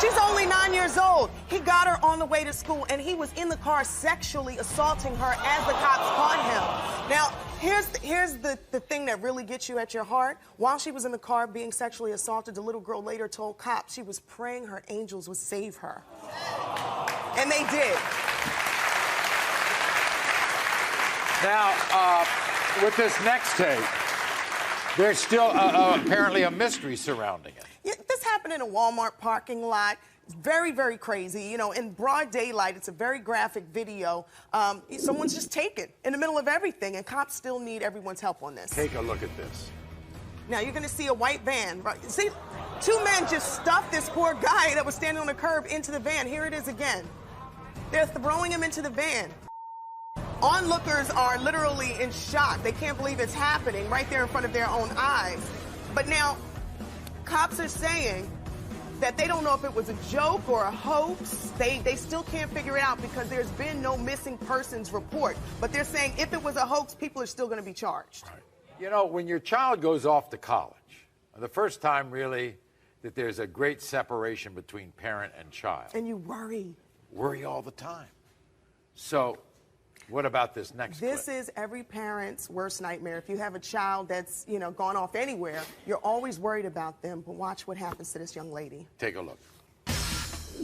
she's only 9 years old. He got her on the way to school, and he was in the car sexually assaulting her as the cops caught him. Now, here's the thing that really gets you at your heart. While she was in the car being sexually assaulted, the little girl later told cops she was praying her angels would save her. And they did. Now, with this next tape, there's still apparently a mystery surrounding it. Yeah, this happened in a Walmart parking lot. It's very, very crazy. You know, in broad daylight, it's a very graphic video. Someone's just taken in the middle of everything, and cops still need everyone's help on this. Take a look at this. Now, you're going to see a white van. Right? See, two men just stuffed this poor guy that was standing on the curb into the van. Here it is again. They're throwing him into the van. Onlookers are literally in shock. They can't believe it's happening right there in front of their own eyes. But now, cops are saying that they don't know if it was a joke or a hoax. They still can't figure it out because there's been no missing persons report. But they're saying if it was a hoax, people are still going to be charged. Right. You know, when your child goes off to college, the first time really that there's a great separation between parent and child. And you worry. Worry all the time. So, what about this next This clip? is every parent's worst nightmare. If you have a child that's, you know, gone off anywhere, you're always worried about them. But watch what happens to this young lady. Take a look.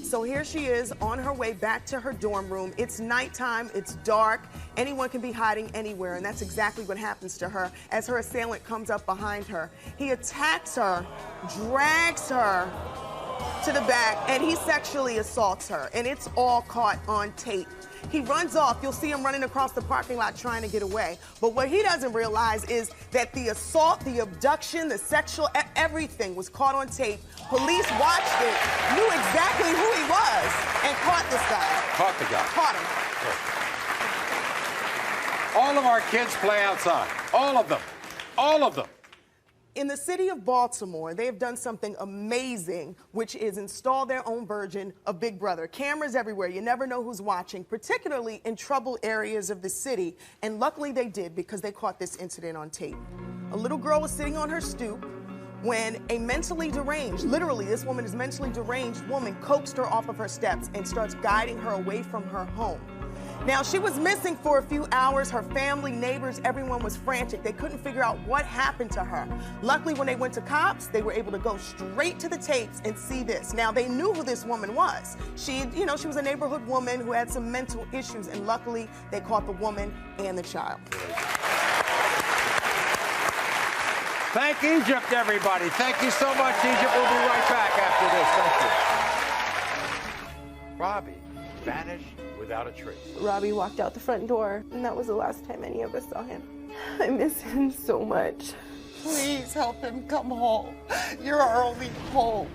So here she is on her way back to her dorm room. It's nighttime, it's dark. Anyone can be hiding anywhere, and that's exactly what happens to her as her assailant comes up behind her. He attacks her, drags her to the back, and he sexually assaults her, and it's all caught on tape. He runs off. You'll see him running across the parking lot trying to get away. But what he doesn't realize is that the assault, the abduction, the sexual, everything was caught on tape. Police watched it, knew exactly who he was, and caught this guy. Caught the guy. Caught him. All of our kids play outside. All of them. All of them. In the city of Baltimore, they have done something amazing, which is install their own version of Big Brother. Cameras everywhere. You never know who's watching, particularly in troubled areas of the city. And luckily they did, because they caught this incident on tape. A little girl was sitting on her stoop when a mentally deranged, literally this woman is mentally deranged woman, coaxed her off of her steps and starts guiding her away from her home. Now, she was missing for a few hours. Her family, neighbors, everyone was frantic. They couldn't figure out what happened to her. Luckily, when they went to cops, they were able to go straight to the tapes and see this. Now, they knew who this woman was. She was a neighborhood woman who had some mental issues, and luckily, they caught the woman and the child. Thank Egypt, everybody. Thank you so much, Egypt. We'll be right back after this. Thank you. Robbie vanished without a trace. Robbie walked out the front door, and that was the last time any of us saw him. I miss him so much. Please help him come home. You're our only hope.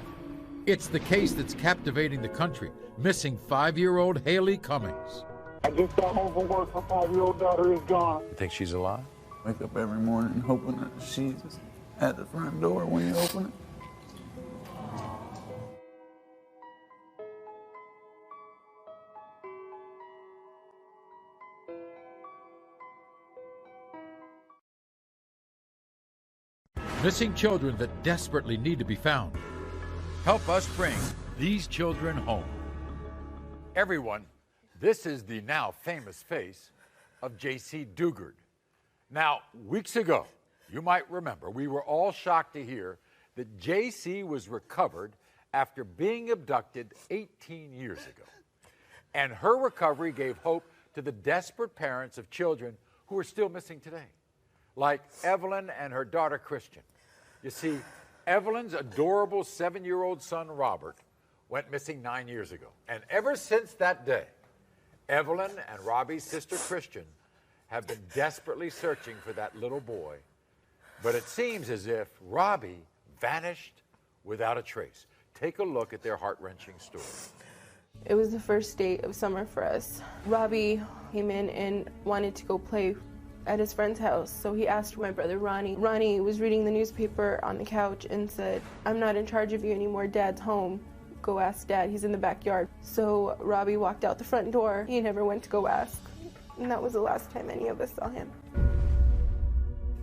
It's the case that's captivating the country. Missing 5-year-old Haley Cummings. I just got home from work. My 5-year-old daughter is gone. You think she's alive? Wake up every morning hoping that she's at the front door when you open it. Missing children that desperately need to be found. Help us bring these children home. Everyone, this is the now famous face of J.C. Dugard. Now, weeks ago, you might remember, we were all shocked to hear that J.C. was recovered after being abducted 18 years ago. And her recovery gave hope to the desperate parents of children who are still missing today, like Evelyn and her daughter Christian. You see, Evelyn's adorable 7-year-old son, Robert, went missing 9 years ago. And ever since that day, Evelyn and Robbie's sister, Christian, have been desperately searching for that little boy. But it seems as if Robbie vanished without a trace. Take a look at their heart-wrenching story. It was the first day of summer for us. Robbie came in and wanted to go play at his friend's house, so he asked my brother Ronnie. Ronnie was reading the newspaper on the couch and said, "I'm not in charge of you anymore, Dad's home. Go ask Dad, he's in the backyard." So Robbie walked out the front door. He never went to go ask, and that was the last time any of us saw him.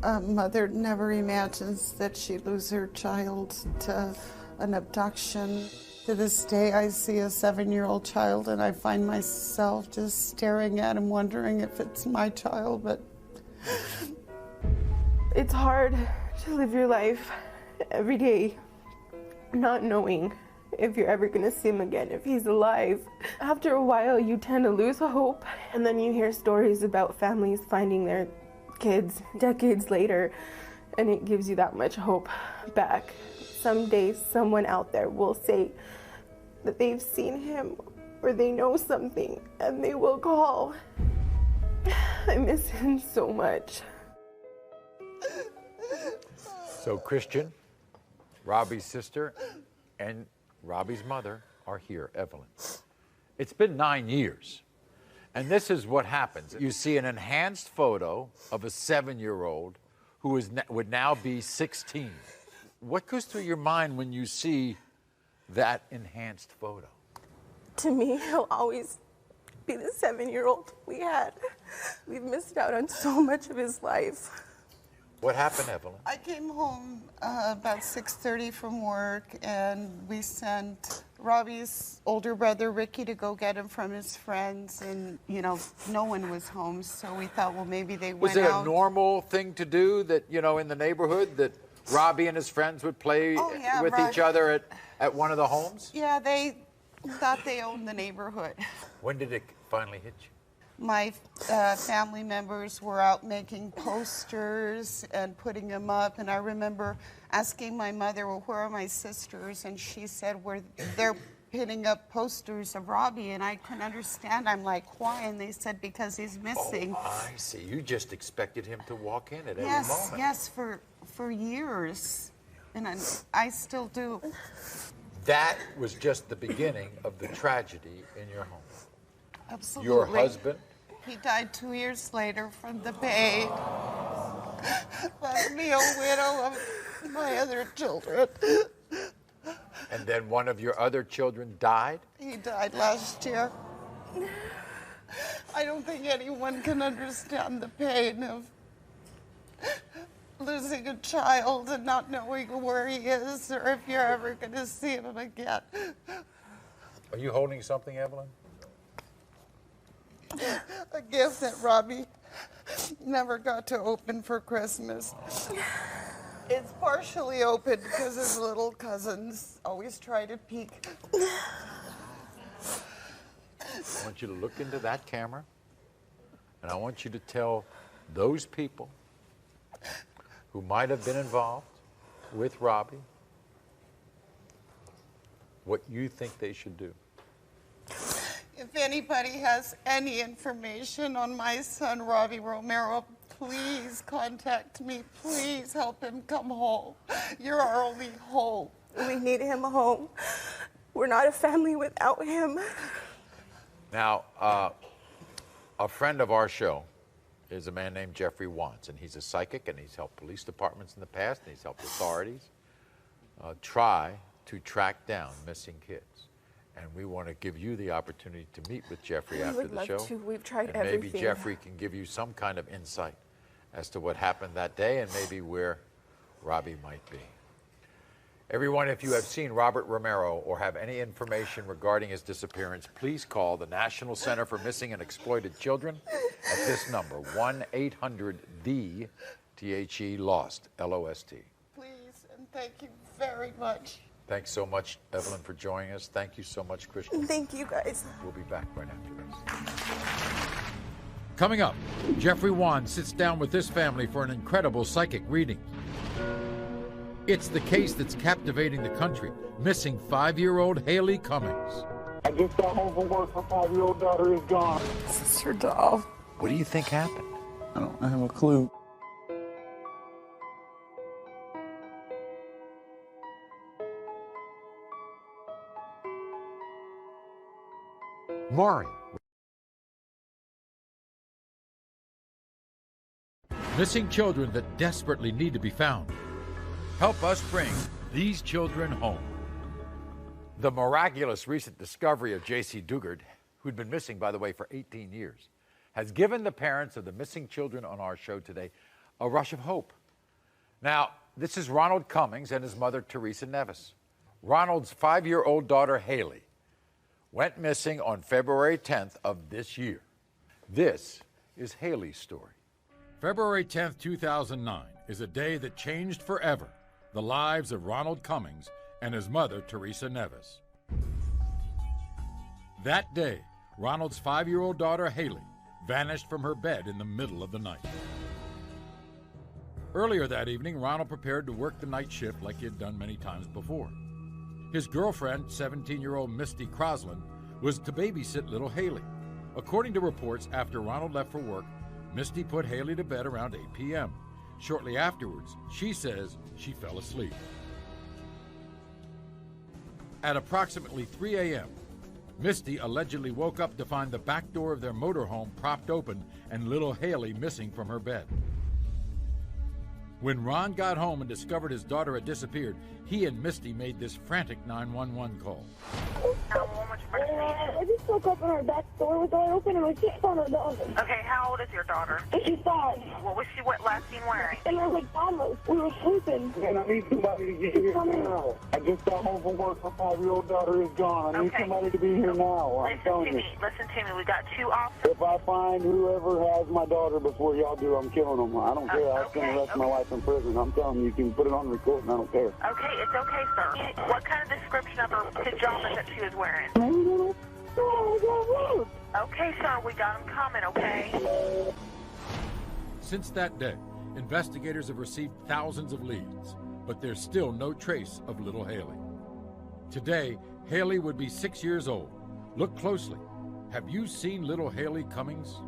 A mother never imagines that she'd lose her child to an abduction. To this day, I see a 7-year-old child and I find myself just staring at him, wondering if it's my child, but... It's hard to live your life every day not knowing if you're ever gonna see him again, if he's alive. After a while, you tend to lose hope, and then you hear stories about families finding their kids decades later, and it gives you that much hope back. Someday, someone out there will say that they've seen him or they know something, and they will call. I miss him so much. So Christian, Robbie's sister, and Robbie's mother are here, Evelyn. It's been 9 years, and this is what happens. You see an enhanced photo of a 7-year-old who would now be 16. What goes through your mind when you see that enhanced photo? To me, he'll always be the 7-year-old we had. We've missed out on so much of his life. What happened, Evelyn? I came home about 6:30 from work, and we sent Robbie's older brother, Ricky, to go get him from his friends, and, you know, no one was home, so we thought, well, maybe they went out. Was it a normal thing to do that, you know, in the neighborhood, that Robbie and his friends would play with each other at one of the homes? Yeah, they thought they owned the neighborhood. When did it finally hit you? My family members were out making posters and putting them up, and I remember asking my mother, well, where are my sisters? And she said, they're pinning up posters of Robbie, and I couldn't understand. I'm like, why? And they said, because he's missing. Oh, I see. You just expected him to walk in at every moment. Yes, for years, and I still do. That was just the beginning of the tragedy in your home. Absolutely. Your husband? He died 2 years later from the Bay. Left me a widow of my other children. And then one of your other children died? He died last year. I don't think anyone can understand the pain of losing a child and not knowing where he is or if you're ever going to see him again. Are you holding something, Evelyn? A gift that Robbie never got to open for Christmas. It's partially open because his little cousins always try to peek. I want you to look into that camera, and I want you to tell those people who might have been involved with Robbie what you think they should do. If anybody has any information on my son, Robbie Romero, please contact me. Please help him come home. You're our only hope. We need him home. We're not a family without him. Now, a friend of our show is a man named Jeffrey Watts, and he's a psychic, and he's helped police departments in the past, and he's helped authorities try to track down missing kids. And we want to give you the opportunity to meet with Jeffrey after the show. We've tried and everything. maybe Jeffrey can give you some kind of insight as to what happened that day and maybe where Robbie might be. Everyone, if you have seen Robert Romero or have any information regarding his disappearance, please call the National Center for Missing and Exploited Children at this number, 1-800-THE-LOST, L-O-S-T. Please, and thank you very much. Thanks so much, Evelyn, for joining us. Thank you so much, Christian. Thank you, guys. We'll be back right after this. Coming up, Jeffrey Wan sits down with this family for an incredible psychic reading. It's the case that's captivating the country, missing 5-year-old Haley Cummings. I just got home from work. My 5-year-old daughter is gone. This is her doll. What do you think happened? I don't have a clue. Maury. Missing children that desperately need to be found. Help us bring these children home. The miraculous recent discovery of J.C. Dugard, who'd been missing, by the way, for 18 years, has given the parents of the missing children on our show today a rush of hope. Now, this is Ronald Cummings and his mother, Teresa Nevis. Ronald's 5-year-old daughter, Haley, went missing on February 10th of this year. This is Haley's story. February 10th, 2009 is a day that changed forever the lives of Ronald Cummings and his mother, Teresa Nevis. That day, Ronald's 5-year-old daughter, Haley, vanished from her bed in the middle of the night. Earlier that evening, Ronald prepared to work the night shift like he had done many times before. His girlfriend, 17-year-old Misty Crosland, was to babysit little Haley. According to reports, after Ronald left for work, Misty put Haley to bed around 8 p.m. Shortly afterwards, she says she fell asleep. At approximately 3 a.m., Misty allegedly woke up to find the back door of their motorhome propped open and little Haley missing from her bed. When Ron got home and discovered his daughter had disappeared, he and Misty made this frantic 911 call. I just woke up and our back door was all open and I just found her daughter. Okay, how old is your daughter? She's 5. What was she last seen wearing? And I was like, Mama, we were sleeping. And I need somebody to get here now. I just got home from work. My 5-year-old daughter is gone. I need somebody to be here now. I'm telling you. Listen to me. We got 2 officers. If I find whoever has my daughter before y'all do, I'm killing them. I don't care. I'll spend the rest of my life in prison. I'm telling you can put it on record and I don't care. Okay, it's okay, sir. What kind of description of her pajamas that she was wearing? Okay, sir, we got him coming, okay? Since that day, investigators have received thousands of leads, but there's still no trace of little Haley. Today, Haley would be 6 years old. Look closely. Have you seen little Haley Cummings?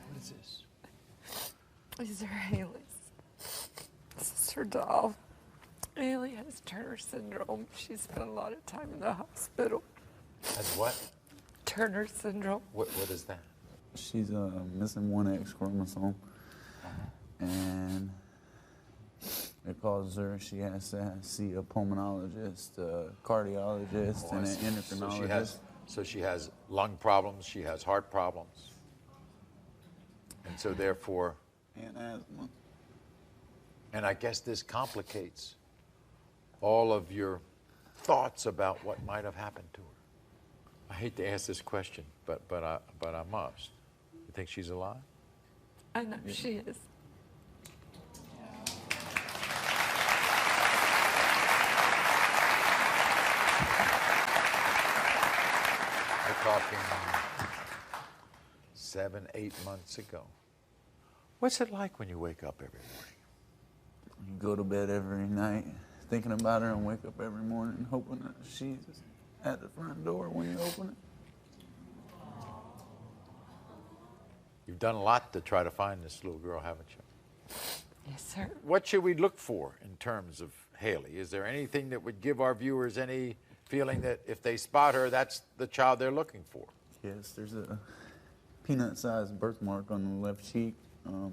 What is this? These are Haley's. This is her doll. Haley has Turner syndrome. She spent a lot of time in the hospital. Has what? Turner syndrome. What is that? She's missing one X chromosome, and it causes her. She has to see a pulmonologist, a cardiologist, and an endocrinologist. So she has lung problems. She has heart problems, and so therefore. And asthma. And I guess this complicates all of your thoughts about what might have happened to her. I hate to ask this question, but I must. You think she's alive? I know she is. We're talking 7, 8 months ago. What's it like when you wake up every morning? You go to bed every night thinking about her and wake up every morning hoping that she's at the front door when you open it. You've done a lot to try to find this little girl, haven't you? Yes, sir. What should we look for in terms of Haley? Is there anything that would give our viewers any feeling that if they spot her, that's the child they're looking for? Yes, there's a peanut-sized birthmark on the left cheek. In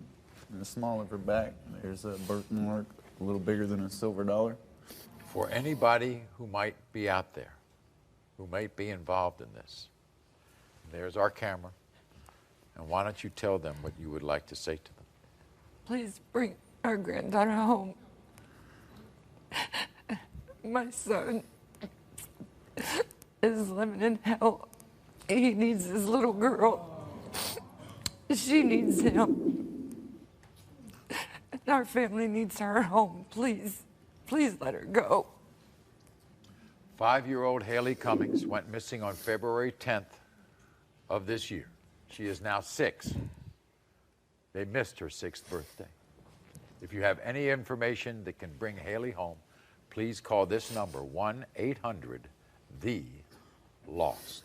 the small of her back, there's a birthmark a little bigger than a silver dollar. For anybody who might be out there, who might be involved in this, there's our camera. And why don't you tell them what you would like to say to them? Please bring our granddaughter home. My son is living in hell. He needs his little girl. She needs him. And our family needs her home. Please, please let her go. 5-year-old Haley Cummings went missing on February 10th of this year. She is now 6. They missed her 6th birthday. If you have any information that can bring Haley home, please call this number, 1-800-THE-LOST.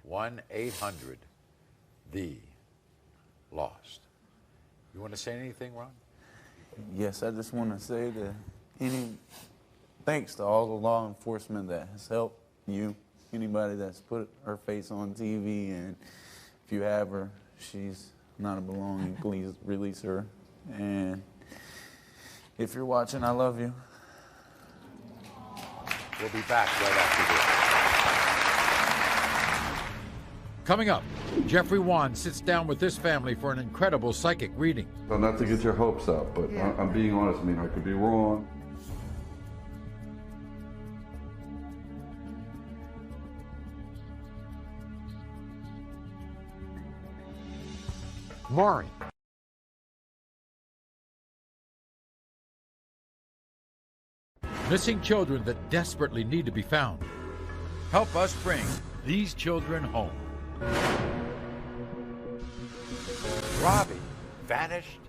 1-800-THE-LOST. You want to say anything, Ron? Yes, I just want to say that thanks to all the law enforcement that has helped you Anybody that's put her face on TV, and if you have her, she's not a belonging, please release her. And if you're watching, I love you. We'll be back right after this. Coming up, Jeffrey Wan sits down with this family for an incredible psychic reading. So not to get your hopes up, but I'm being honest. I mean, I could be wrong. Maury. Missing children that desperately need to be found. Help us bring these children home. Robbie vanished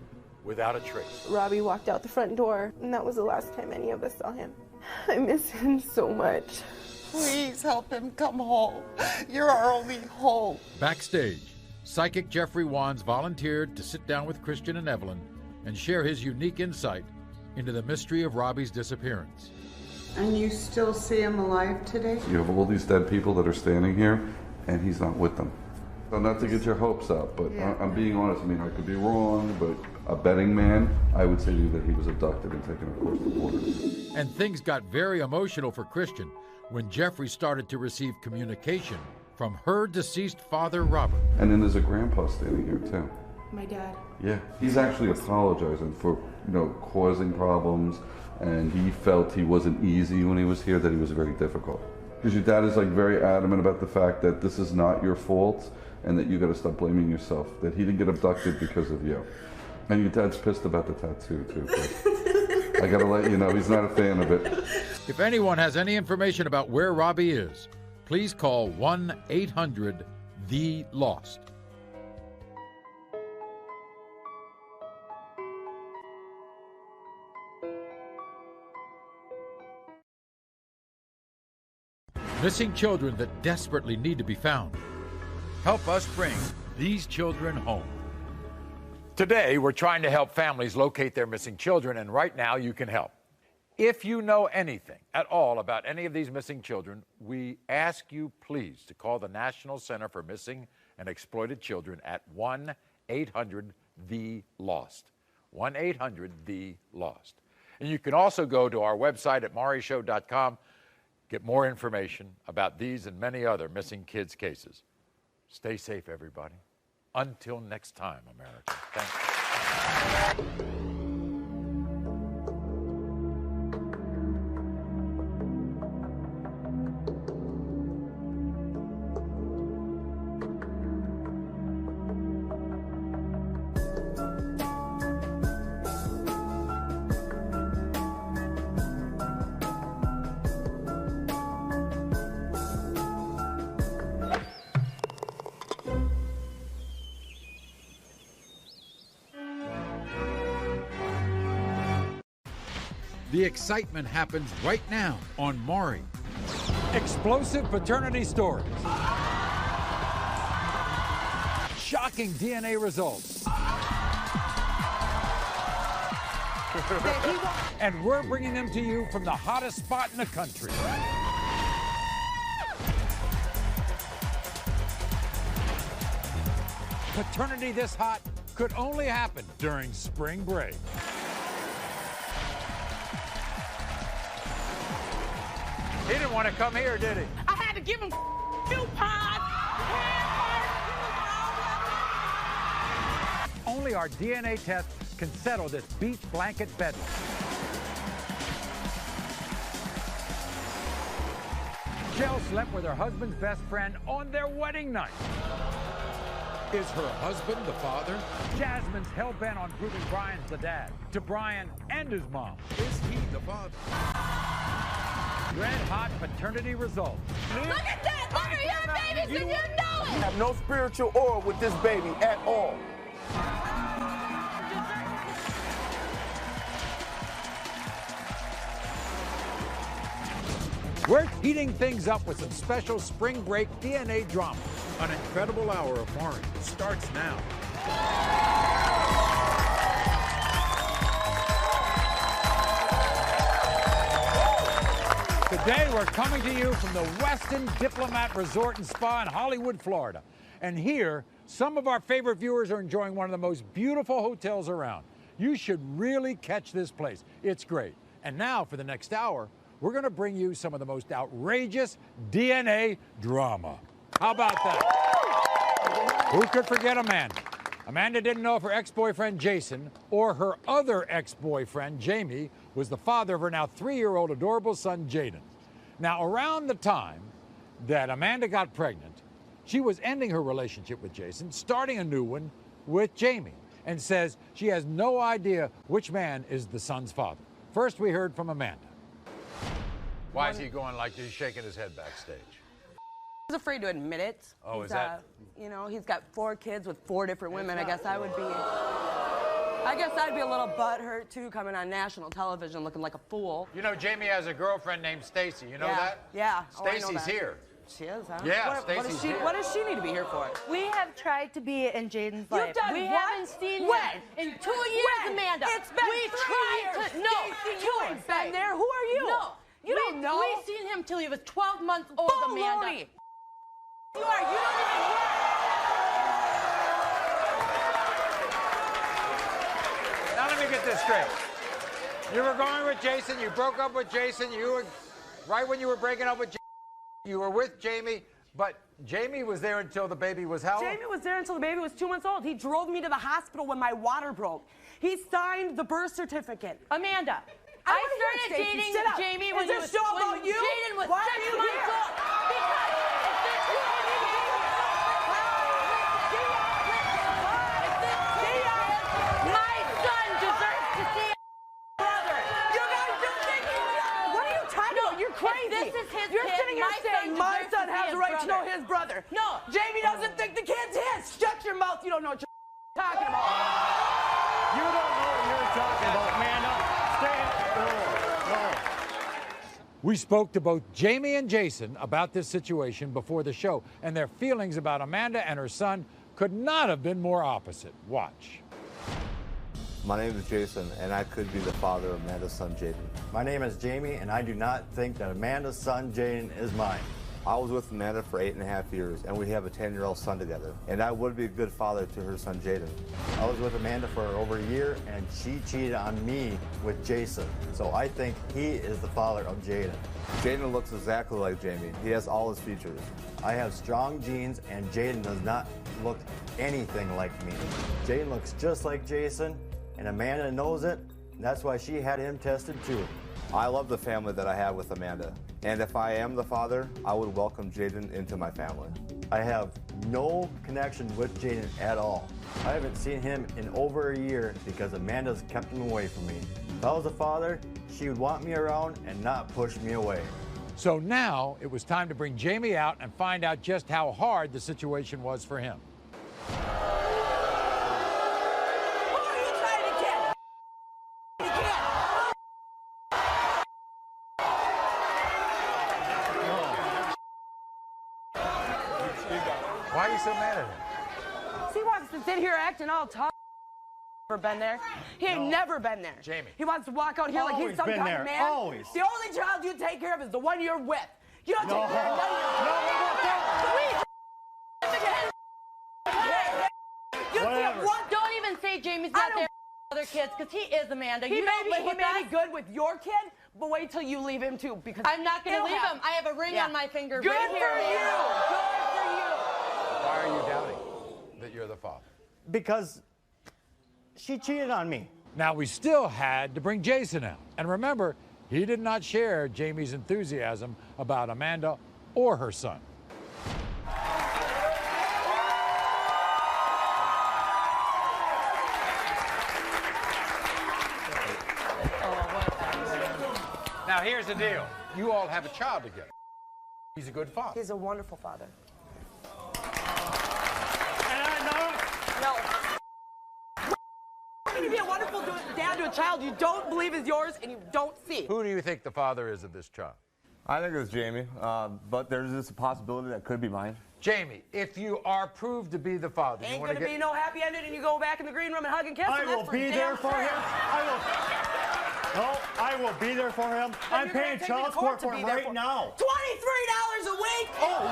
without a trace. Robbie walked out the front door, and that was the last time any of us saw him. I miss him so much. Please help him come home. You're our only hope. Backstage, psychic Jeffrey Wands volunteered to sit down with Christian and Evelyn and share his unique insight into the mystery of Robbie's disappearance. And you still see him alive today? You have all these dead people that are standing here, and he's not with them. So not to get your hopes up, but I'm being honest. I mean, I could be wrong, but a betting man, I would say to you that he was abducted and taken across the border. And things got very emotional for Christian when Jeffrey started to receive communication from her deceased father, Robert. And then there's a grandpa standing here, too. My dad. Yeah, he's actually apologizing for, causing problems, and he felt he wasn't easy when he was here, that he was very difficult. Because your dad is very adamant about the fact that this is not your fault and that you got to stop blaming yourself, that he didn't get abducted because of you. And your dad's pissed about the tattoo too, Chris. I got to let you know, he's not a fan of it. If anyone has any information about where Robbie is, please call 1-800-THE-LOST. Missing children that desperately need to be found. Help us bring these children home. Today, we're trying to help families locate their missing children, and right now you can help. If you know anything at all about any of these missing children, we ask you please to call the National Center for Missing and Exploited Children at 1-800-THE-LOST. 1-800-THE-LOST. And you can also go to our website at mauryshow.com. Get more information about these and many other missing kids cases. Stay safe, everybody. Until next time, America. Thank you. The excitement happens right now on Maury. Explosive paternity stories. Shocking DNA results. And we're bringing them to you from the hottest spot in the country. Paternity this hot could only happen during spring break. He didn't want to come here, did he? I had to give him few pies. Only our DNA test can settle this beach blanket bedlam. Jill slept with her husband's best friend on their wedding night. Is her husband the father? Jasmine's hell-bent on proving Brian's the dad to Brian and his mom. Is he the father? Red-hot paternity results. Look at that! Look at your babies and you know it! You have no spiritual aura with this baby at all. We're heating things up with some special spring break DNA drama. An incredible hour of Maury starts now. Today, we're coming to you from the Westin Diplomat Resort and Spa in Hollywood, Florida. And here, some of our favorite viewers are enjoying one of the most beautiful hotels around. You should really catch this place. It's great. And now, for the next hour, we're going to bring you some of the most outrageous DNA drama. How about that? Who could forget Amanda? Amanda didn't know if her ex-boyfriend, Jason, or her other ex-boyfriend, Jamie, was the father of her now 3-year-old adorable son, Jaden. Now, around the time that Amanda got pregnant, she was ending her relationship with Jason, starting a new one with Jamie, and says she has no idea which man is the son's father. First, we heard from Amanda. Why is he going like this, shaking his head backstage? He's afraid to admit it. Oh, is that? You know, he's got 4 kids with 4 different women. I guess I'd be a little butthurt too, coming on national television looking like a fool. You know, Jamie has a girlfriend named Stacy. You know that? Yeah. Stacy's here. She is, huh? Yeah, Stacy's here. What does she need to be here for? We have tried to be in Jaden's life. You've done we what? haven't seen him When? in 2 years, When? Amanda. It's been we 3 tried years. to. No, Stacey, you ain't been there. Who are you? No, You don't know. We've seen him till he was 12 months old, Bull, Amanda. Maury. You are. You don't even work. Now let me get this straight. You were going with Jason, you broke up with Jason, right when you were breaking up with Jason, you were with Jamie, but Jamie was there until the baby was how old? Jamie was there until the baby was 2 months old. He drove me to the hospital when my water broke. He signed the birth certificate. Amanda, I started dating Jamie when Jaden was 6 months old. My son deserves to see his brother. You guys don't think what are you talking about? You're crazy. This is his You're kid. sitting here saying my son has the right to know his brother. No. Jamie doesn't think the kid's his. Shut your mouth. You don't know what you're talking about. You don't know what you're talking about, Amanda. Stay no. We spoke to both Jamie and Jason about this situation before the show, and their feelings about Amanda and her son could not have been more opposite. Watch. My name is Jason, and I could be the father of Amanda's son, Jaden. My name is Jamie, and I do not think that Amanda's son, Jaden, is mine. I was with Amanda for 8.5 years, and we have a 10-year-old son together. And I would be a good father to her son, Jaden. I was with Amanda for over a year, and she cheated on me with Jason. So I think he is the father of Jaden. Jaden looks exactly like Jamie. He has all his features. I have strong genes, and Jaden does not look anything like me. Jaden looks just like Jason, and Amanda knows it. And that's why she had him tested too. I love the family that I have with Amanda. And if I am the father, I would welcome Jaden into my family. I have no connection with Jaden at all. I haven't seen him in over a year because Amanda's kept him away from me. If I was a father, she would want me around and not push me away. So now it was time to bring Jamie out and find out just how hard the situation was for him. Why are you so mad at him? He wants to sit here acting all tough. Never been there. He ain't never been there. Jamie. He wants to walk out here like he's some kind of man. Always. The only child you take care of is the one you're with. You don't take care of Don't even say Jamie's not there with other kids, because he is Amanda. He You don't live may with be us. good with your kid, but wait till you leave him too, because I'm not going to he'll leave have- him. I have a ring on my finger Good right for here. you. Good for you. Why are you doubting that you're the father? Because she cheated on me. Now, we still had to bring Jason out. And remember, he did not share Jamie's enthusiasm about Amanda or her son. Now, here's the deal. You all have a child together. He's a good father. He's a wonderful father. No. How can you be a wonderful dad to a child you don't believe is yours and you don't see? Who do you think the father is of this child? I think it's Jamie, but there's just a possibility that could be mine. Jamie, if you are proved to be the father, you Ain't want gonna to be no happy ending and you go back in the green room and hug and kiss him. I will That's be damn there for sure. him. No, I will be there for him. I'm paying child support for him right now. $23 a week? Oh,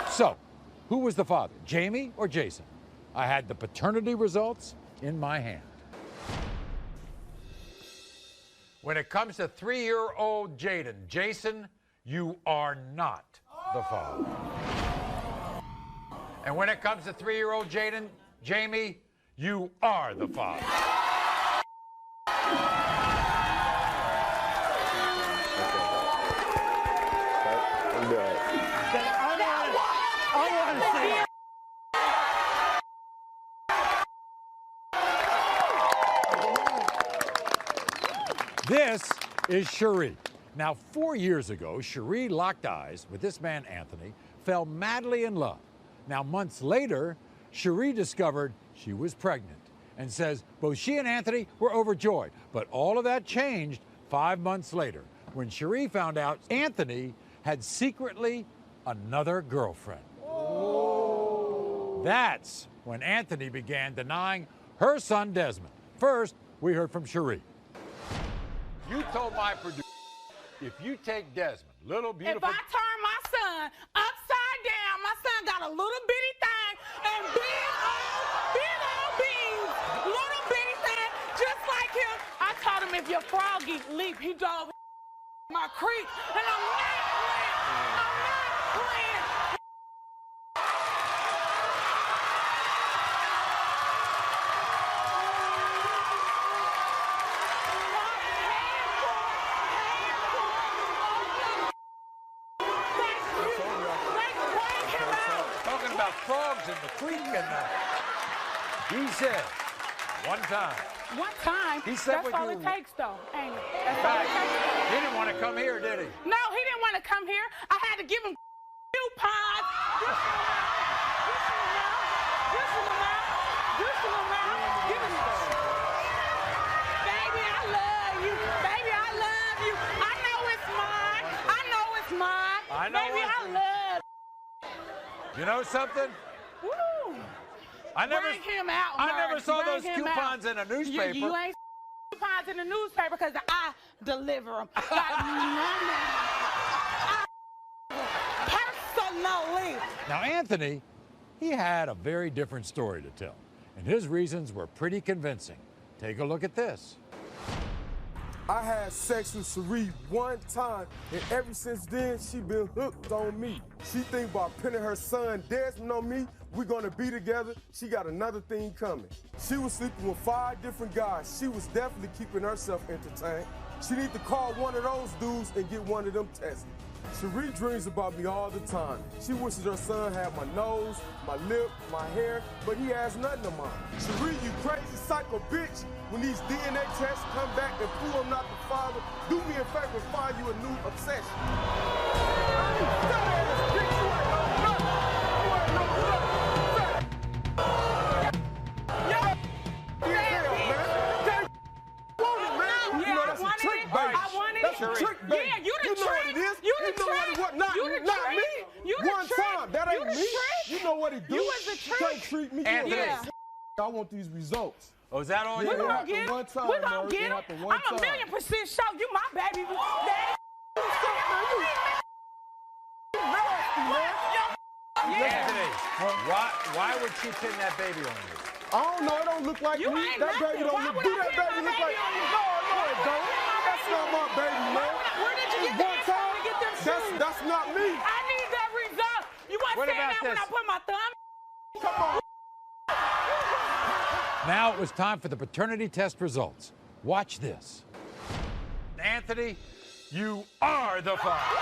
So, who was the father, Jamie or Jason? I had the paternity results in my hand. When it comes to 3-year-old Jaden, Jason, you are not the father. And when it comes to 3-year-old Jaden, Jamie, you are the father. I want to see it. This is Cherie. Now, 4 years ago, Cherie locked eyes with this man, Anthony, fell madly in love. Now, months later, Cherie discovered she was pregnant and says both she and Anthony were overjoyed. But all of that changed 5 months later when Cherie found out Anthony had secretly another girlfriend. That's when Anthony began denying her son, Desmond. First, we heard from Cherie. You told my producer, if you take Desmond, little beautiful... If I turn my son upside down, my son got a little bitty thing and big old beans, little bitty thing, just like him. I told him if your frog eat leap, he dove my creek, and I'm not playing. Talking about frogs in the creek and he said, one time. One time? He said that's what all you... it takes, though, ain't it? That's all it takes. He didn't want to come here, did he? No, he didn't want to come here. I had to give him coupons. Baby, I love you. Baby, I love you. I know it's mine. I know it's mine. I know Baby, it's... I love You know something? Woo. Bring him out, I never Maury. saw Bring those him coupons out. in a newspaper. You ain't coupons in the newspaper because I deliver them. Personally. Now, Anthony, he had a very different story to tell, and his reasons were pretty convincing. Take a look at this. I had sex with Cherie one time, and ever since then, she been hooked on me. She think about pinning her son Desmond on me. We're gonna be together. She got another thing coming. She was sleeping with 5 different guys. She was definitely keeping herself entertained. She need to call one of those dudes and get one of them tested. Cherie dreams about me all the time. She wishes her son had my nose, my lip, my hair, but he has nothing of mine. Cherie, you crazy psycho bitch. When these DNA tests come back and prove I'm not the father, do me a favor and find you a new obsession. That's a trick, baby. Yeah, you the know trick. what it is. You the know what trick. it was. Not, You the not trick. me. You the One trick. time. That You ain't the me. trick. You know what he do. You was the trick. Can't treat me. Anthony. Yeah. I want these results. Oh, is that all Yeah, We're it gonna happened get one it. time, We're gonna Maury. get It it. happened one I'm a time. 1,000,000% sure you my baby. Daddy. Anthony, why would she pin that baby on you? I don't know. It don't look like You me. ain't That nothing. baby don't Why look. would Do I that pin baby my look baby like? on you? No, it don't. That's not my baby, man. Where did you get that One from time. to get them shoes? That's not me. I need that result. You want What to say about that when this? I put my thumb? Come on. Now it was time for the paternity test results. Watch this. Anthony, you are the father.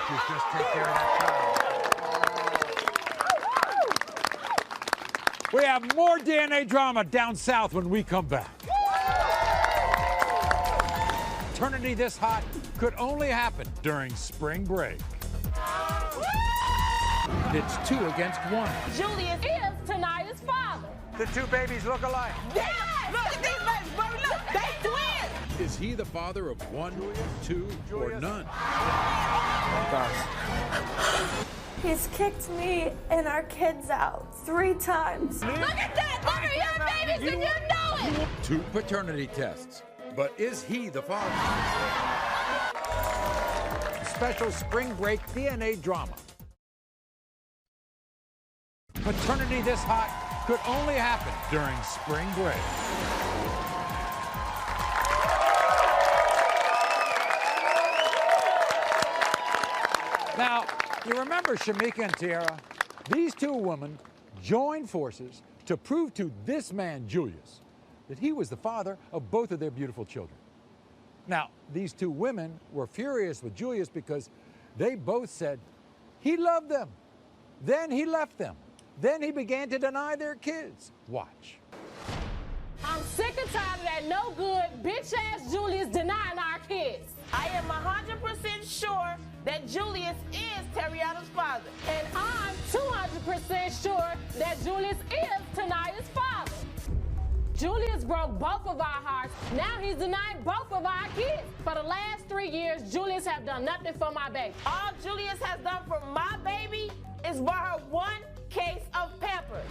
You just take care of that child. We have more DNA drama down south when we come back. Paternity this hot could only happen during spring break. It's 2 against 1. Julius is Tanaya's father. The 2 babies look alike. Yes! Look at these babies, baby. Look, they twins. Is he the father of one, two, or none? He's kicked me and our kids out 3 times. Look at that! Look at your babies and you know it! 2 paternity tests. But is he the father? Special spring break DNA drama. Paternity this hot could only happen during spring break. Now, you remember Shamika and Tiara? These 2 women joined forces to prove to this man, Julius, that he was the father of both of their beautiful children. Now, these 2 women were furious with Julius because they both said he loved them. Then he left them. Then he began to deny their kids. Watch. I'm sick and tired of that no good, bitch-ass Julius denying our kids. I am 100% sure that Julius is Terriana's father. And I'm 200% sure that Julius is Tanaya's father. Julius broke both of our hearts. Now he's denying both of our kids. For the last 3 years, Julius have done nothing for my baby. All Julius has done for my baby is buy her 1 case of Pampers.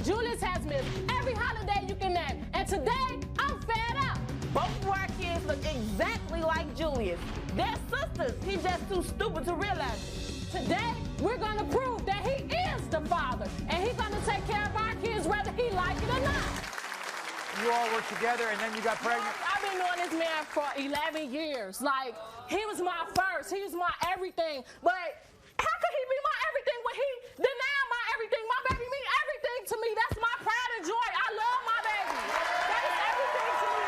Julius has missed every holiday you can name, and today I'm fed up. Both of our kids look exactly like Julius. They're sisters. He's just too stupid to realize it. Today, we're gonna prove that he is the father, and he's gonna take care of our kids whether he like it or not. You all worked together and then you got pregnant? I've been knowing this man for 11 years. Like, he was my first, he was my everything, but how could he be my everything when he denied my everything? My baby means everything to me. That's my pride and joy. I love my baby. That is everything to me.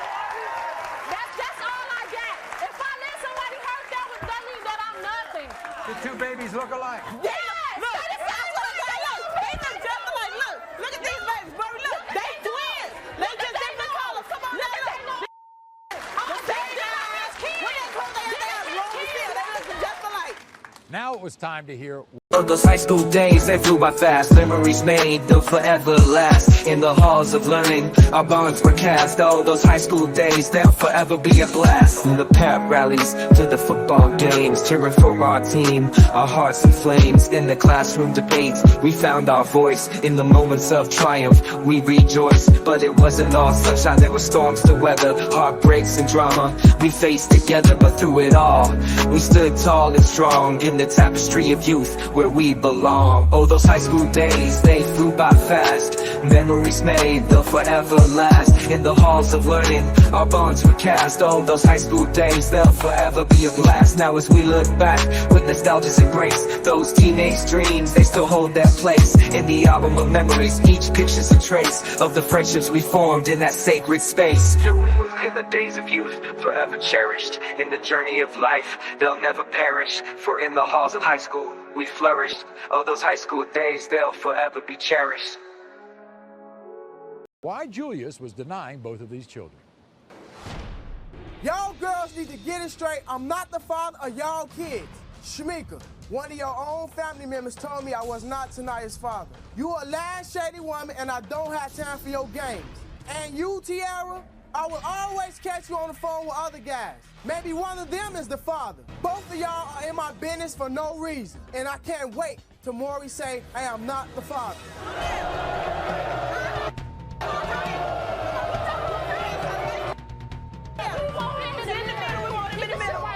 That's all I got. If I let somebody hurt that means that I'm nothing. The 2 babies look alike. Yes! Look, they look just alike. Look at these babies, bro. Look, they twins. They just different colors. Come on, look. Now it was time to hear. Of those high school days, they flew by fast. Memories made, they'll forever last. In the halls of learning, our bonds were cast. Oh, those high school days, they'll forever be a blast. From the pep rallies to the football games, cheering for our team, our hearts in flames. In the classroom debates, we found our voice. In the moments of triumph, we rejoiced. But it wasn't all sunshine, there were storms to weather, heartbreaks and drama we faced together. But through it all, we stood tall and strong in the tapestry of youth where we belong. Oh, those high school days, they flew by fast. Memories made, they'll forever last. In the halls of learning, our bonds were cast. Oh, those high school days, they'll forever be a blast. Now as we look back with nostalgia's embrace, those teenage dreams, they still hold their place. In the album of memories, each picture's a trace of the friendships we formed in that sacred space. In the days of youth, forever cherished. In the journey of life, they'll never perish. For in the halls of high school, we flourished. Oh, those high school days, they'll forever be cherished. Why Julius was denying both of these children. Y'all girls need to get it straight. I'm not the father of y'all kids. Shamika, one of your own family members told me I was not Tanaya's father. You a last shady woman, and I don't have time for your games. And you, Tiara, I will always catch you on the phone with other guys. Maybe one of them is the father. Both of y'all are in my business for no reason. And I can't wait till Maury say, I am not the father.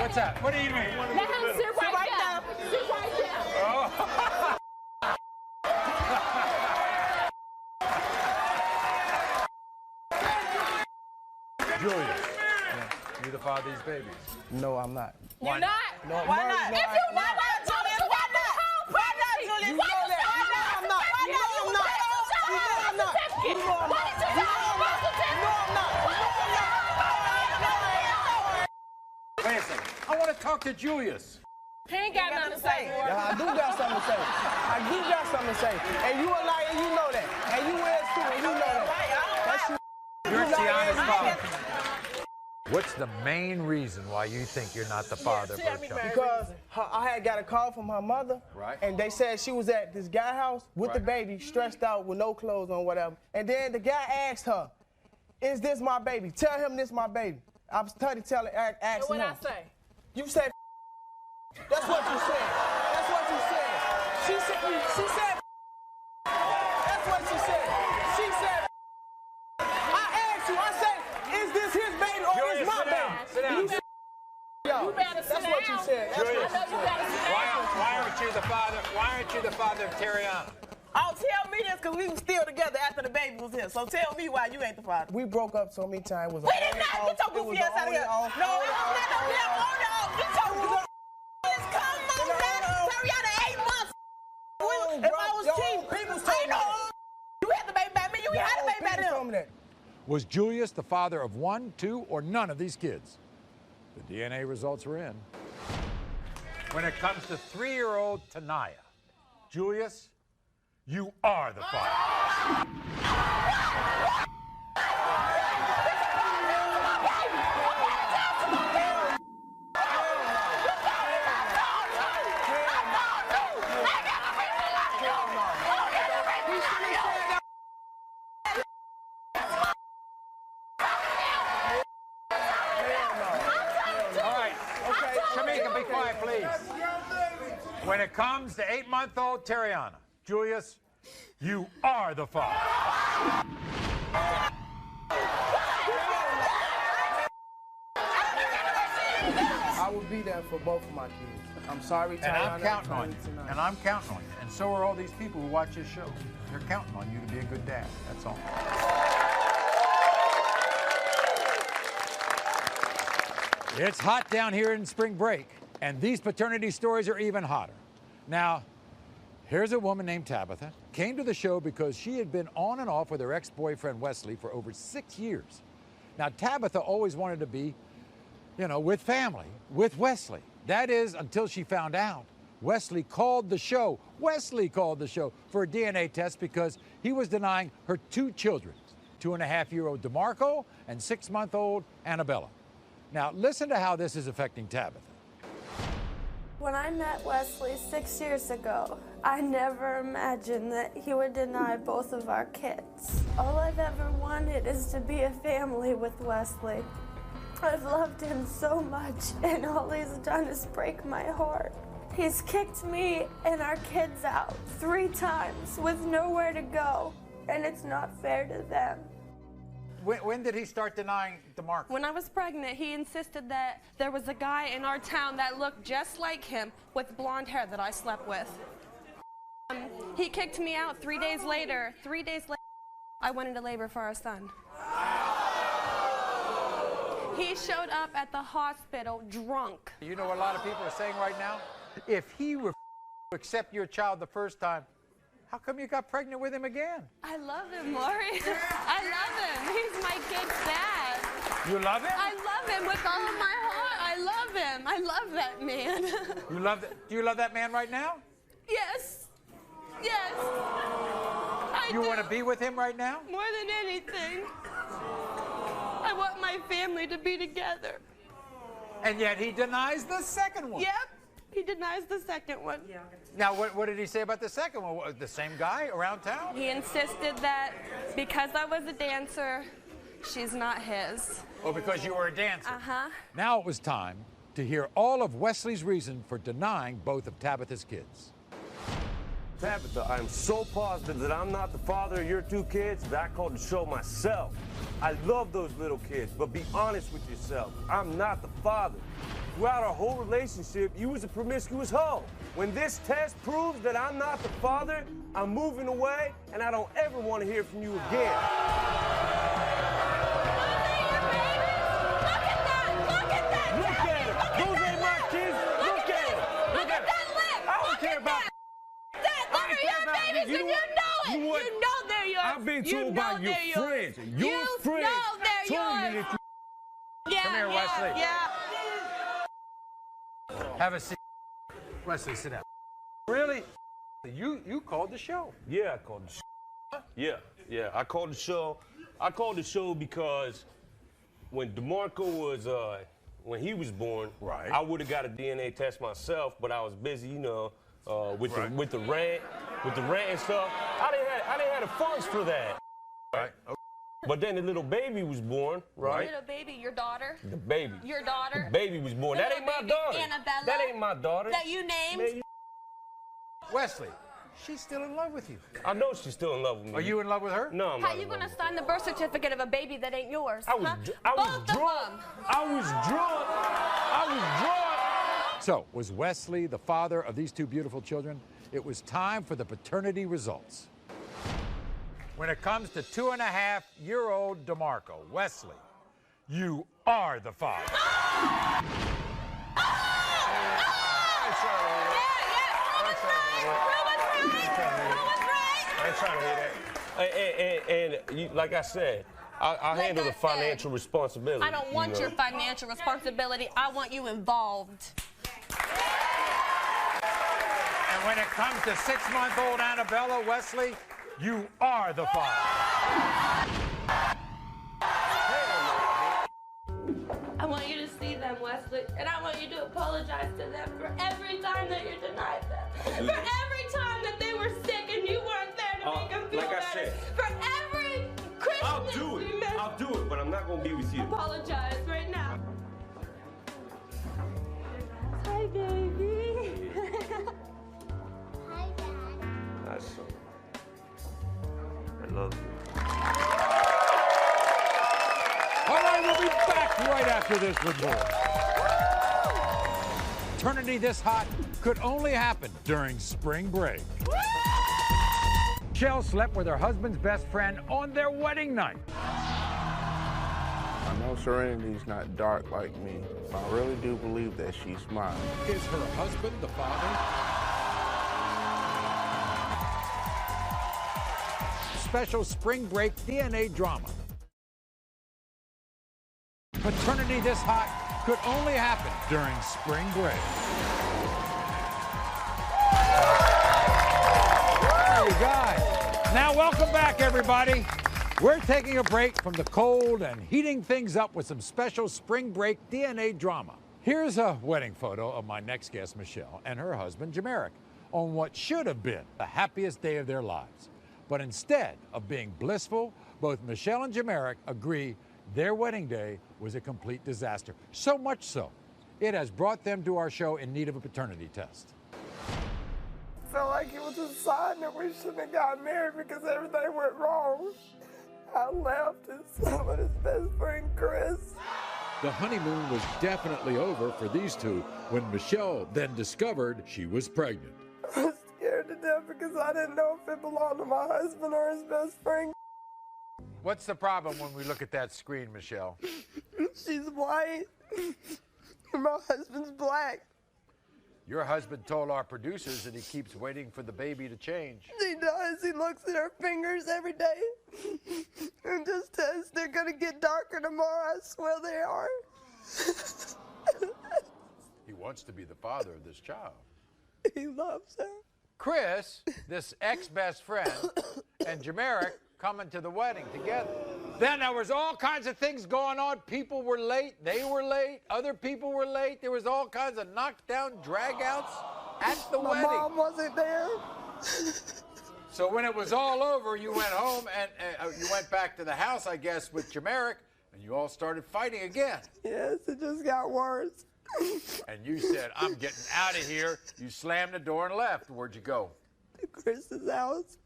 What's that? What do you mean? Let him sit right there. Sit right there. Oh. Julius, you the father of these babies? No, I'm not. You're not? No, Why Maury's not? If you're not, Julius, why not? Why not, Julius? You Why know that. you You know I'm not. You know I'm not. You know I'm not. You know I'm not. Why did you tell me about the certificate? No, I'm not. Wait a second. I want to talk to Julius. He ain't got nothing to say. Yeah, I do got something to say. I do got something to say. And you a liar, and you know that. And you is too, and you know that. That's you. You're Tiana's father. What's the main reason why you think you're not the father of her child? Because I had got a call from her mother, right? And they said she was at this guy's house with the baby, stressed out, with no clothes on, whatever. And then the guy asked her, is this my baby? Tell him this my baby. I'm studying telling Eric, And what I say? You said that's what you said. That's what you said. She said that's what she said. She said I asked you, I said, is this his baby or is my baby? Sit down. You said, You better sit that's what you down. said. That's I what know you better sit down. Why aren't you the father? Why aren't you the father of Terriana? Oh, tell me this, because we were still together after the baby was here. So tell me why you ain't the father. We broke up so many times. We did not. Get your goofy ass out of here. No, it was not no damn order. Get your goofy ass. Come on, man. Terriana 8 months. If I was cheating, I know. You had the baby back. You had the baby back then. Was Julius the father of one, two, or none of these kids? The DNA results were in. When it comes to 3-year-old Tanaya, Julius, you are the father. When it comes to 8-month-old Terriana, Julius, you are the father. I will be there for both of my kids. I'm sorry, And Terriana. I'm counting on you. And I'm counting on you. And so are all these people who watch this show. They're counting on you to be a good dad. That's all. It's hot down here in spring break, and these paternity stories are even hotter. Now, here's a woman named Tabitha, came to the show because she had been on and off with her ex-boyfriend Wesley for over 6 years. Now, Tabitha always wanted to be, with family, with Wesley. That is, until she found out Wesley called the show for a DNA test because he was denying her 2 children, 2.5-year-old DeMarco and 6-month-old Annabella. Now, listen to how this is affecting Tabitha. When I met Wesley 6 years ago, I never imagined that he would deny both of our kids. All I've ever wanted is to be a family with Wesley. I've loved him so much, and all he's done is break my heart. He's kicked me and our kids out 3 times with nowhere to go, and it's not fair to them. When did he start denying DeMarco? When I was pregnant, he insisted that there was a guy in our town that looked just like him with blonde hair that I slept with. He kicked me out 3 days later. 3 days later, I went into labor for our son. He showed up at the hospital drunk. You know what a lot of people are saying right now? If he were to accept your child the first time, how come you got pregnant with him again? I love him, Maury. I love him. He's my kid's dad. You love him? I love him with all of my heart. I love him. I love that man. You love that? Do you love that man right now? Yes. Yes. You want to be with him right now? More than anything. I want my family to be together. And yet he denies the second one. Yep. He denies the second one. Yeah. Now, what did he say about the second one? The same guy around town? He insisted that because I was a dancer, she's not his. Oh, because you were a dancer? Uh-huh. Now it was time to hear all of Wesley's reason for denying both of Tabitha's kids. Tabitha, I am so positive that I'm not the father of your 2 kids that I called the show myself. I love those little kids, but be honest with yourself. I'm not the father. Throughout our whole relationship, you was a promiscuous hoe. When this test proves that I'm not the father, I'm moving away, and I don't ever want to hear from you again. Look at that! Look at him! Those ain't my kids! Look at him! Look at that lip! I don't care about Those are your babies, and you know it! You what? You know they're yours! I've been told by your friends. Your friends know they're told me yours! that you... Yeah, Come here, Wesley. Yeah. Have a seat. Wesley, sit down. Really? You called the show? Yeah, I called the show. Yeah, I called the show. I called the show because when DeMarco was, when he was born, right, I would have got a DNA test myself, but I was busy, with the rant and stuff. I didn't have the funds for that. Right. Okay. But then the little baby was born, right? Little baby, your daughter? The baby. Your daughter? The baby was born. The That ain't little my baby daughter. Annabella? That ain't my daughter. That you named? Man, Wesley, she's still in love with you. I know she's still in love with me. Are you in love with her? No, I'm How not you in love gonna with sign the birth certificate of a baby that ain't yours? I was huh? drunk. Both of them. I was drunk. I was drunk. So, was Wesley the father of these two beautiful children? It was time for the paternity results. When it comes to 2.5-year-old DeMarco, Wesley, you are the father. I ain't trying to hear that. And you, like I said, I'll handle the financial responsibility. I don't want your financial responsibility. I want you involved. And when it comes to 6-month-old Annabella, Wesley, you are the father. I want you to see them, Wesley, and I want you to apologize to them for every time that you denied them. For every time that they were sick and you weren't there to make them feel like I better. said, For every Christmas I'll do it. we missed. I'll do it, but I'm not gonna be with you. Apologize right now. Hi, baby. That's so. I love you. All right, we'll be back right after this with more. Paternity this hot could only happen during spring break. Michelle slept with her husband's best friend on their wedding night. I know Serenity's not dark like me, but I really do believe that she's mine. Is her husband the father? Special spring break DNA drama. Paternity this hot could only happen during spring break. There you guys. Now welcome back, everybody. We're taking a break from the cold and heating things up with some special spring break DNA drama. Here's a wedding photo of my next guest, Michelle, and her husband, Jameric, on what should have been the happiest day of their lives. But instead of being blissful, both Michelle and Jameric agree their wedding day was a complete disaster. So much so, it has brought them to our show in need of a paternity test. I felt like it was a sign that we shouldn't have gotten married because everything went wrong. I left and slept with his best friend, Chris. The honeymoon was definitely over for these two when Michelle then discovered she was pregnant. I was scared to death because I didn't know if it belonged to my husband or his best friend. What's the problem when we look at that screen, Michelle? She's white. My husband's black. Your husband told our producers that he keeps waiting for the baby to change. He does. He looks at her fingers every day and just says they're going to get darker tomorrow. I swear they are. He wants to be the father of this child. He loves her. Chris, this ex-best friend, and Jameric coming to the wedding together. Then there was all kinds of things going on. People were late. They were late. Other people were late. There was all kinds of knockdown, drag-outs at the wedding. My mom wasn't there. So when it was all over, you went home and you went back to the house, I guess, with Jameric, and you all started fighting again. Yes, it just got worse. And you said, I'm getting out of here. You slammed the door and left. Where'd you go? To Chris's house.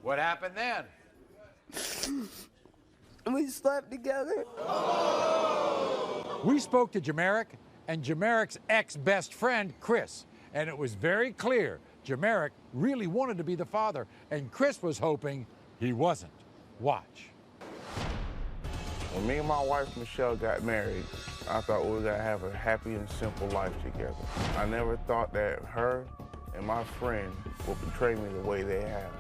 What happened then? We slept together. We spoke to Jameric and Jameric's ex-best friend, Chris, and it was very clear Jameric really wanted to be the father, and Chris was hoping he wasn't. Watch. When me and my wife, Michelle, got married, I thought we were going to have a happy and simple life together. I never thought that her and my friend would betray me the way they have.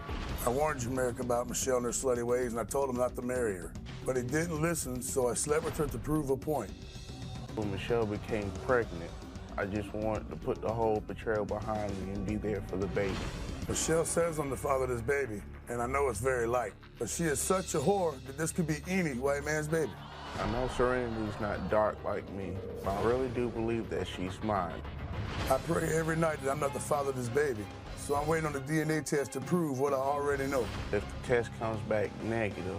I warned Jameric about Michelle and her slutty ways, and I told him not to marry her. But he didn't listen, so I slept with her to prove a point. When Michelle became pregnant, I just wanted to put the whole betrayal behind me and be there for the baby. Michelle says I'm the father of this baby, and I know it's very light. But she is such a whore that this could be any white man's baby. I know Serenity's not dark like me, but I really do believe that she's mine. I pray every night that I'm not the father of this baby, So I'm waiting on the DNA test to prove what I already know. If the test comes back negative,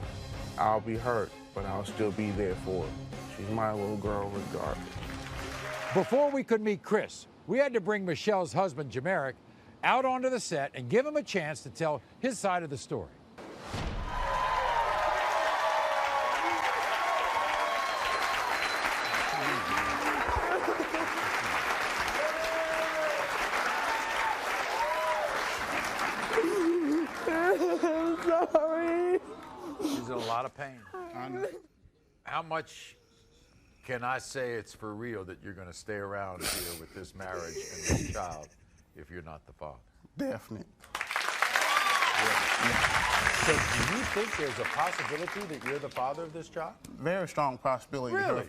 I'll be hurt, but I'll still be there for her. She's my little girl regardless. Before we could meet Chris, we had to bring Michelle's husband, Jameric, out onto the set and give him a chance to tell his side of the story. I'm sorry. She's in a lot of pain. How much can I say it's for real that you're going to stay around here with this marriage and this child if you're not the father? Definite. So do you think there's a possibility that you're the father of this child? Very strong possibility. Really?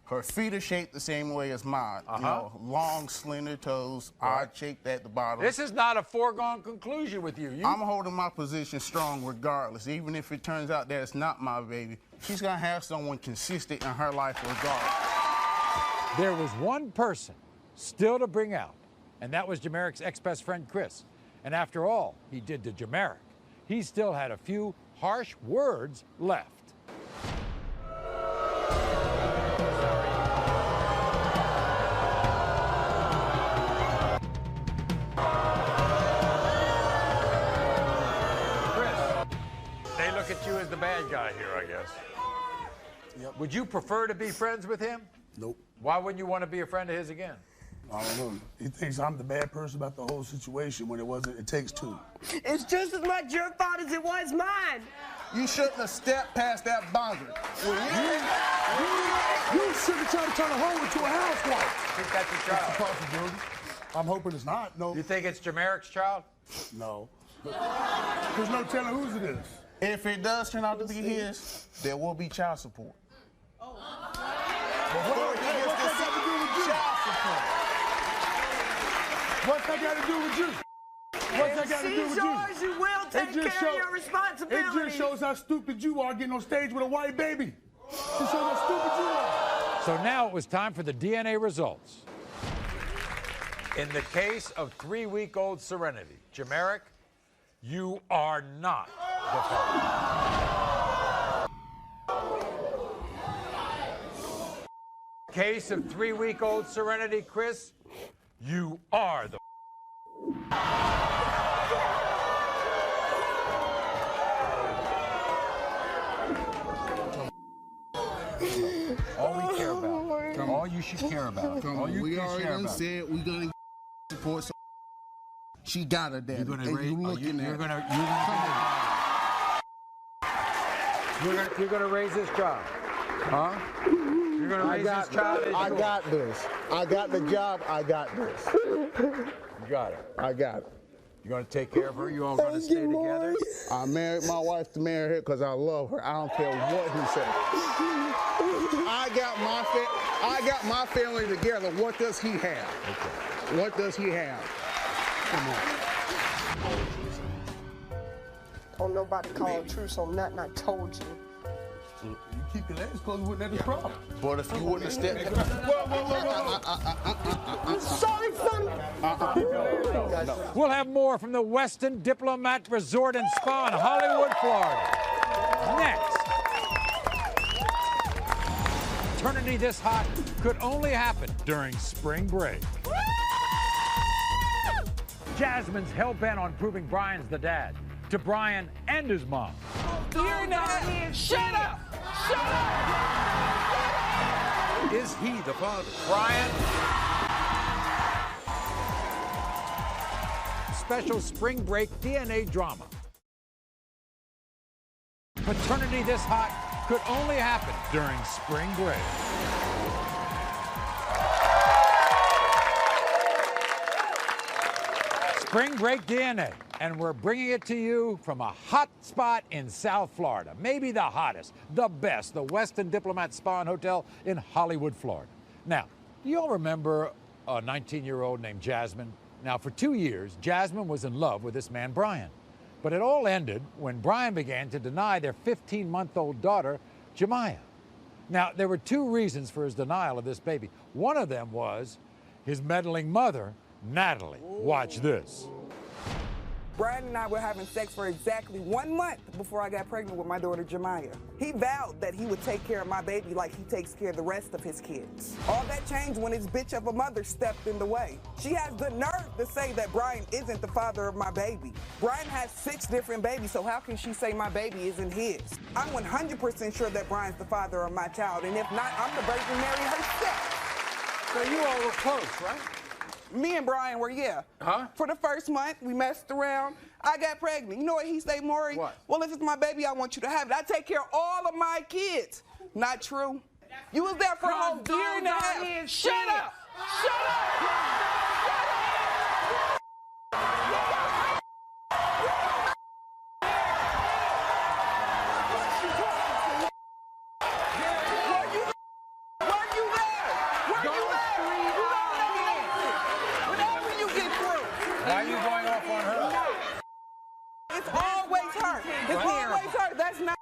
Her feet are shaped the same way as mine. You know, long, slender toes, odd-shaped at the bottom. This is not a foregone conclusion with you. I'm holding my position strong regardless. Even if it turns out that it's not my baby, she's going to have someone consistent in her life regardless. There was one person still to bring out, and that was Jameric's ex-best friend, Chris. And after all he did to Jameric, he still had a few harsh words left. They look at you as the bad guy here, I guess. Yep. Would you prefer to be friends with him? Nope. Why wouldn't you want to be a friend of his again? I don't know. He thinks I'm the bad person about the whole situation when it wasn't. It takes two. It's just as much your fault as it was mine. You shouldn't have stepped past that boundary. You shouldn't try to turn a hoe into a housewife. I think that's your child. That's a possibility. I'm hoping it's not. No. You think it's Jameric's child? No. There's no telling whose it is. If it does turn out to be his, there will be child support. What's that got to do with you? What's that got to do with you? Yours, you will take care of your responsibility. It just shows how stupid you are getting on stage with a white baby. It shows how stupid you are. So now it was time for the DNA results. In the case of 3-week-old Serenity, Jameric, you are not the father. Case of 3-week-old Serenity, Chris, you are the all we care about. All you should care about. All you we can already care done about. said we're gonna support. So she got her daddy. You're gonna And raise. You're gonna raise this child, huh? You're gonna raise this child. I got this. I got the job. I got this. You got it. I got it. You're gonna take care of her. You all gonna stay together. I married my wife to marry her because I love her. I don't care what he said. I got my family together. What does he have? Okay. What does he have? Come on. Don't nobody call a truce on nothing I told you. You keep your legs closed, wouldn't have a problem. But if you wouldn't have stepped... I'm sorry, son. We'll have more from the Westin Diplomat Resort and Spa in Hollywood, Florida. Next. Eternity this hot could only happen during spring break. Jasmine's hell-bent on proving Brian's the dad to Brian and his mom. You're not. Shut up. Shut up. Is he the father? Brian? Special spring break DNA drama. Paternity this hot could only happen during spring break. Spring break DNA, and we're bringing it to you from a hot spot in South Florida. Maybe the hottest, the best, the Westin Diplomat Spa and Hotel in Hollywood, Florida. Now, do you all remember a 19-year-old named Jasmine? Now, for 2 years, Jasmine was in love with this man, Brian. But it all ended when Brian began to deny their 15-month-old daughter, Jemiah. Now, there were 2 reasons for his denial of this baby. One of them was his meddling mother, Natalie. Watch this. Brian and I were having sex for exactly 1 month before I got pregnant with my daughter, Jemiah. He vowed that he would take care of my baby like he takes care of the rest of his kids. All that changed when his bitch of a mother stepped in the way. She has the nerve to say that Brian isn't the father of my baby. Brian has 6 different babies, so how can she say my baby isn't his? I'm 100% sure that Brian's the father of my child, and if not, I'm the Virgin Mary herself. So you all were close, right? Me and Brian were, yeah. Huh? For the first month, we messed around. I got pregnant. You know what he said, Maury? What? Well, if it's my baby, I want you to have it. I take care of all of my kids. Not true. You was there for a whole year and a half. Shut up! Shut Why are you going off on her? It's always her. It's always her. That's not.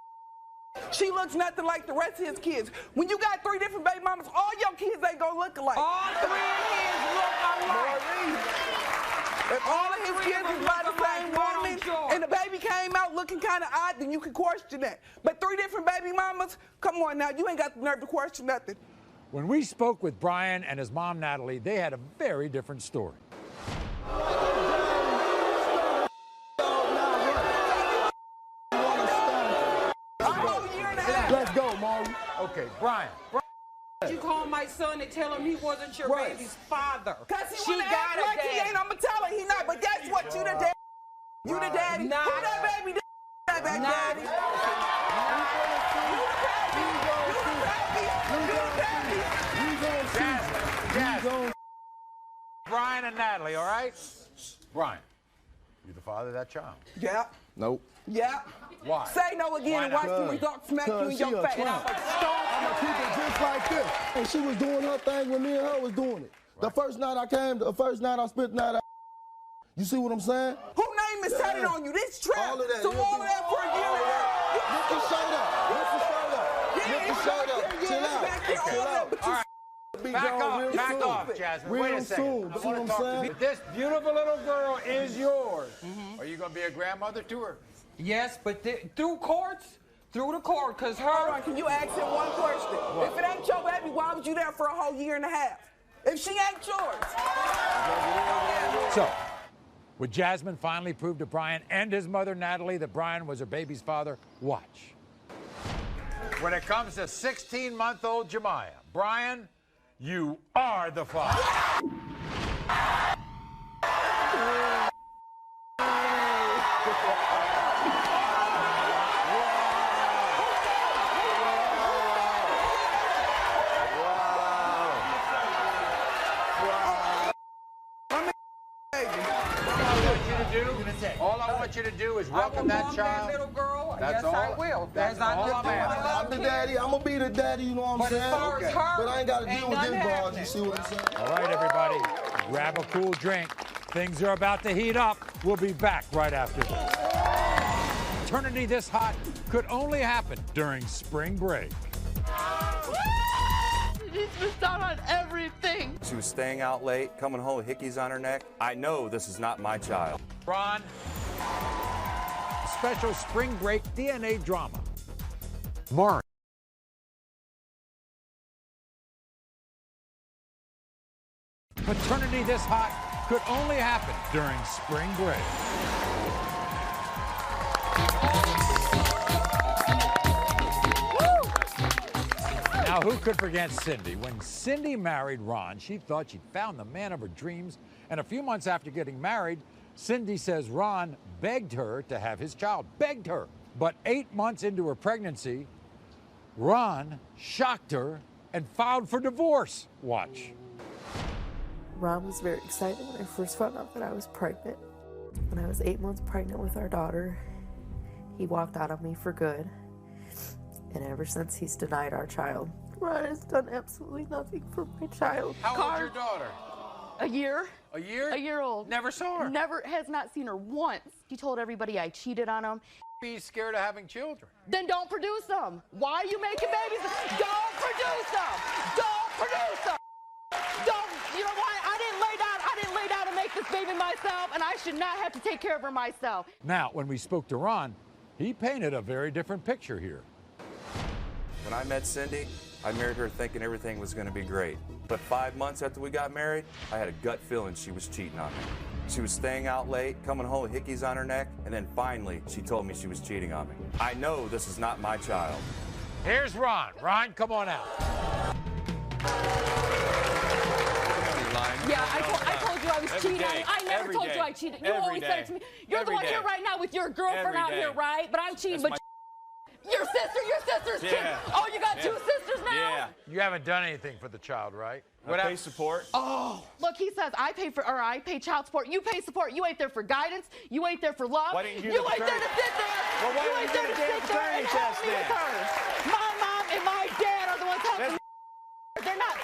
She looks nothing like the rest of his kids. When you got 3 different baby mamas, all your kids ain't gonna look alike. All 3 kids look alike. If all of his kids is by the same woman and the baby came out looking kind of odd, then you can question that. But 3 different baby mamas, come on now, you ain't got the nerve to question nothing. When we spoke with Brian and his mom, Natalie, they had a very different story. Let's go, Maury. Okay, Brian. You call my son and tell him he wasn't your baby's father. Cause he She wanna got act a like he daddy. ain't. I'ma tell her he not. But guess what? You the daddy. You the daddy. Nah. Who that baby? That baby daddy. Brian and Natalie, all right? Brian, you the father of that child? Yeah. Nope. Yeah. Why? Say no again and watch the results smack you in your face. I'ma keep it just like this. And she was doing her thing when me and her was doing it. The first night I came, the first night I spent the night. You see what I'm saying? Who name is tatted on you? This trap. All of that. So all of that for a year and a half. Lift your shirt up. Lift your shirt up. Lift your shirt up. Chill out. Chill out. All right. Back off, Jasmine. Wait a second. I want to talk to you. This beautiful little girl is yours. Are you going to be a grandmother to her? Yes, but through courts, through the court, because her... Hold on, can you ask him one question? What? If it ain't your baby, why was you there for a whole year and a half? If she ain't yours. So, would Jasmine finally prove to Brian and his mother, Natalie, that Brian was her baby's father? Watch. When it comes to 16-month-old Jemiah, Brian, you are the father. All I want you to do is welcome that child. That little girl. That's yes, all. I will. That's all I'm asking. I'm the daddy. I'm gonna be the daddy. You know what I'm saying? As far as her, but I ain't gotta deal with this broad. happening. You see what I'm saying? All right, everybody, grab a cool drink. Things are about to heat up. We'll be back right after this. Eternity this hot could only happen during spring break. She's missed out on everything. She was staying out late, coming home with hickeys on her neck. I know this is not my child. Ron, special spring break DNA drama. Maury. Paternity this hot could only happen during spring break. Now, who could forget Cindy? When Cindy married Ron, she thought she'd found the man of her dreams. And a few months after getting married, Cindy says Ron begged her to have his child. Begged her. But 8 months into her pregnancy, Ron shocked her and filed for divorce. Watch. Ron was very excited when I first found out that I was pregnant. When I was 8 months pregnant with our daughter, he walked out on me for good. And ever since, he's denied our child. Ron has done absolutely nothing for my child. How old's your daughter? A year. A year? A year old. Never saw her? Never, has not seen her once. He told everybody I cheated on him. He's scared of having children. Then don't produce them. Why are you making babies? Don't produce them. Don't produce them. Don't, you know why? I didn't lay down to make this baby myself. myself, and I should not have to take care of her myself. Now, when we spoke to Ron, he painted a very different picture here. When I met Cindy, I married her thinking everything was going to be great. But 5 months after we got married, I had a gut feeling she was cheating on me. She was staying out late, coming home with hickeys on her neck, and then finally, she told me she was cheating on me. I know this is not my child. Here's Ron. Ron, come on out. Yeah, I told you I was cheating on you. I never told you I cheated. You always said it to me. You're the one here right now with your girlfriend out here, right? But I'm cheating. But your sister's cheating. Oh, you got two sisters now? Yeah. You haven't done anything for the child, right? I pay support. Oh, look, he says I pay child support. You pay support. You ain't there for guidance. You ain't there for love. Why didn't you ain't there to sit there. Well, why you didn't ain't you there do to the damn sit there and help paternity me with test her. My mom and my dad are the ones helping me. They're not.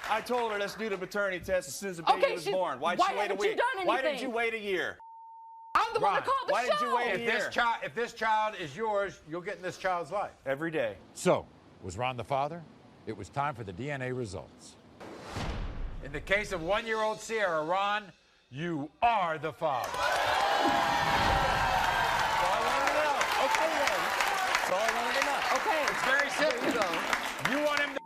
I told her, let's do the paternity test as soon as the baby was born. Why'd she wait a week? Why did you wait a year? I'm the one that called the why show. did you wait a year? If this child is yours, you'll get in this child's life. Every day. So, was Ron the father? It was time for the DNA results. In the case of one-year-old Sierra, Ron, you are the father. Okay, then. That's all I wanted to know. Okay. It's very simple. You want him to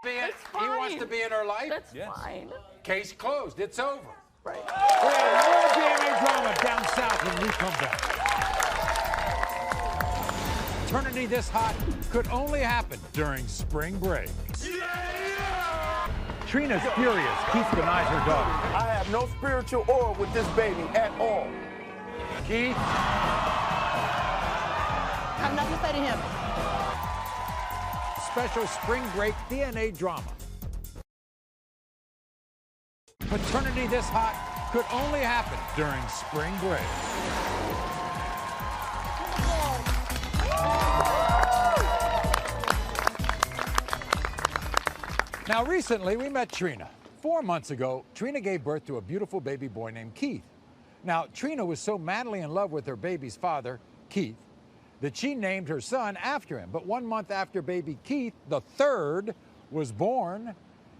be in, he wants to be in her life? That's fine. Case closed. It's over. Right. We'll have more DNA drama down south when we come back. Paternity this hot could only happen during spring break. Trina's furious. Keith denies her daughter. I have no spiritual aura with this baby at all. Keith? I have nothing to say to him. Special spring break DNA drama. Paternity this hot could only happen during spring break. Now, recently, we met Trina. 4 months ago, Trina gave birth to a beautiful baby boy named Keith. Now, Trina was so madly in love with her baby's father, Keith, that she named her son after him. But 1 month after baby Keith, the third, was born,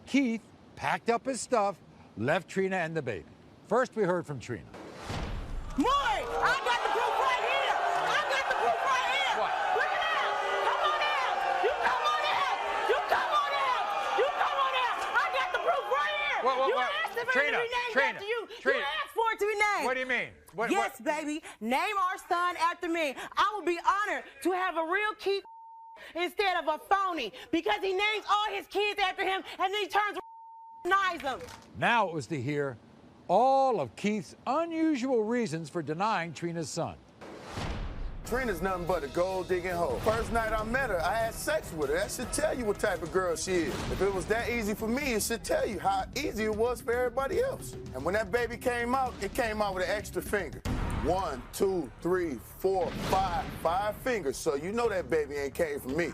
Keith packed up his stuff, left Trina and the baby. First, we heard from Trina. Maury, I got the proof right here. I got the proof right here. What? Look at that. Come on out. You come on out. You come on out. You come on out. I got the proof right here. You asked for it to be named after you. You asked for it to be named. What do you mean? Yes, baby. Name our son after me. I will be honored to have a real Keith instead of a phony because he names all his kids after him and then he turns denies them. Now it was to hear all of Keith's unusual reasons for denying Trina's son. Trina's nothing but a gold-digging hoe. First night I met her, I had sex with her. That should tell you what type of girl she is. If it was that easy for me, it should tell you how easy it was for everybody else. And when that baby came out, it came out with an extra finger. 1, 2, 3, 4, 5. 5 fingers, so you know that baby ain't came from me.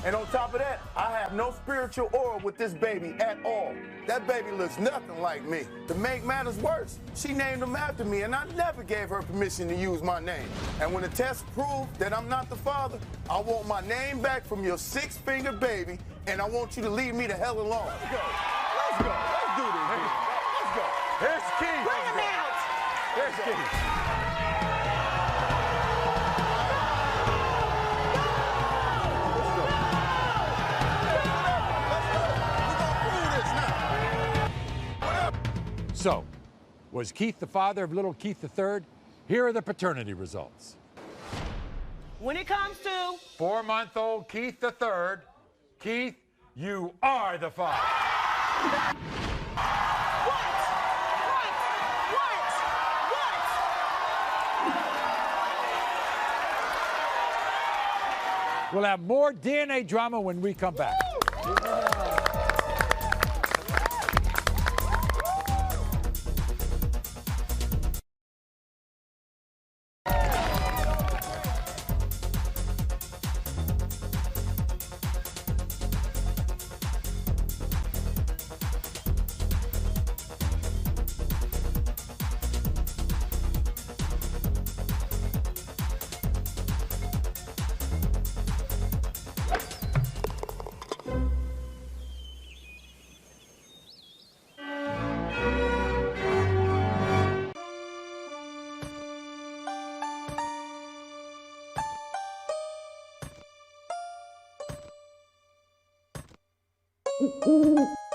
And on top of that, I have no spiritual aura with this baby at all. That baby looks nothing like me. To make matters worse, she named him after me, and I never gave her permission to use my name. And when the test proved that I'm not the father, I want my name back from your 6-finger baby, and I want you to leave me the hell alone. Let's go. Let's go. Let's do this. Let's go. Here's Keith. Bring him out. Here's Keith. So, was Keith the father of little Keith III? Here are the paternity results. When it comes to 4-month-old Keith III, Keith, you are the father. We'll have more DNA drama when we come back. you.